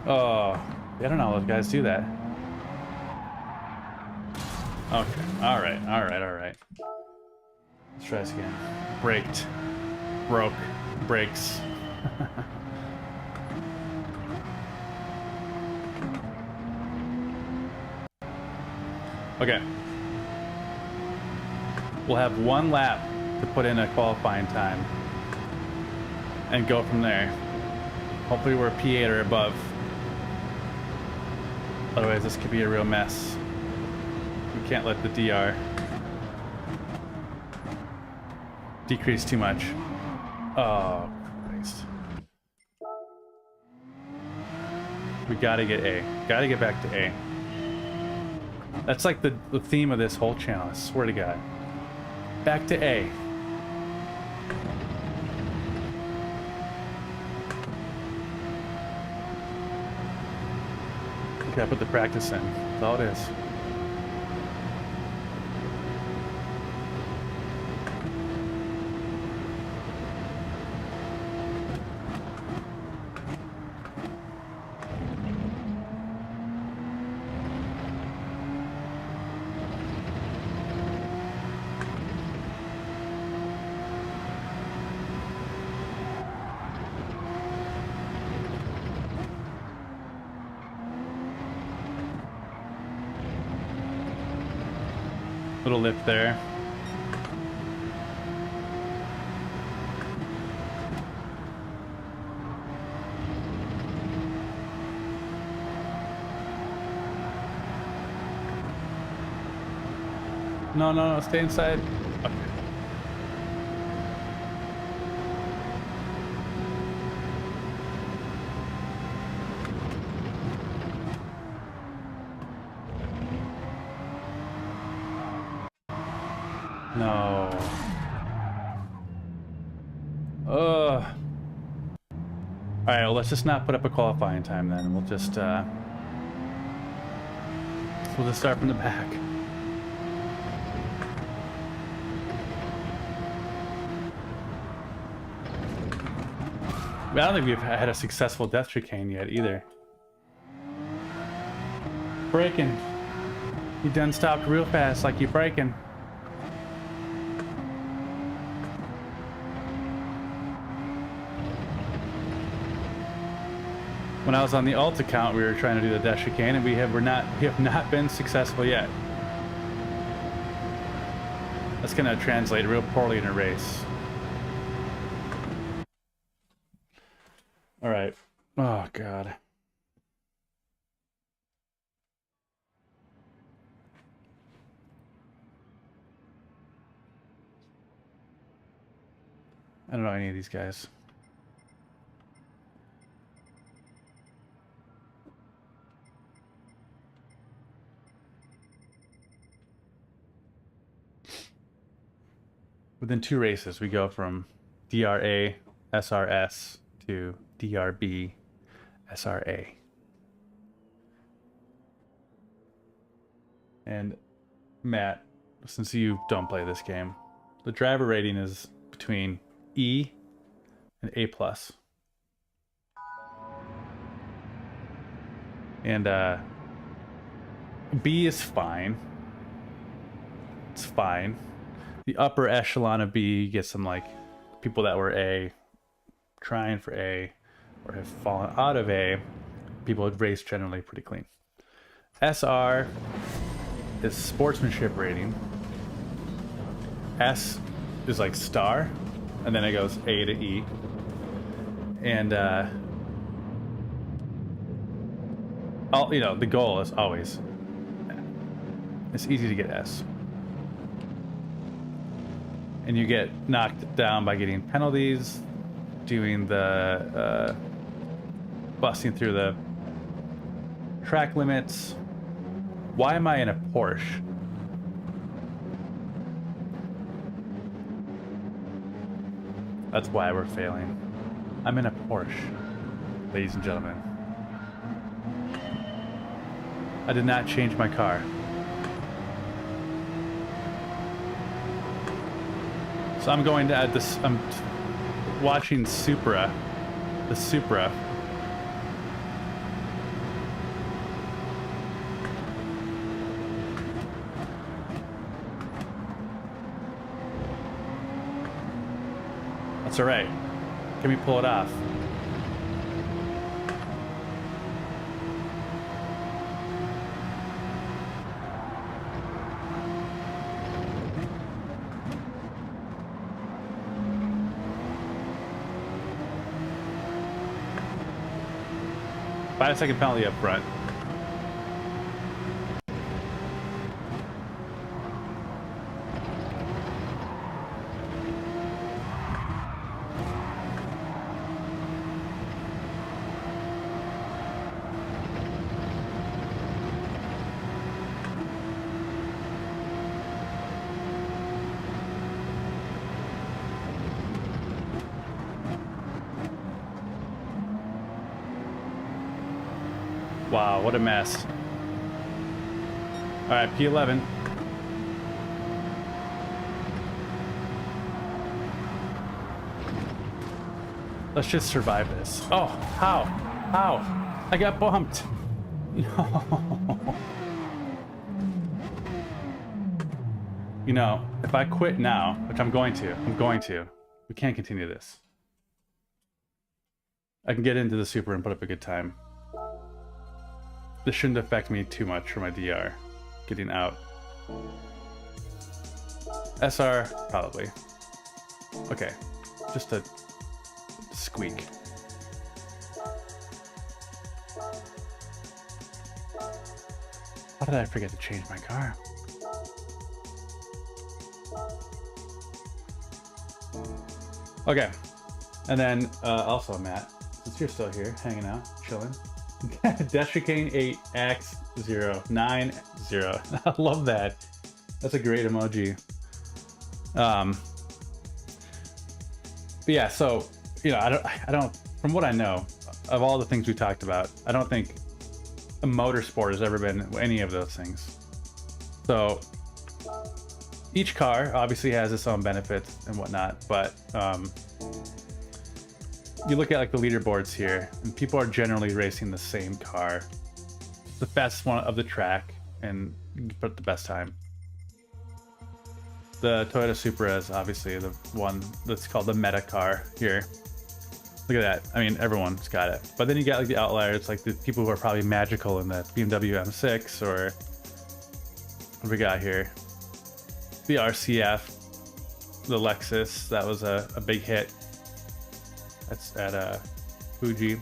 Oh, I don't know how those guys do that. Okay, all right, all right, all right. Let's try this again. Braked. Broke. Brakes. Okay. We'll have one lap to put in a qualifying time and go from there. Hopefully we're P8 or above. Otherwise this could be a real mess. We can't let the DR decrease too much. Oh, Christ. We gotta get A. Gotta get back to A. That's like the theme of this whole channel, I swear to God. Back to A. You gotta put the practice in. That's all it is. Little lift there. No, no, no, stay inside. Okay. No. Ugh. Alright, well, let's just not put up a qualifying time then. We'll just start from the back. I don't think we've had a successful death chicane yet either. Braking. You done stopped real fast like you're braking. When I was on the alt account, we were trying to do the death chicane, and we have not been successful yet. That's gonna translate real poorly in a race. All right. Oh God. I don't know any of these guys. Within 2 races, we go from DRA SRS to DRB SRA. And Matt, since you don't play this game, the driver rating is between E and A+. And B is fine. It's fine. The upper echelon of B gets some like people that were A, trying for A, or have fallen out of A, people would race generally pretty clean. SR is sportsmanship rating. S is like star, and then it goes A to E. And the goal is always, it's easy to get S. And you get knocked down by getting penalties, doing the busting through the track limits. Why am I in a Porsche? That's why we're failing. I'm in a Porsche, ladies and gentlemen. I did not change my car. So I'm going to add this. I'm watching Supra. The Supra. That's all right. Can we pull it off? Five-second penalty up front. Wow, what a mess. All right, P11. Let's just survive this. Oh, how? How? I got bumped. No. You know, if I quit now, which I'm going to, we can't continue this. I can get into the Super and put up a good time. This shouldn't affect me too much for my DR. Getting out. SR, probably. Okay, just a squeak. Why did I forget to change my car? Okay, and then also Matt, since you're still here, hanging out, chilling. Deshicane 8X090. I love that. That's a great emoji. But yeah, so I don't. From what I know, of all the things we talked about, I don't think a motorsport has ever been any of those things. So each car obviously has its own benefits and whatnot, but you look at like the leaderboards here, and people are generally racing the same car, the fastest one of the track, and put the best time. The Toyota Supra is obviously the one that's called the meta car here. Look at that. I mean, everyone's got it. But then you got like the outliers, like the people who are probably magical in the BMW M6, or what we got here? The RCF, the Lexus, that was a big hit. That's at Fuji.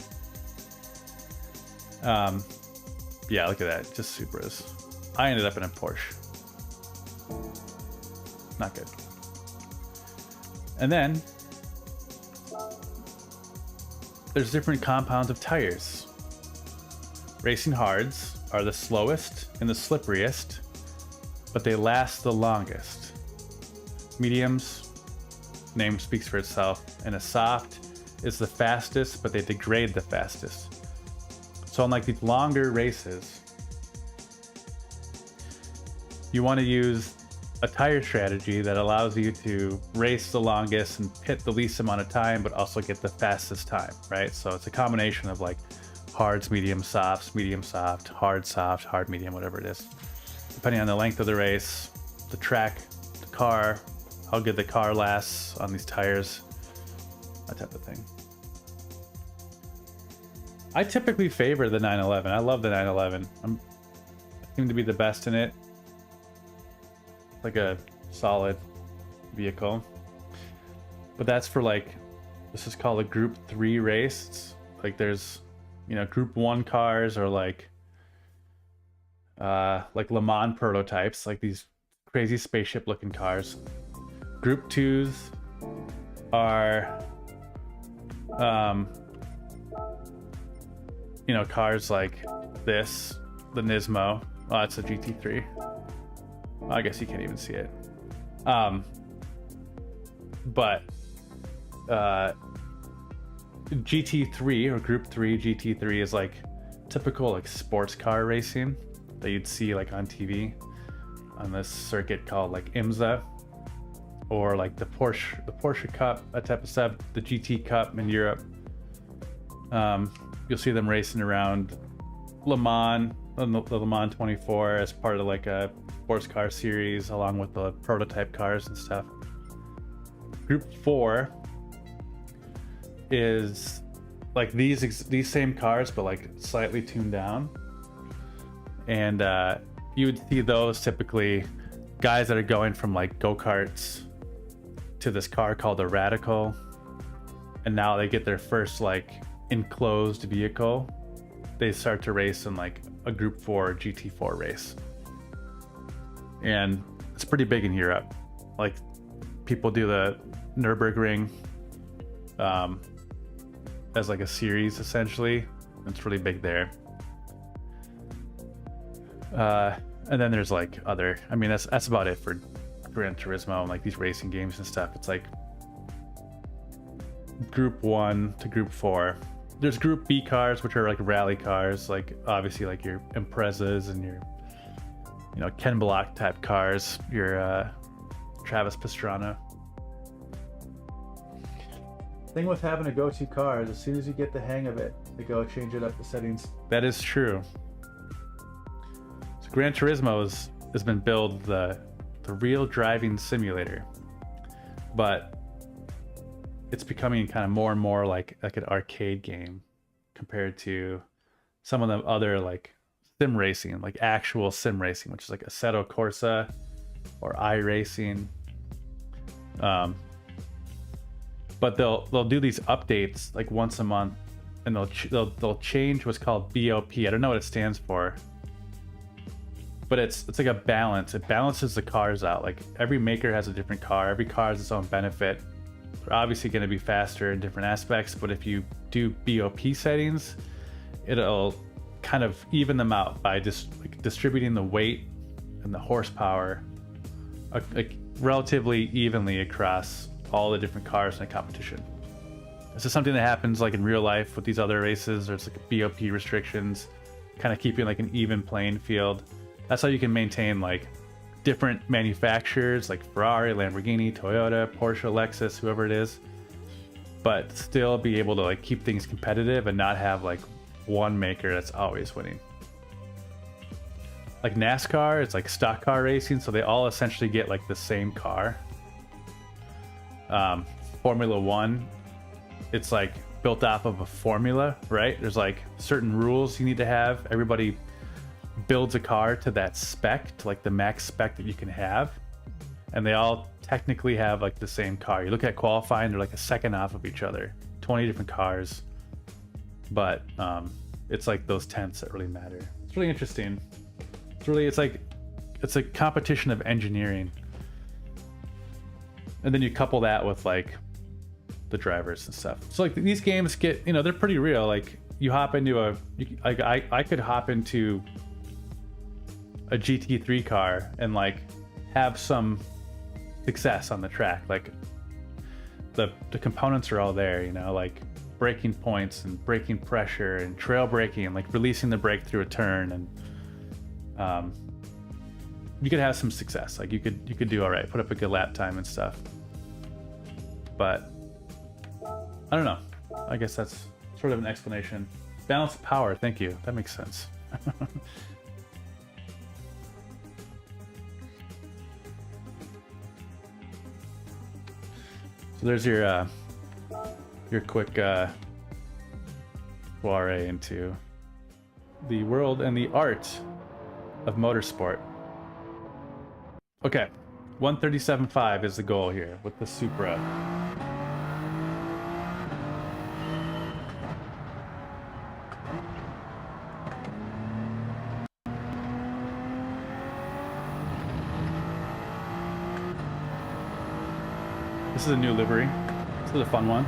Yeah, look at that, just Supras. I ended up in a Porsche. Not good. And then there's different compounds of tires. Racing hards are the slowest and the slipperiest, but they last the longest. Mediums, name speaks for itself, and a soft is the fastest, but they degrade the fastest. So unlike these longer races, you want to use a tire strategy that allows you to race the longest and pit the least amount of time, but also get the fastest time, right? So it's a combination of like hards, medium soft, hard, medium, whatever it is. Depending on the length of the race, the track, the car, how good the car lasts on these tires, that type of thing. I typically favor the 911. I love the 911. I seem to be the best in it. Like a solid vehicle. But that's for like, this is called a Group 3 race. It's like there's, you know, Group 1 cars are like Le Mans prototypes, like these crazy spaceship looking cars. Group 2s are you know, cars like this, the Nismo. Oh, it's a GT3. I guess you can't even see it. But GT3 or Group 3 GT3 is like typical like sports car racing that you'd see like on TV on this circuit called like IMSA, or like the Porsche Cup, that type of stuff, the GT Cup in Europe. You'll see them racing around Le Mans, the Le Mans 24 as part of like a sports car series along with the prototype cars and stuff. Group 4 is like these same cars but like slightly tuned down, and you would see those typically guys that are going from like go-karts to this car called a Radical, and now they get their first like enclosed vehicle. They start to race in like a Group 4 GT4 race, and it's pretty big in Europe. Like people do the Nürburgring as like a series essentially. It's really big there. And then there's like other, I mean that's about it for Gran Turismo and like these racing games and stuff. It's like Group 1 to Group 4. There's Group B cars, which are like rally cars, like obviously like your Imprezas and your, you know, Ken Block type cars, your Travis Pastrana. Thing with having a go-to car is as soon as you get the hang of it, you go change it up the settings. That is true. So Gran Turismo has been billed the real driving simulator, but it's becoming kind of more and more like an arcade game compared to some of the other like sim racing, like actual sim racing, which is like Assetto Corsa or iRacing. But they'll do these updates like once a month, and they'll change what's called BOP. I don't know what it stands for, but it's like a balance. It balances the cars out. Like every maker has a different car. Every car has its own benefit. They're obviously going to be faster in different aspects, but if you do BOP settings, it'll kind of even them out by just like distributing the weight and the horsepower like relatively evenly across all the different cars in a competition. This is something that happens like in real life with these other races. There's like BOP restrictions, kind of keeping like an even playing field. That's how you can maintain like different manufacturers like Ferrari, Lamborghini, Toyota, Porsche, Lexus, whoever it is, but still be able to like keep things competitive and not have like one maker that's always winning. Like NASCAR, it's like stock car racing, so they all essentially get like the same car. Formula One, it's like built off of a formula, right? There's like certain rules you need to have. Everybody builds a car to that spec, to like the max spec that you can have, and they all technically have like the same car. You look at qualifying, they're like a second off of each other, 20 different cars, but it's like those tenths that really matter. It's really interesting. It's a competition of engineering, and then you couple that with like the drivers and stuff. So like these games get, you know, they're pretty real. Like you hop into I could hop into a GT3 car and like have some success on the track. Like the components are all there, you know, like braking points and braking pressure and trail braking and like releasing the brake through a turn, and you could have some success. Like you could do all right, put up a good lap time and stuff. But I don't know. I guess that's sort of an explanation. Balance of power. Thank you. That makes sense. So there's your your quick foray into the world and the art of motorsport. Okay, 137.5 is the goal here with the Supra. This is a new livery. This is a fun one.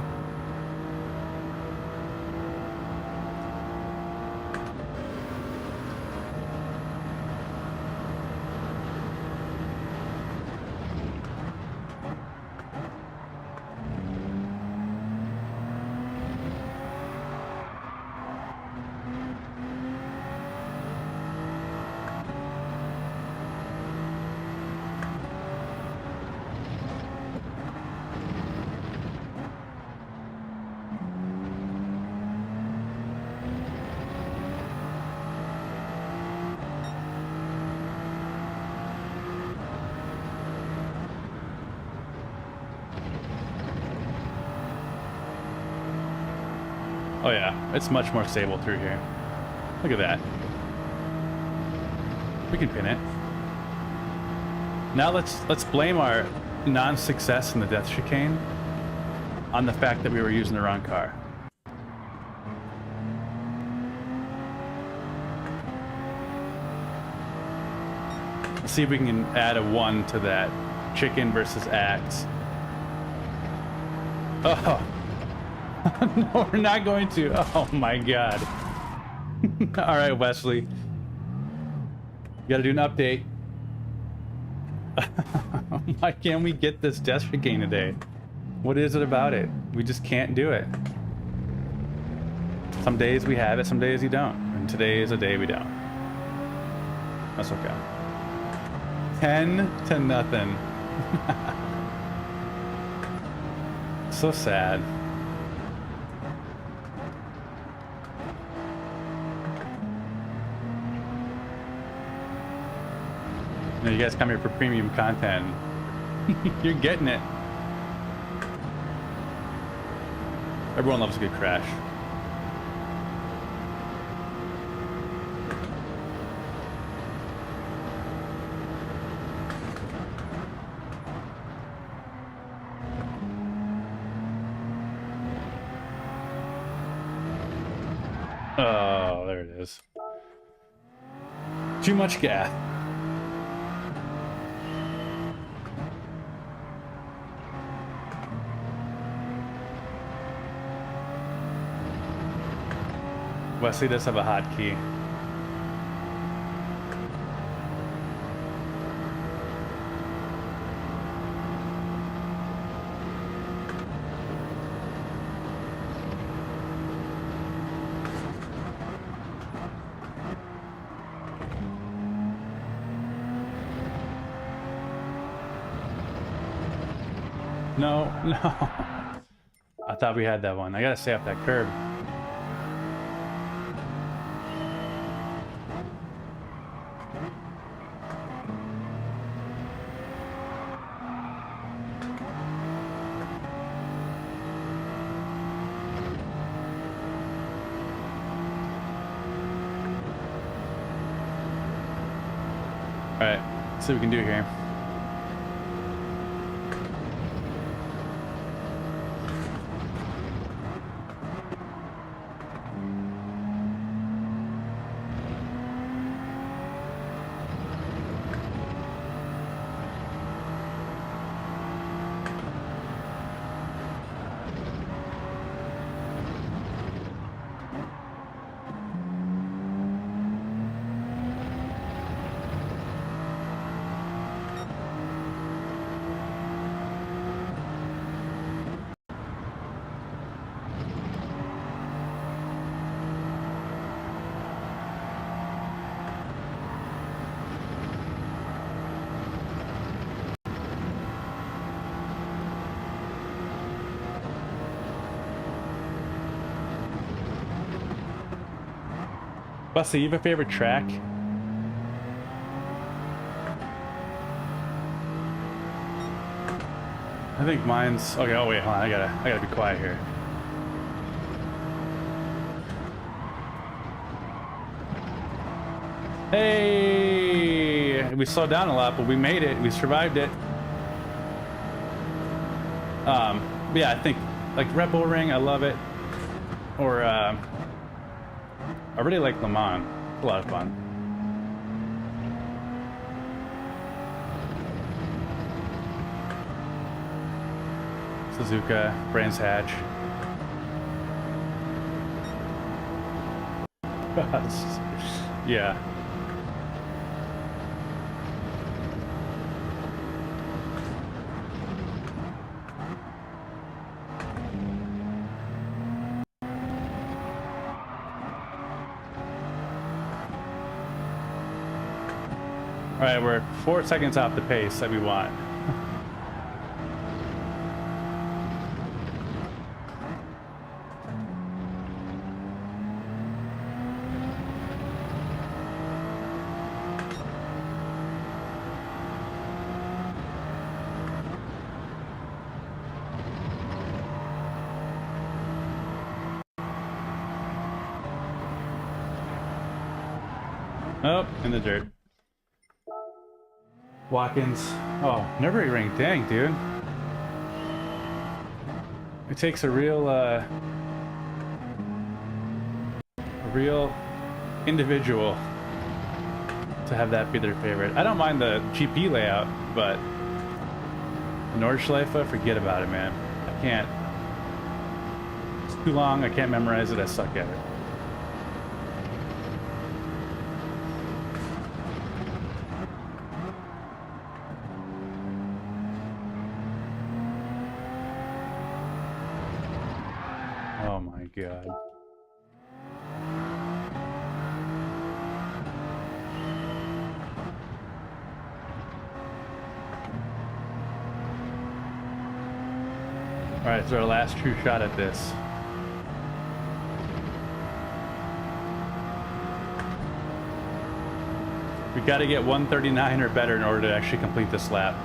Oh yeah, it's much more stable through here. Look at that. We can pin it. Now let's blame our non-success in the death chicane on the fact that we were using the wrong car. Let's see if we can add a 1 to that chicken versus axe. Oh. No, we're not going to. Oh my god. All right, Wesley. You gotta do an update. Why can't we get this death chicane today? What is it about it? We just can't do it. Some days we have it, some days you don't. And today is a day we don't. That's okay. 10-0. So sad. You know, you guys come here for premium content. You're getting it. Everyone loves a good crash. Oh, there it is. Too much gas. Wesley does have a hotkey. No, no. I thought we had that one. I gotta stay off that curb. Alright, let's see what we can do here. Bussy, you have a favorite track? I think mine's okay. Oh wait, hold on. I gotta be quiet here. Hey, we slowed down a lot, but we made it. We survived it. Yeah, I think like Red Bull Ring, I love it. Or I really like Le Mans. It's a lot of fun. Suzuka, Brands Hatch. Yeah. All right, we're 4 seconds off the pace that we want. Oh, in the dirt. Watkins. Oh, never ring. Dang, dude. It takes a real individual to have that be their favorite. I don't mind the GP layout, but Nordschleife, forget about it, man. I can't. It's too long. I can't memorize it. I suck at it. Oh my god. Alright, so our last true shot at this. We gotta get 139 or better in order to actually complete this lap.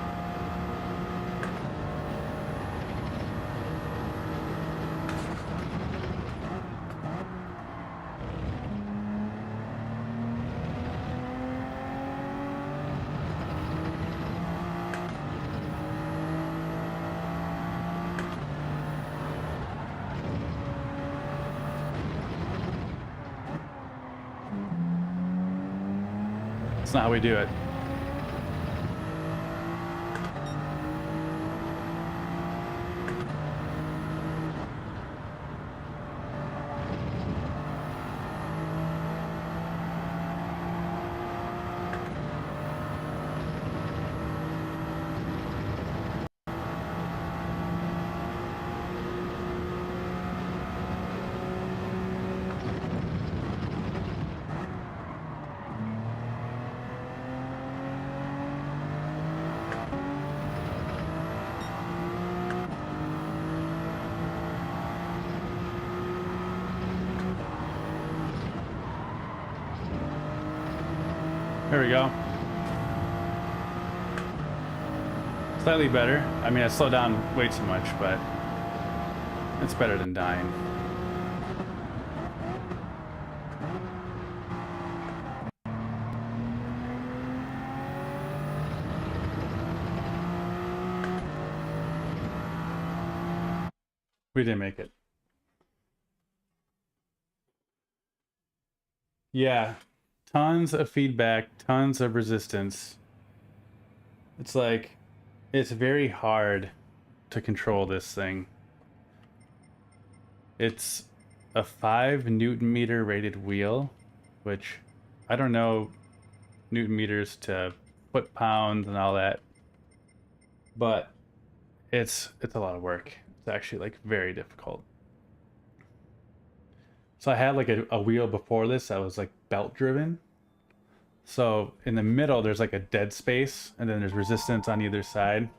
That's not how we do it. There we go. Slightly better. I mean, I slowed down way too much, but it's better than dying. We didn't make it. Yeah. Tons of feedback, tons of resistance. It's like, it's very hard to control this thing. It's a 5 Newton meter rated wheel, which I don't know Newton meters to foot pounds and all that, but it's a lot of work. It's actually like very difficult. So I had like a wheel before this that was like belt driven. So in the middle, there's like a dead space, and then there's resistance on either side.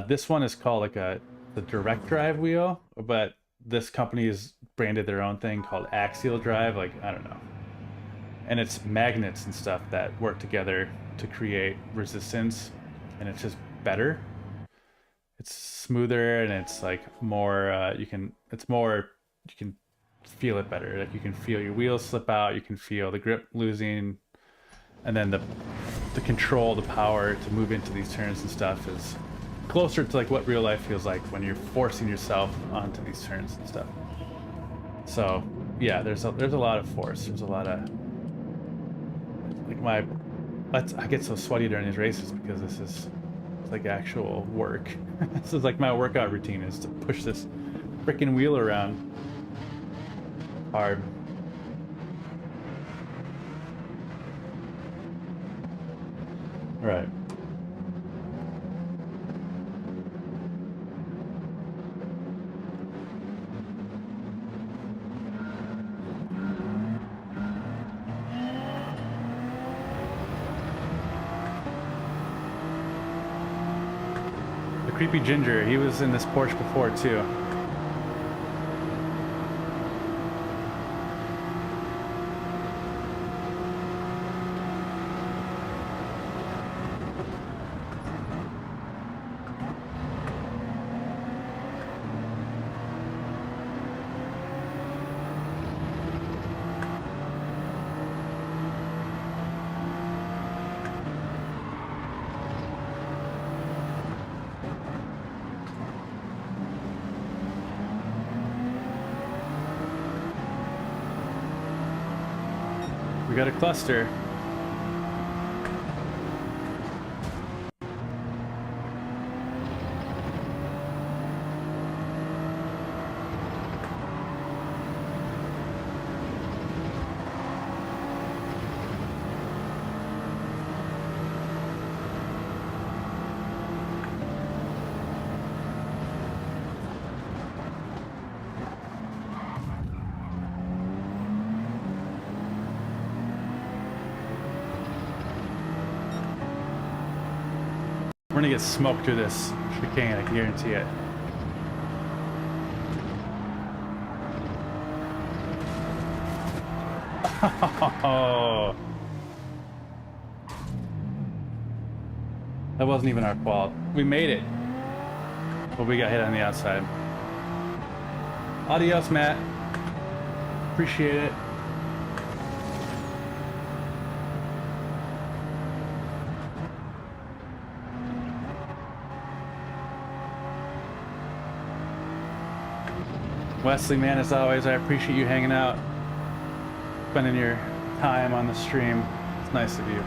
This one is called like the direct drive wheel, but this company has branded their own thing called axial drive. Like, I don't know. And it's magnets and stuff that work together to create resistance, and it's just better. It's smoother, and it's like more, you can feel it better. Like you can feel your wheels slip out, you can feel the grip losing, and then the control, the power to move into these turns and stuff is closer to like what real life feels like when you're forcing yourself onto these turns and stuff. So yeah, there's a lot of force. There's a lot of like I get so sweaty during these races because this is like actual work. This is like my workout routine is to push this freaking wheel around hard. All right. The creepy ginger, he was in this Porsche before too. We got a cluster. We're gonna get smoked through this chicane, I can guarantee it. Oh, that wasn't even our fault. We made it, but we got hit on the outside. Adios, Matt. Appreciate it. Wesley, man, as always, I appreciate you hanging out, spending your time on the stream. It's nice of you.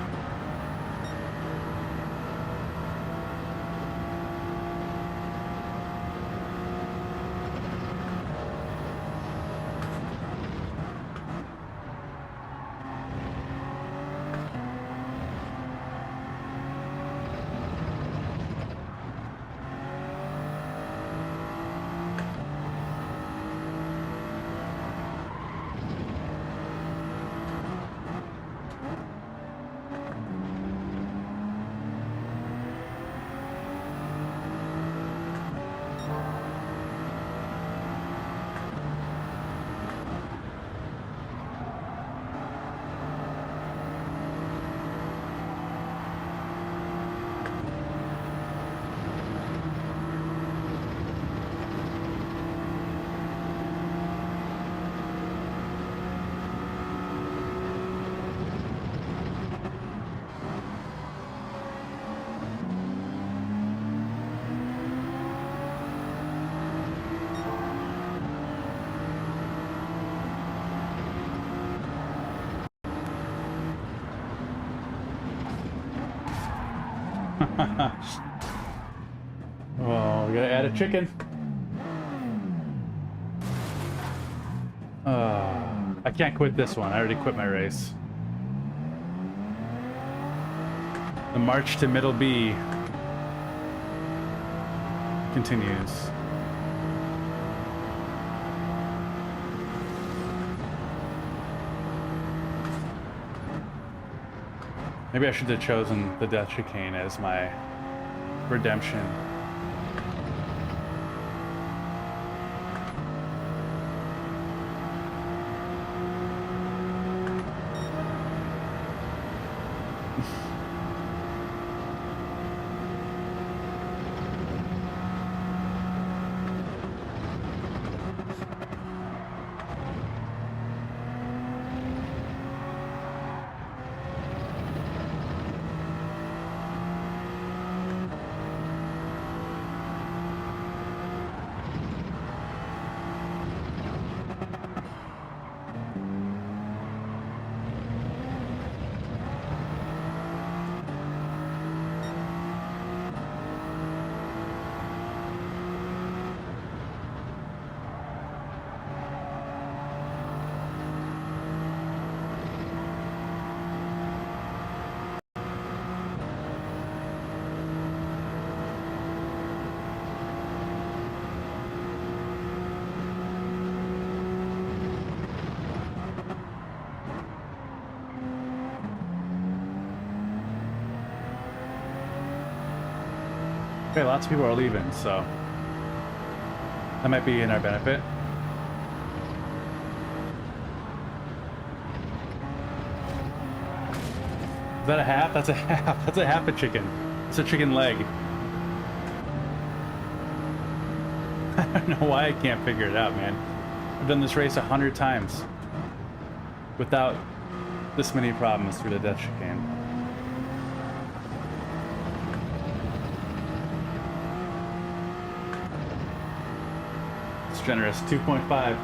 Oh, we gotta add a chicken. I can't quit this one. I already quit my race. The march to middle B continues. Maybe I should have chosen the death chicane as my redemption. Okay, lots of people are leaving, so that might be in our benefit. Is that a half? That's a half. That's a half a chicken. It's a chicken leg. I don't know why I can't figure it out, man. I've done this race 100 times without this many problems through the death chicane. It's generous. 2.5.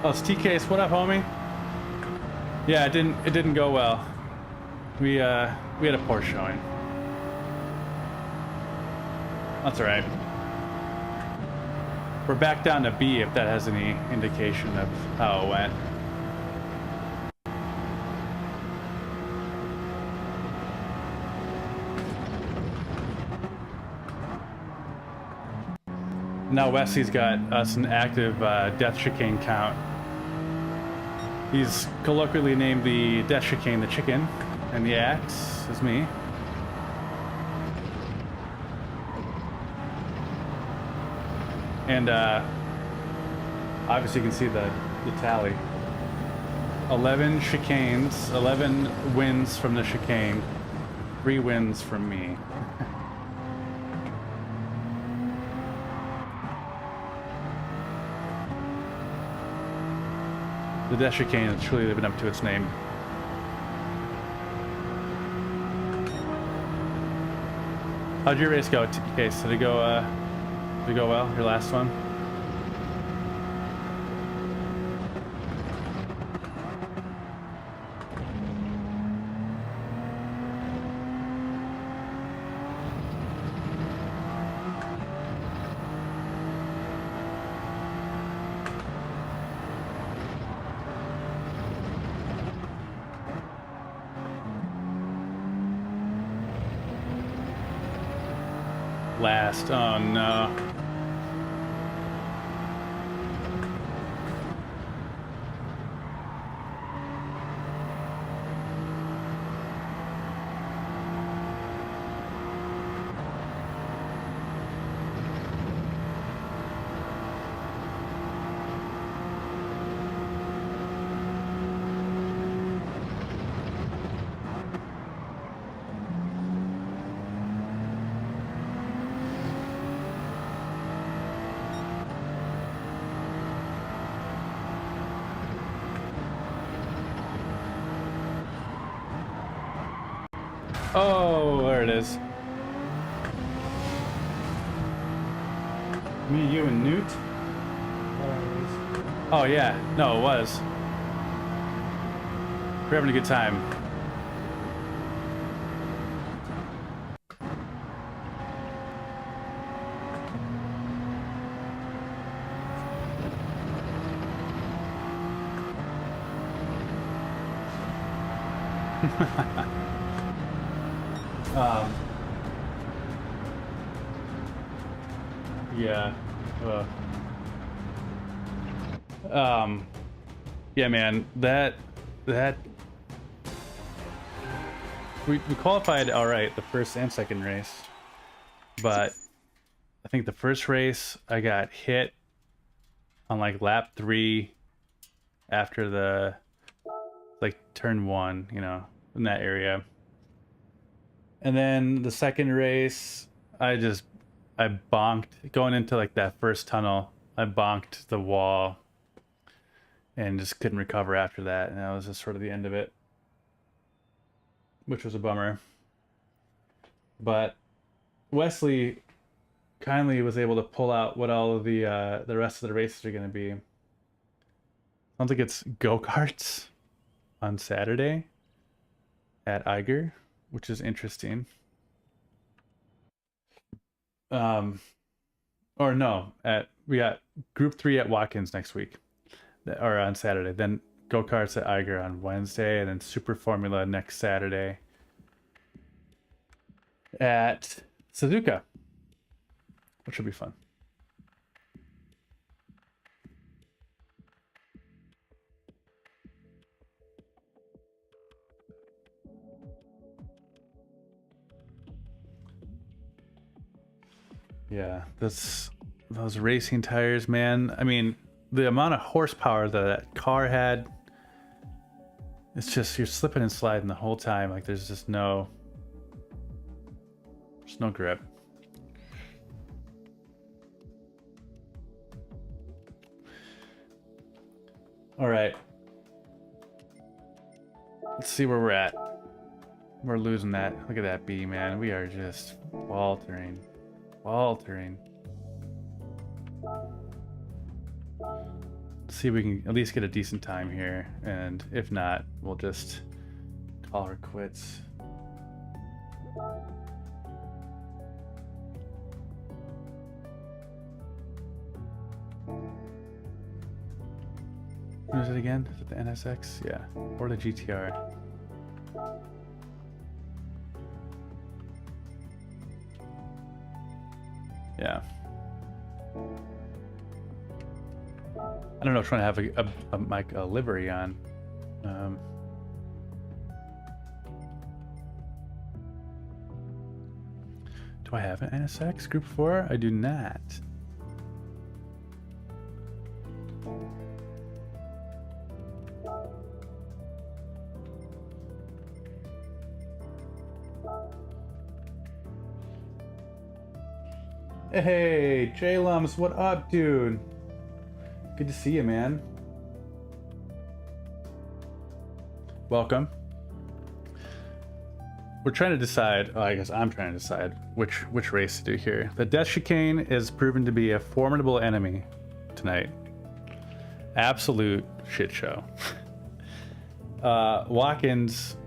Oh, it's TK's. What up, homie? Yeah, it didn't go well. We had a Porsche showing. That's all right. We're back down to B if that has any indication of how it went. Now Wesley's got us an active death chicane count. He's colloquially named the death chicane the chicken, and the axe is me. And obviously you can see the tally. 11 chicanes, 11 wins from the chicane, 3 wins from me. The death chicane is truly living up to its name. How'd your race go, Case? Did it go well? Your last one? Last. Oh no. Oh, there it is. Me, you, and Newt? Oh, yeah. No, it was. We're having a good time. Yeah. Yeah, man, that we qualified all right the first and second race, but I think the first race I got hit on like lap 3 after the like turn 1, you know, in that area. And then the second race I bonked going into like that first tunnel. I bonked the wall and just couldn't recover after that, and that was just sort of the end of it, which was a bummer. But Wesley kindly was able to pull out what all of the rest of the races are going to be. Sounds like it's go-karts on Saturday. at Eiger, which is interesting. Or no, we got Group 3 at Watkins next week, or on Saturday. Then go-karts at Eiger on Wednesday, and then Super Formula next Saturday at Suzuka, which will be fun. Yeah, those racing tires, man. I mean, the amount of horsepower that car had, it's just you're slipping and sliding the whole time. Like there's just no grip. All right. Let's see where we're at. We're losing that. Look at that B, man. We are just faltering. See if we can at least get a decent time here, and if not, we'll just call her quits. What is it again? Is it the NSX? Yeah, or the GTR. Yeah. I don't know, trying to have a livery on. Do I have an NSX Group 4? I do not. Hey, J-Lums, what up, dude? Good to see you, man. Welcome. We're trying to decide, well, I guess I'm trying to decide which race to do here. The Death Chicane is proven to be a formidable enemy tonight. Absolute shit show. Watkins,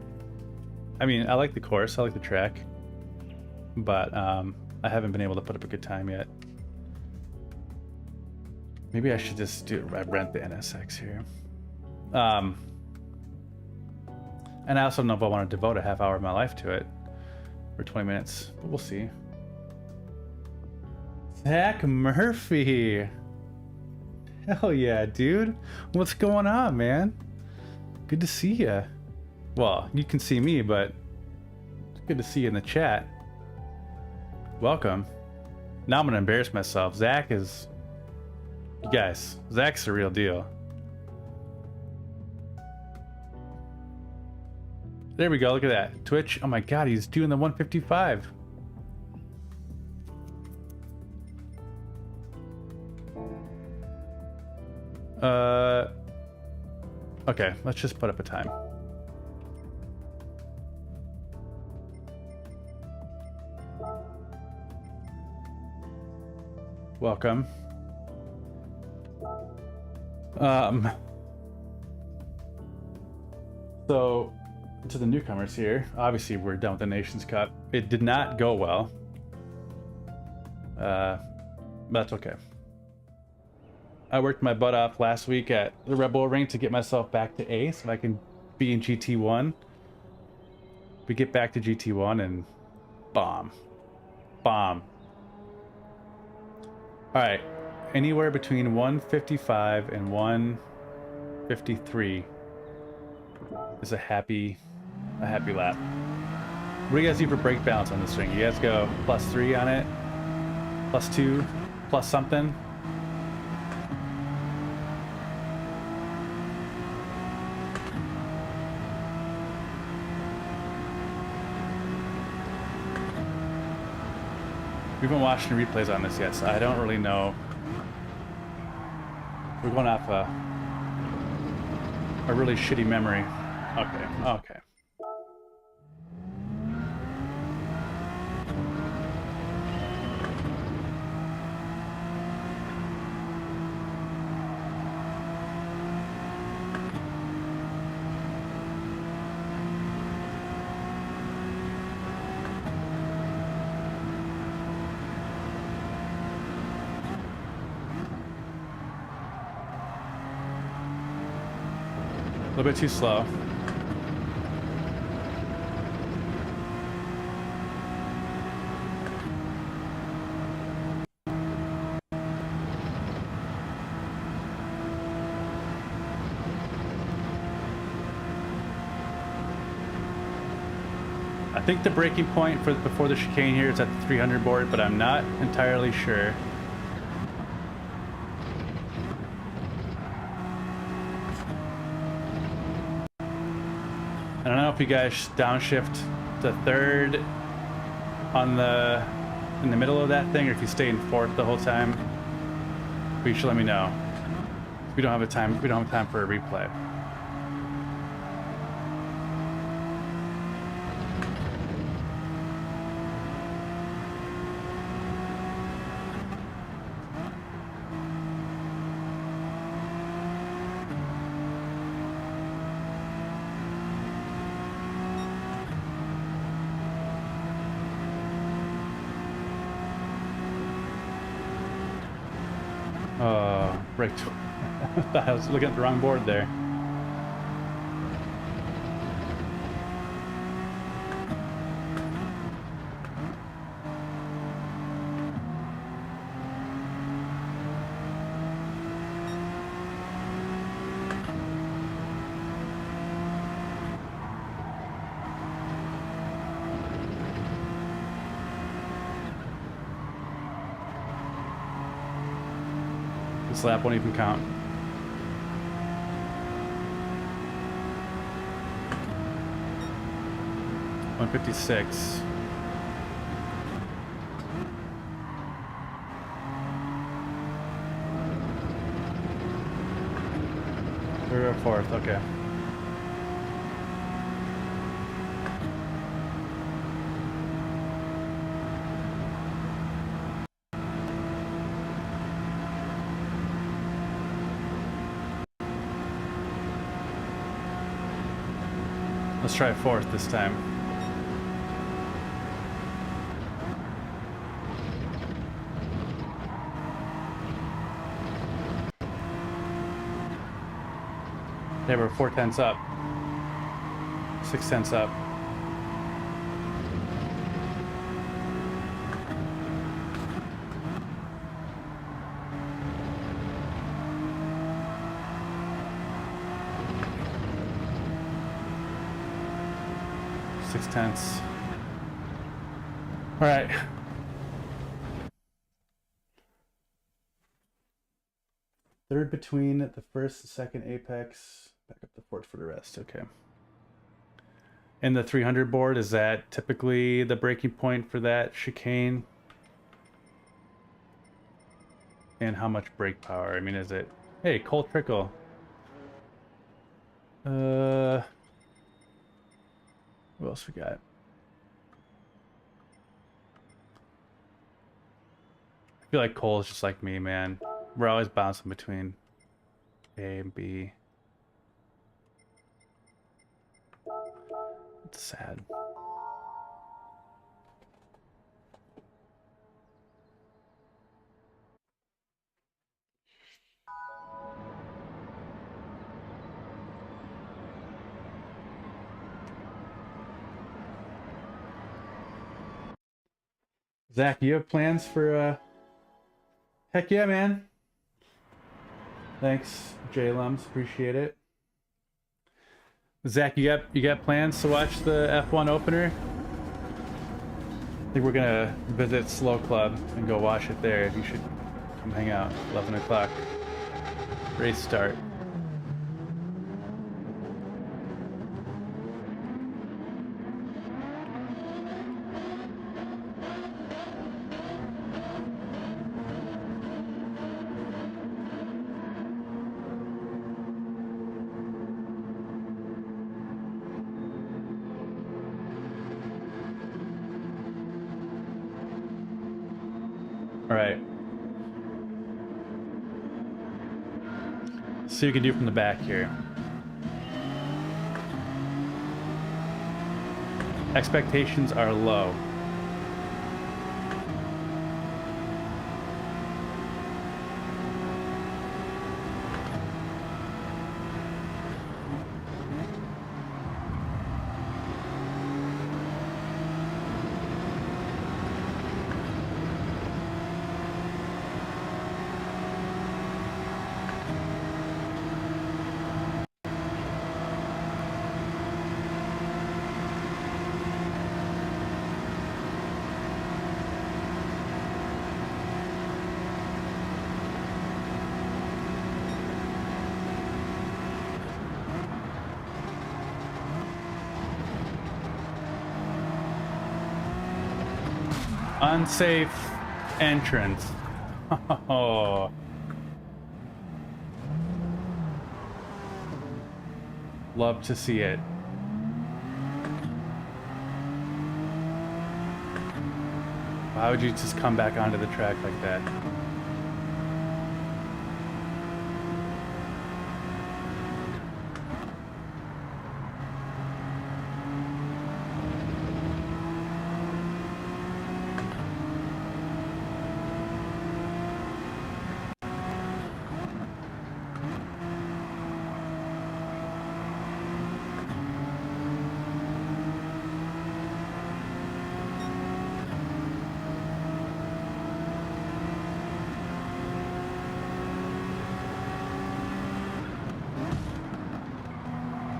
I mean, I like the course, I like the track, but I haven't been able to put up a good time yet. Maybe I should just rent the NSX here. And I also don't know if I want to devote a half hour of my life to it, or 20 minutes, but we'll see. Zach Murphy. Hell yeah, dude. What's going on, man? Good to see you. Well, you can see me, but it's good to see you in the chat. Welcome. Now I'm gonna embarrass myself. Zach is... You guys, Zach's the real deal. There we go, look at that. Twitch, oh my god, he's doing the 155. Okay, let's just put up a time. Welcome. So, to the newcomers here, obviously we're done with the Nations Cup. It did not go well. But that's okay. I worked my butt off last week at the Red Bull Ring to get myself back to A so I can be in GT1. We get back to GT1 and bomb. Alright, anywhere between 155 and 153 is a happy lap. What do you guys do for brake balance on this thing? You guys go +3 on it? +2? Plus something? We haven't watched any replays on this yet, so I don't really know. We're going off a really shitty memory. Okay. little bit too slow. I think the braking point for before the chicane here is at the 300 board, but I'm not entirely sure. I don't know if you guys downshift to third on in the middle of that thing, or if you stay in fourth the whole time. But you should let me know. We don't have time for a replay. Right. I thought I was looking at the wrong board there. This lap won't even count. $156. Third or fourth, okay. Let's try fourth this time. They were 4/10 up. 6/10 up. Six-tenths. All right. Third between the first and second apex. Back up the fourth for the rest. Okay. And the 300 board, is that typically the breaking point for that chicane? And how much brake power? I mean, is it... Hey, Cole Trickle. What else we got? I feel like Cole's just like me, man. We're always bouncing between A and B. It's sad. Zach, you have plans for heck yeah, man. Thanks, J-Lums, appreciate it. Zach, you got plans to watch the F1 opener? I think we're gonna visit Slow Club and go watch it there. You should come hang out. 11 o'clock. Race start. All right. See what you can do from the back here. Expectations are low. Unsafe entrance. Oh. Love to see it. Why would you just come back onto the track like that?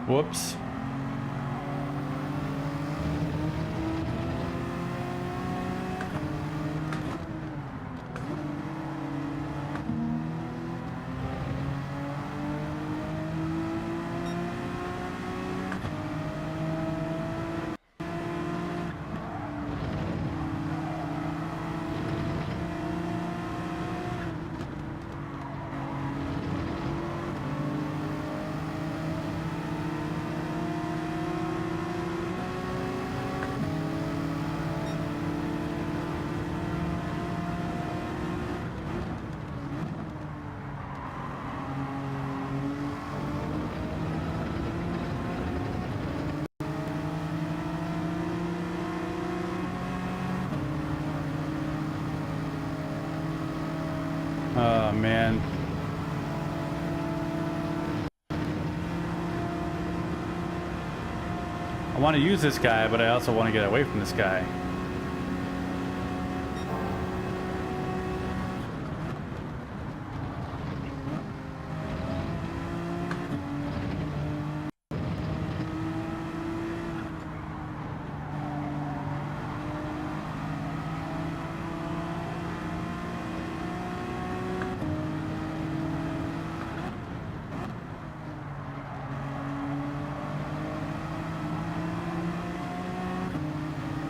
Whoops. Oh, man. I want to use this guy, but I also want to get away from this guy.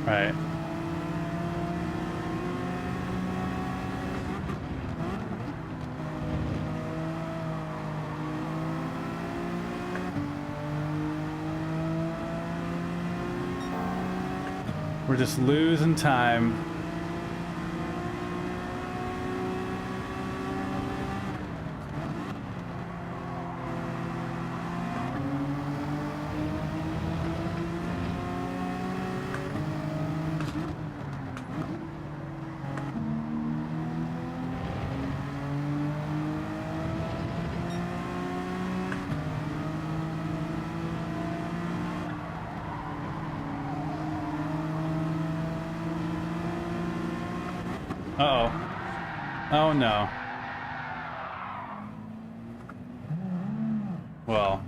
Right. We're just losing time. Uh-oh. Oh, no. Well.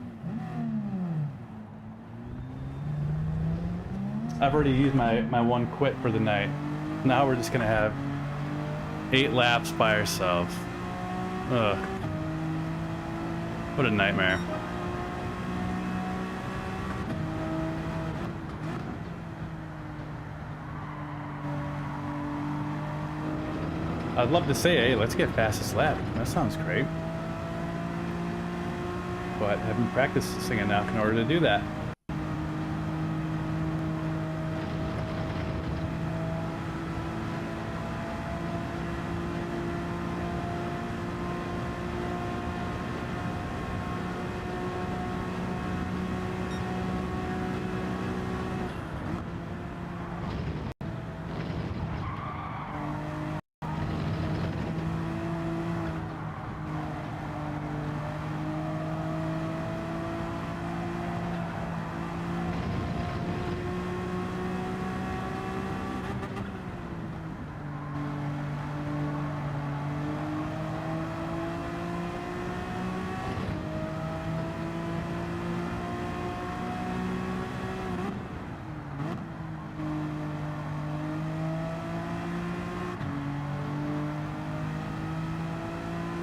I've already used my one quit for the night. Now we're just gonna have 8 laps by ourselves. Ugh. What a nightmare. I'd love to say, hey, let's get fastest lap. That sounds great. But I haven't practiced enough in order to do that.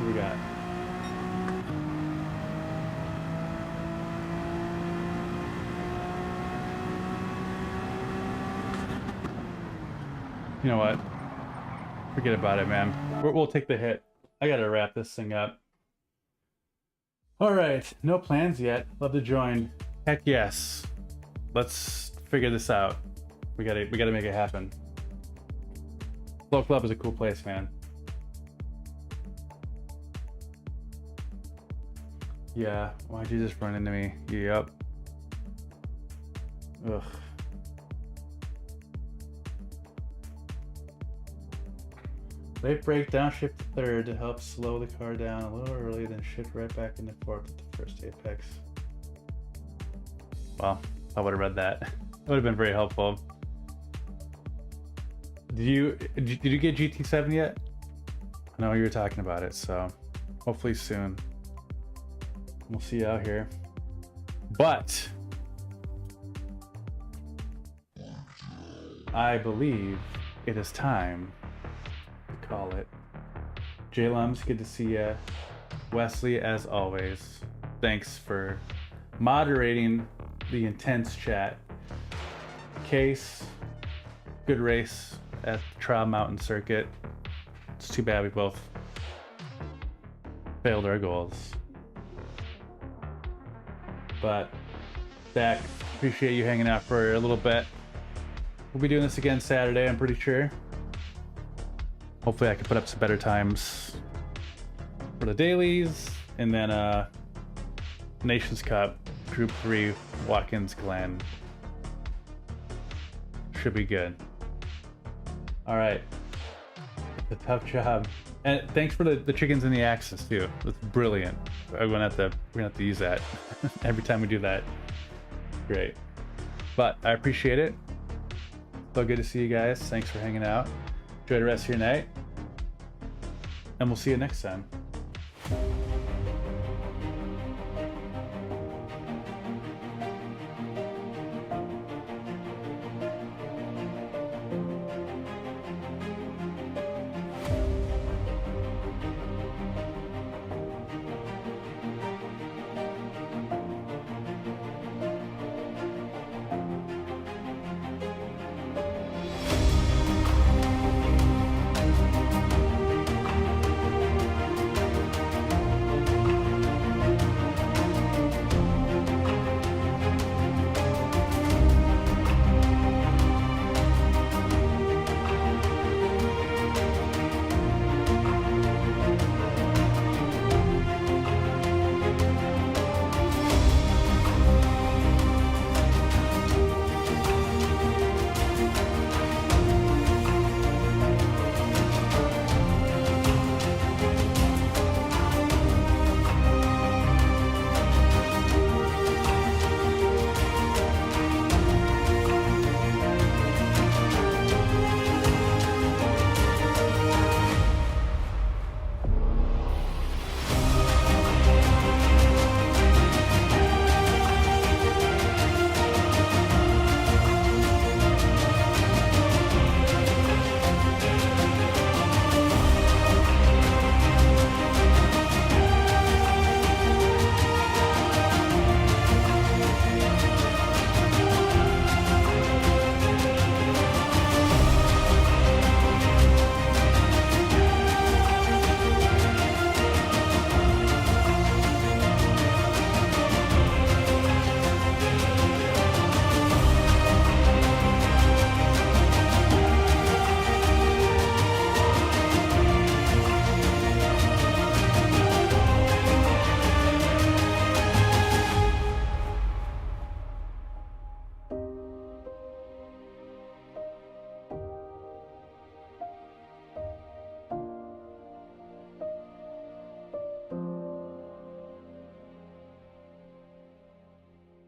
We got You know what? Forget about it, man. We'll take the hit. I gotta wrap this thing up. All right, no plans yet. Love to join. Heck yes. Let's figure this out. We gotta make it happen. Flow Club is a cool place, man. Yeah, why'd you just run into me? Yep. Ugh. Late breakdown, shift to third to help slow the car down a little early, then shift right back into fourth at the first apex. Well, I would have read that. It would have been very helpful. Did you get GT7 yet? I know you were talking about it, so hopefully soon. We'll see you out here. But I believe it is time to call it. J-Lums, good to see ya. Wesley, as always, thanks for moderating the intense chat. Case, good race at the Trial Mountain Circuit. It's too bad we both failed our goals. But Zach, appreciate you hanging out for a little bit. We'll be doing this again Saturday, I'm pretty sure. Hopefully I can put up some better times for the dailies, and then Nations Cup Group 3 Watkins Glen. Should be good. All right, a tough job, and thanks for the chickens in the axis too. That's brilliant. We're gonna have to use that every time we do that. Great, but I appreciate it. So good to see you guys. Thanks for hanging out. Enjoy the rest of your night, and we'll see you next time.